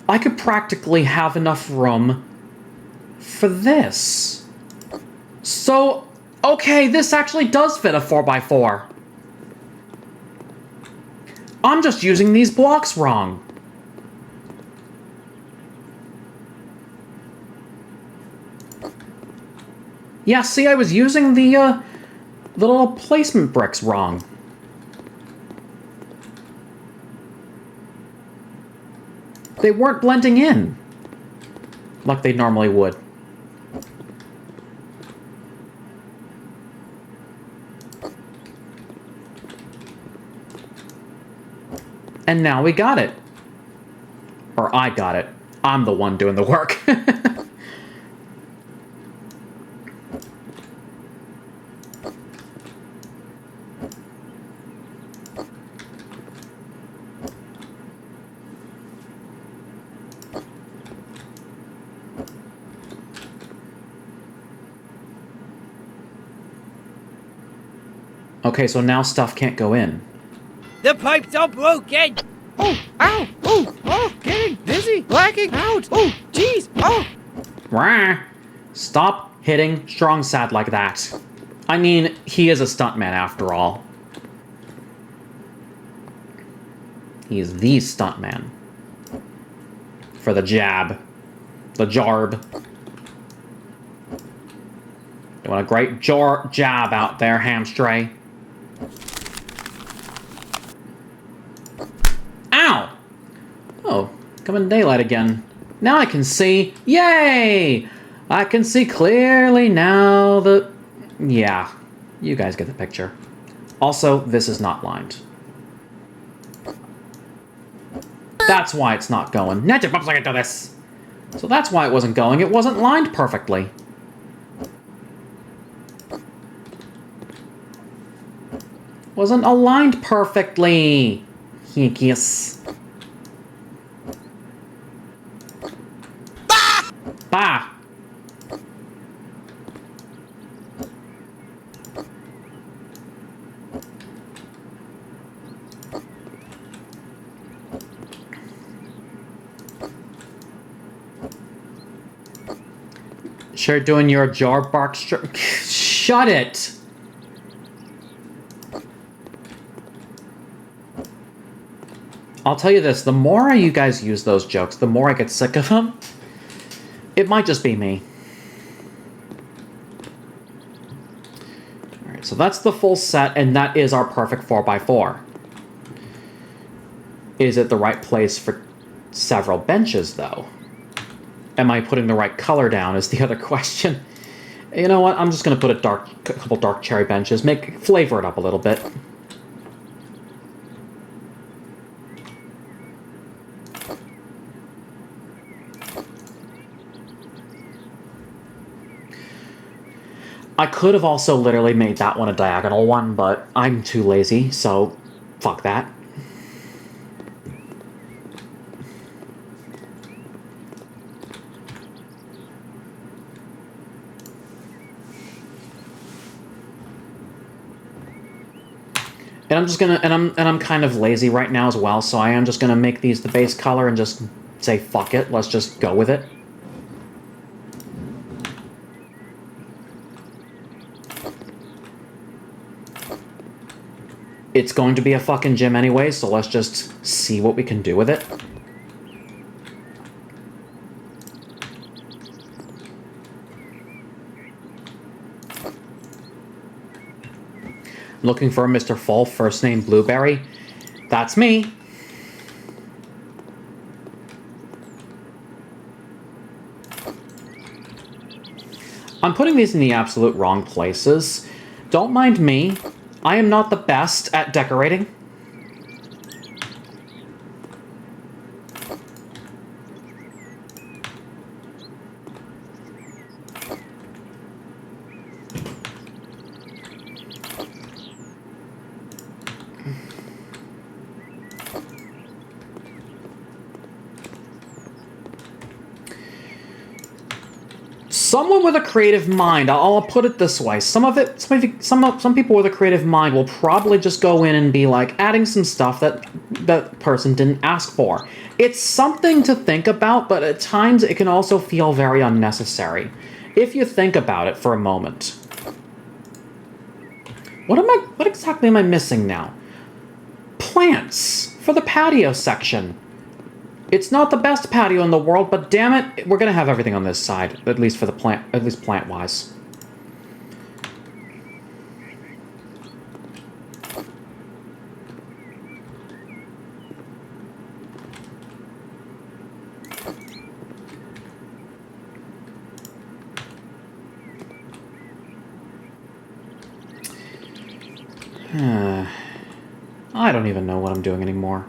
I could practically have enough room for this. So, okay, this actually does fit a 4x4. I'm just using these blocks wrong. Yeah, see, I was using the little placement bricks wrong. They weren't blending in like they normally would. And now we got it. Or I got it. I'm the one doing the work. Okay, so now stuff can't go in. The pipes are broken! Oh, ow, oh, getting dizzy, blacking out, oh, jeez, oh! Rah. Stop hitting Strong Sad like that. I mean, he is a stuntman after all. He is the stuntman. For the jab. The jarb. Doing a great jab out there, Hamstray. Ow! Oh, coming daylight again. Now I can see. Yay! I can see clearly now that... Yeah, you guys get the picture. Also, this is not lined. That's why it's not going. Negative bumps I can do this! So that's why it wasn't going. It wasn't lined perfectly. Wasn't aligned perfectly. Yes. Bah! Sure doing your jar bark Shut it! I'll tell you this, the more you guys use those jokes, the more I get sick of them. It might just be me. Alright, so that's the full set, and that is our perfect 4x4. Is it the right place for several benches, though? Am I putting the right color down is the other question. You know what, I'm just going to put a couple dark cherry benches, flavor it up a little bit. I could have also literally made that one a diagonal one, but I'm too lazy, so fuck that. And I'm just gonna, and I'm kind of lazy right now as well, so I am just gonna make these the base color and just say fuck it, let's just go with it. It's going to be a fucking gym anyway, so let's just see what we can do with it. Looking for a Mr. Full, first name Blueberry. That's me. I'm putting these in the absolute wrong places. Don't mind me. I am not the best at decorating. Someone with a creative mind, I'll put it this way, some people with a creative mind will probably just go in and be like adding some stuff that that person didn't ask for. It's something to think about, but at times it can also feel very unnecessary. If you think about it for a moment. What exactly am I missing now? Plants for the patio section. It's not the best patio in the world, but damn it, we're gonna have everything on this side, at least for the plant, at least plant-wise. I don't even know what I'm doing anymore.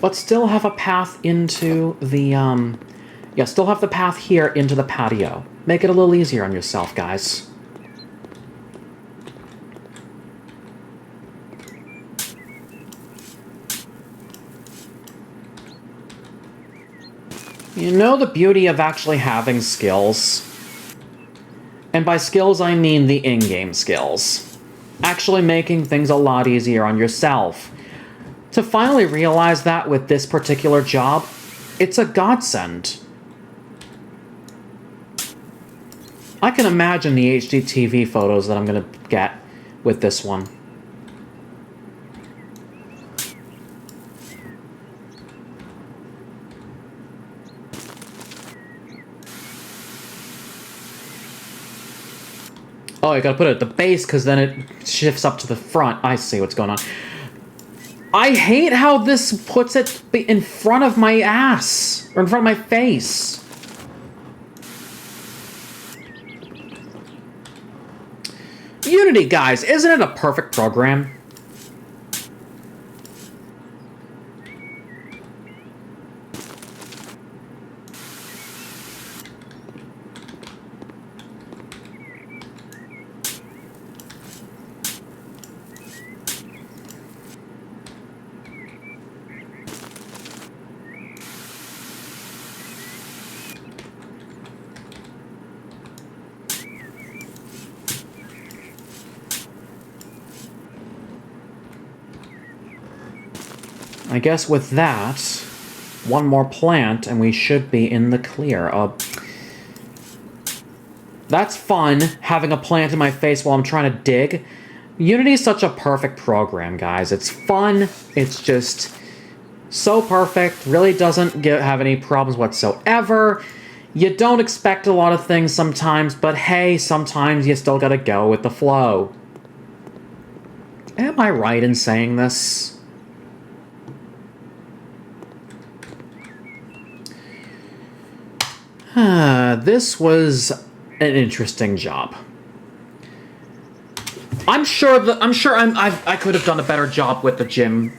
But still have a path into the, yeah, still have the path here into the patio. Make it a little easier on yourself, guys. You know the beauty of actually having skills? And by skills, I mean the in-game skills. Actually making things a lot easier on yourself. To finally realize that with this particular job, it's a godsend. I can imagine the HDTV photos that I'm gonna get with this one. Oh, you gotta put it at the base because then it shifts up to the front. I see what's going on. I hate how this puts it in front of my ass, or in front of my face. Unity, guys, isn't it a perfect program? I guess with that, one more plant and we should be in the clear. That's fun, having a plant in my face while I'm trying to dig. Unity is such a perfect program, guys. It's fun, it's just so perfect, really doesn't have any problems whatsoever. You don't expect a lot of things sometimes, but hey, sometimes you still gotta go with the flow. Am I right in saying this? This was an interesting job. I'm sure I could have done a better job with the gym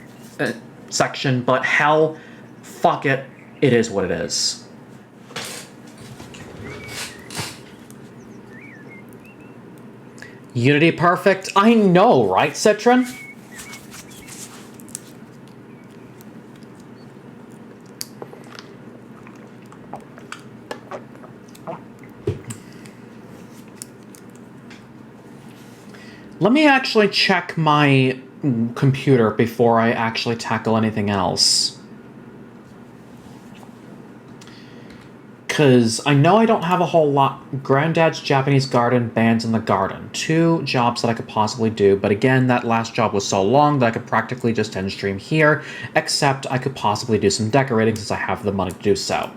section, but hell, fuck it. It is what it is. Unity perfect? I know, right, Citron? Let me actually check my computer before I actually tackle anything else. Because I know I don't have a whole lot. Granddad's Japanese Garden, Bands in the Garden. 2 jobs that I could possibly do, but again, that last job was so long that I could practically just end stream here, except I could possibly do some decorating since I have the money to do so.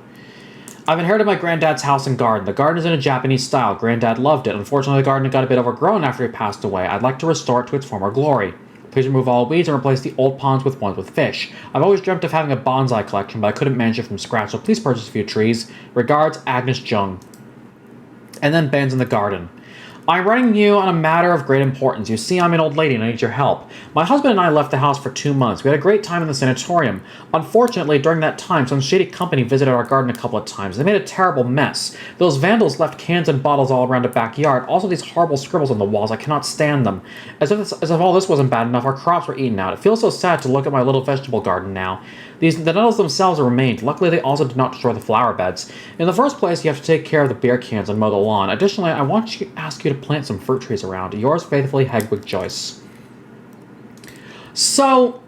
I've inherited my granddad's house and garden. The garden is in a Japanese style. Granddad loved it. Unfortunately, the garden got a bit overgrown after he passed away. I'd like to restore it to its former glory. Please remove all weeds and replace the old ponds with ones with fish. I've always dreamt of having a bonsai collection, but I couldn't manage it from scratch, so please purchase a few trees. Regards, Agnes Jung. And then Bands in the Garden. I'm writing you on a matter of great importance. You see, I'm an old lady and I need your help. My husband and I left the house for 2 months. We had a great time in the sanatorium. Unfortunately, during that time, some shady company visited our garden a couple of times. They made a terrible mess. Those vandals left cans and bottles all around the backyard. Also, these horrible scribbles on the walls. I cannot stand them. As if all this wasn't bad enough, our crops were eaten out. It feels so sad to look at my little vegetable garden now. The nettles themselves remained. Luckily, they also did not destroy the flower beds. In the first place, you have to take care of the beer cans and mow the lawn. Additionally, I want to ask you to plant some fruit trees around. Yours faithfully, Hedwig Joyce. So,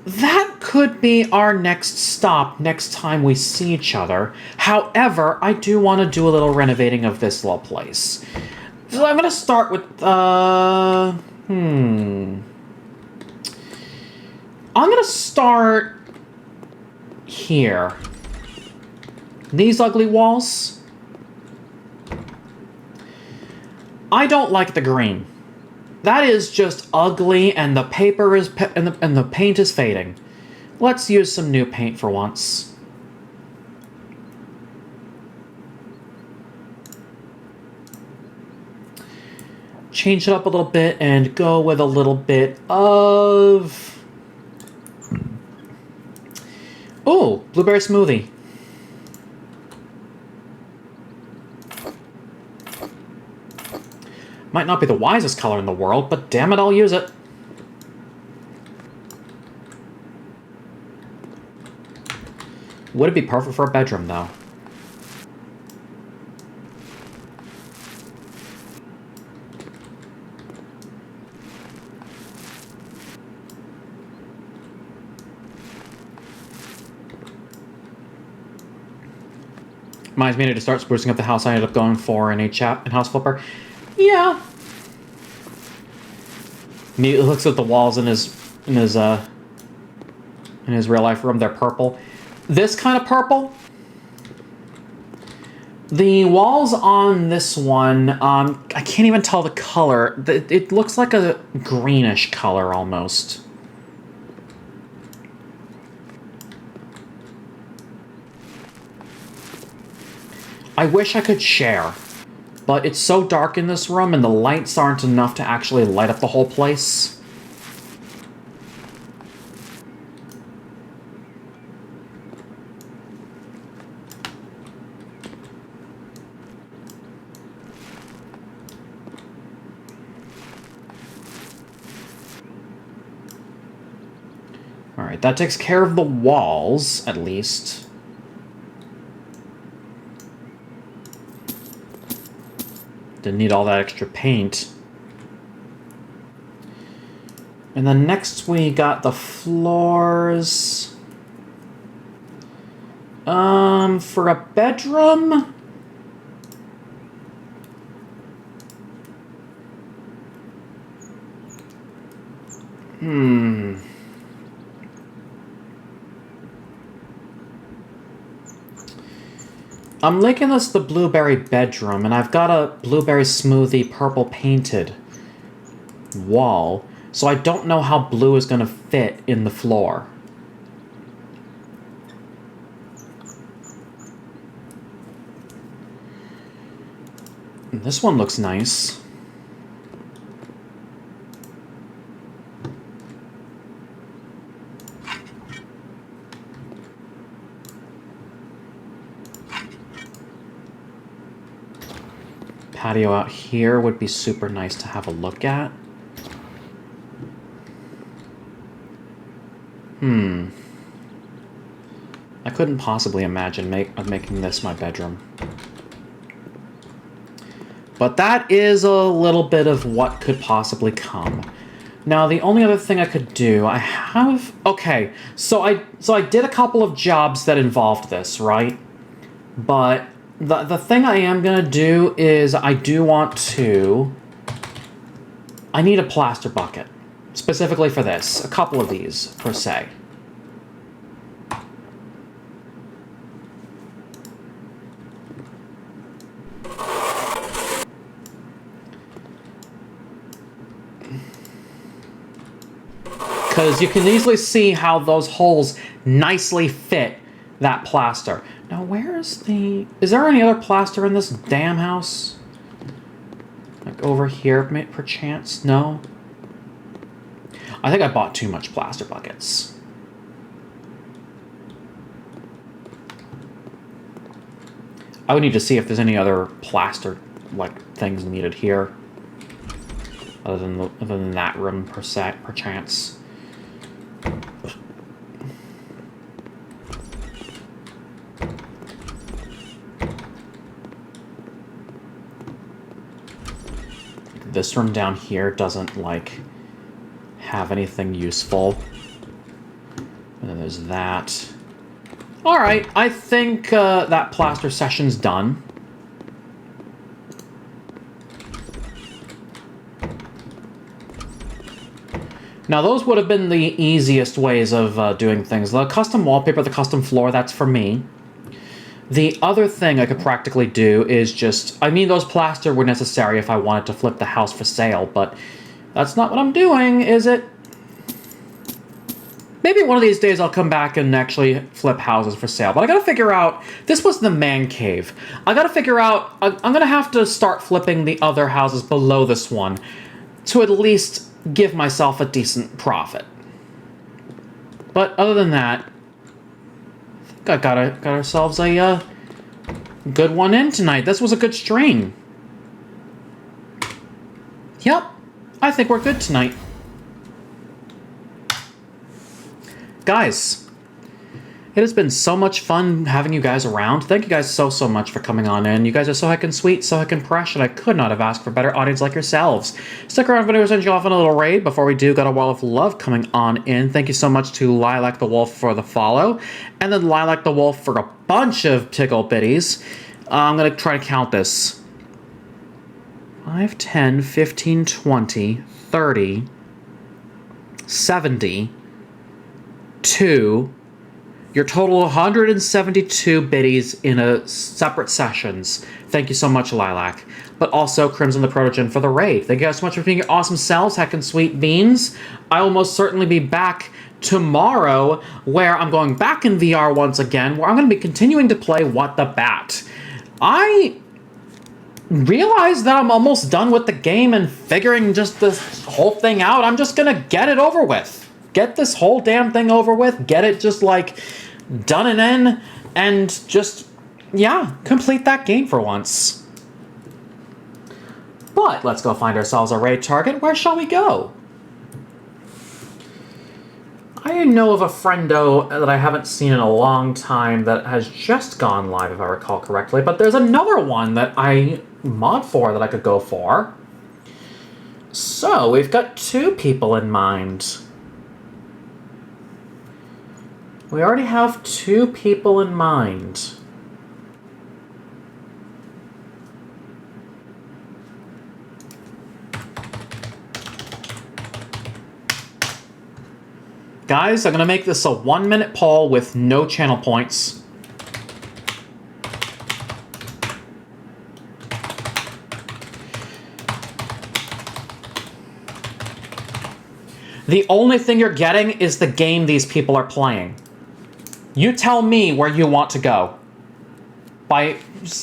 that could be our next stop next time we see each other. However, I do want to do a little renovating of this little place. So I'm going to start with, I'm going to start here. These ugly walls. I don't like the green. That is just ugly, and the paper is and the paint is fading. Let's use some new paint for once. Change it up a little bit and go with a little bit of... Oh, blueberry smoothie. Might not be the wisest color in the world, but damn it, I'll use it. Would it be perfect for a bedroom, though? Reminds me to start sprucing up the house I ended up going for in House Flipper. Yeah. He looks at the walls in his real life room. They're purple. This kind of purple. The walls on this one, I can't even tell the color. It looks like a greenish color almost. I wish I could share, but it's so dark in this room and the lights aren't enough to actually light up the whole place. Alright, that takes care of the walls, at least. Didn't need all that extra paint. And then next we got the floors. For a bedroom? I'm making this the blueberry bedroom, and I've got a blueberry smoothie purple painted wall, so I don't know how blue is going to fit in the floor. And this one looks nice. Patio out here would be super nice to have a look at. I couldn't possibly imagine making this my bedroom. But that is a little bit of what could possibly come. Now, the only other thing I could do, okay, so I did a couple of jobs that involved this, right? But the thing I am gonna do is I need a plaster bucket. Specifically for this. A couple of these, per se. Because you can easily see how those holes nicely fit that plaster. Now, where's the... Is there any other plaster in this damn house? Like over here, perchance? No? I think I bought too much plaster buckets. I would need to see if there's any other plaster, like, things needed here. Other than that room, perchance. This room down here doesn't, like, have anything useful. And then there's that. Alright, I think that plaster session's done. Now, those would have been the easiest ways of doing things. The custom wallpaper, the custom floor, that's for me. The other thing I could practically do is just... I mean, those plaster were necessary if I wanted to flip the house for sale, but that's not what I'm doing, is it? Maybe one of these days I'll come back and actually flip houses for sale, but I gotta figure out... This was the man cave. I gotta figure out... I'm gonna have to start flipping the other houses below this one to at least give myself a decent profit. But other than that... I got ourselves a good one in tonight. This was a good stream. Yep, I think we're good tonight. Guys, It has been so much fun having you guys around. Thank you guys so much for coming on in. You guys are so heckin' sweet, so heckin' fresh, and I could not have asked for better audience like yourselves. Stick around for video, send you off on a little raid. Before we do, got a wall of love coming on in. Thank you so much to Lilac the Wolf for the follow, and then Lilac the Wolf for a bunch of tickle bitties. I'm gonna try to count this. 5, 10, 15, 20, 30, 70, 2... Your total 172 biddies in a separate sessions. Thank you so much, Lilac. But also Crimson the Protogen for the raid. Thank you guys so much for being your awesome selves, heckin' sweet beans. I will most certainly be back tomorrow, where I'm going back in VR once again, where I'm going to be continuing to play What the Bat. I realize that I'm almost done with the game and figuring just this whole thing out. I'm just going to get it over with. Get this whole damn thing over with. Get it just, like, done and in, and just, yeah, complete that game for once. But let's go find ourselves a raid target. Where shall we go? I know of a friendo that I haven't seen in a long time that has just gone live, if I recall correctly, but there's another one that I mod for that I could go for. So, we've got 2 people in mind. We already have 2 people in mind. Guys, I'm going to make this a 1-minute poll with no channel points. The only thing you're getting is the game these people are playing. You tell me where you want to go. By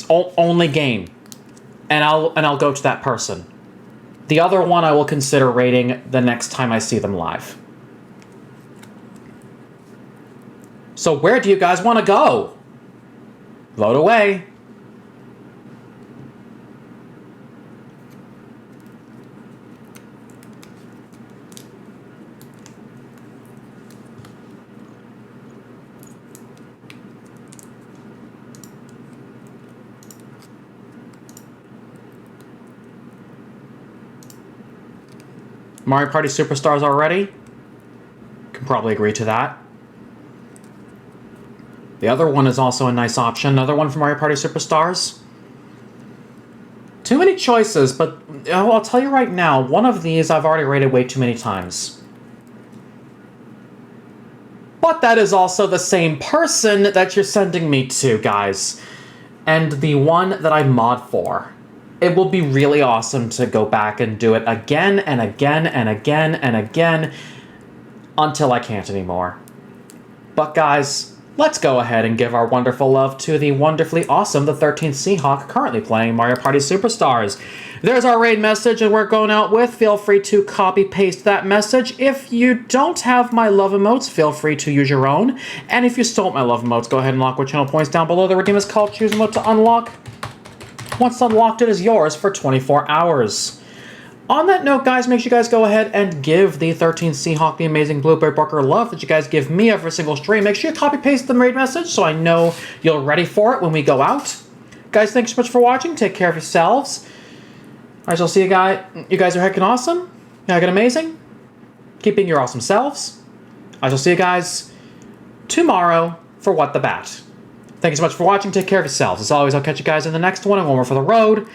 only game. And I'll go to that person. The other one I will consider rating the next time I see them live. So where do you guys want to go? Vote away. Mario Party Superstars already? Can probably agree to that. The other one is also a nice option. Another one for Mario Party Superstars. Too many choices, but I'll tell you right now, one of these I've already rated way too many times. But that is also the same person that you're sending me to, guys. And the one that I mod for. It will be really awesome to go back and do it again and again and again and again until I can't anymore. But guys, let's go ahead and give our wonderful love to the wonderfully awesome the 13th Seahawk currently playing Mario Party Superstars. There's our raid message and we're going out with. Feel free to copy paste that message. If you don't have my love emotes, feel free to use your own. And if you stole my love emotes, go ahead and unlock with channel points down below. The redeem is called Choose Emote to Unlock. Once unlocked, it is yours for 24 hours. On that note, guys, make sure you guys go ahead and give the 13th Seahawk the amazing Blueberry Barker love that you guys give me every single stream. Make sure you copy-paste the raid message so I know you're ready for it when we go out. Guys, thanks so much for watching. Take care of yourselves. I shall see you guys. You guys are heckin' awesome. You're heckin' amazing. Keep being your awesome selves. I shall see you guys tomorrow for What the Bat. Thank you so much for watching. Take care of yourselves. As always, I'll catch you guys in the next one and one more for the road.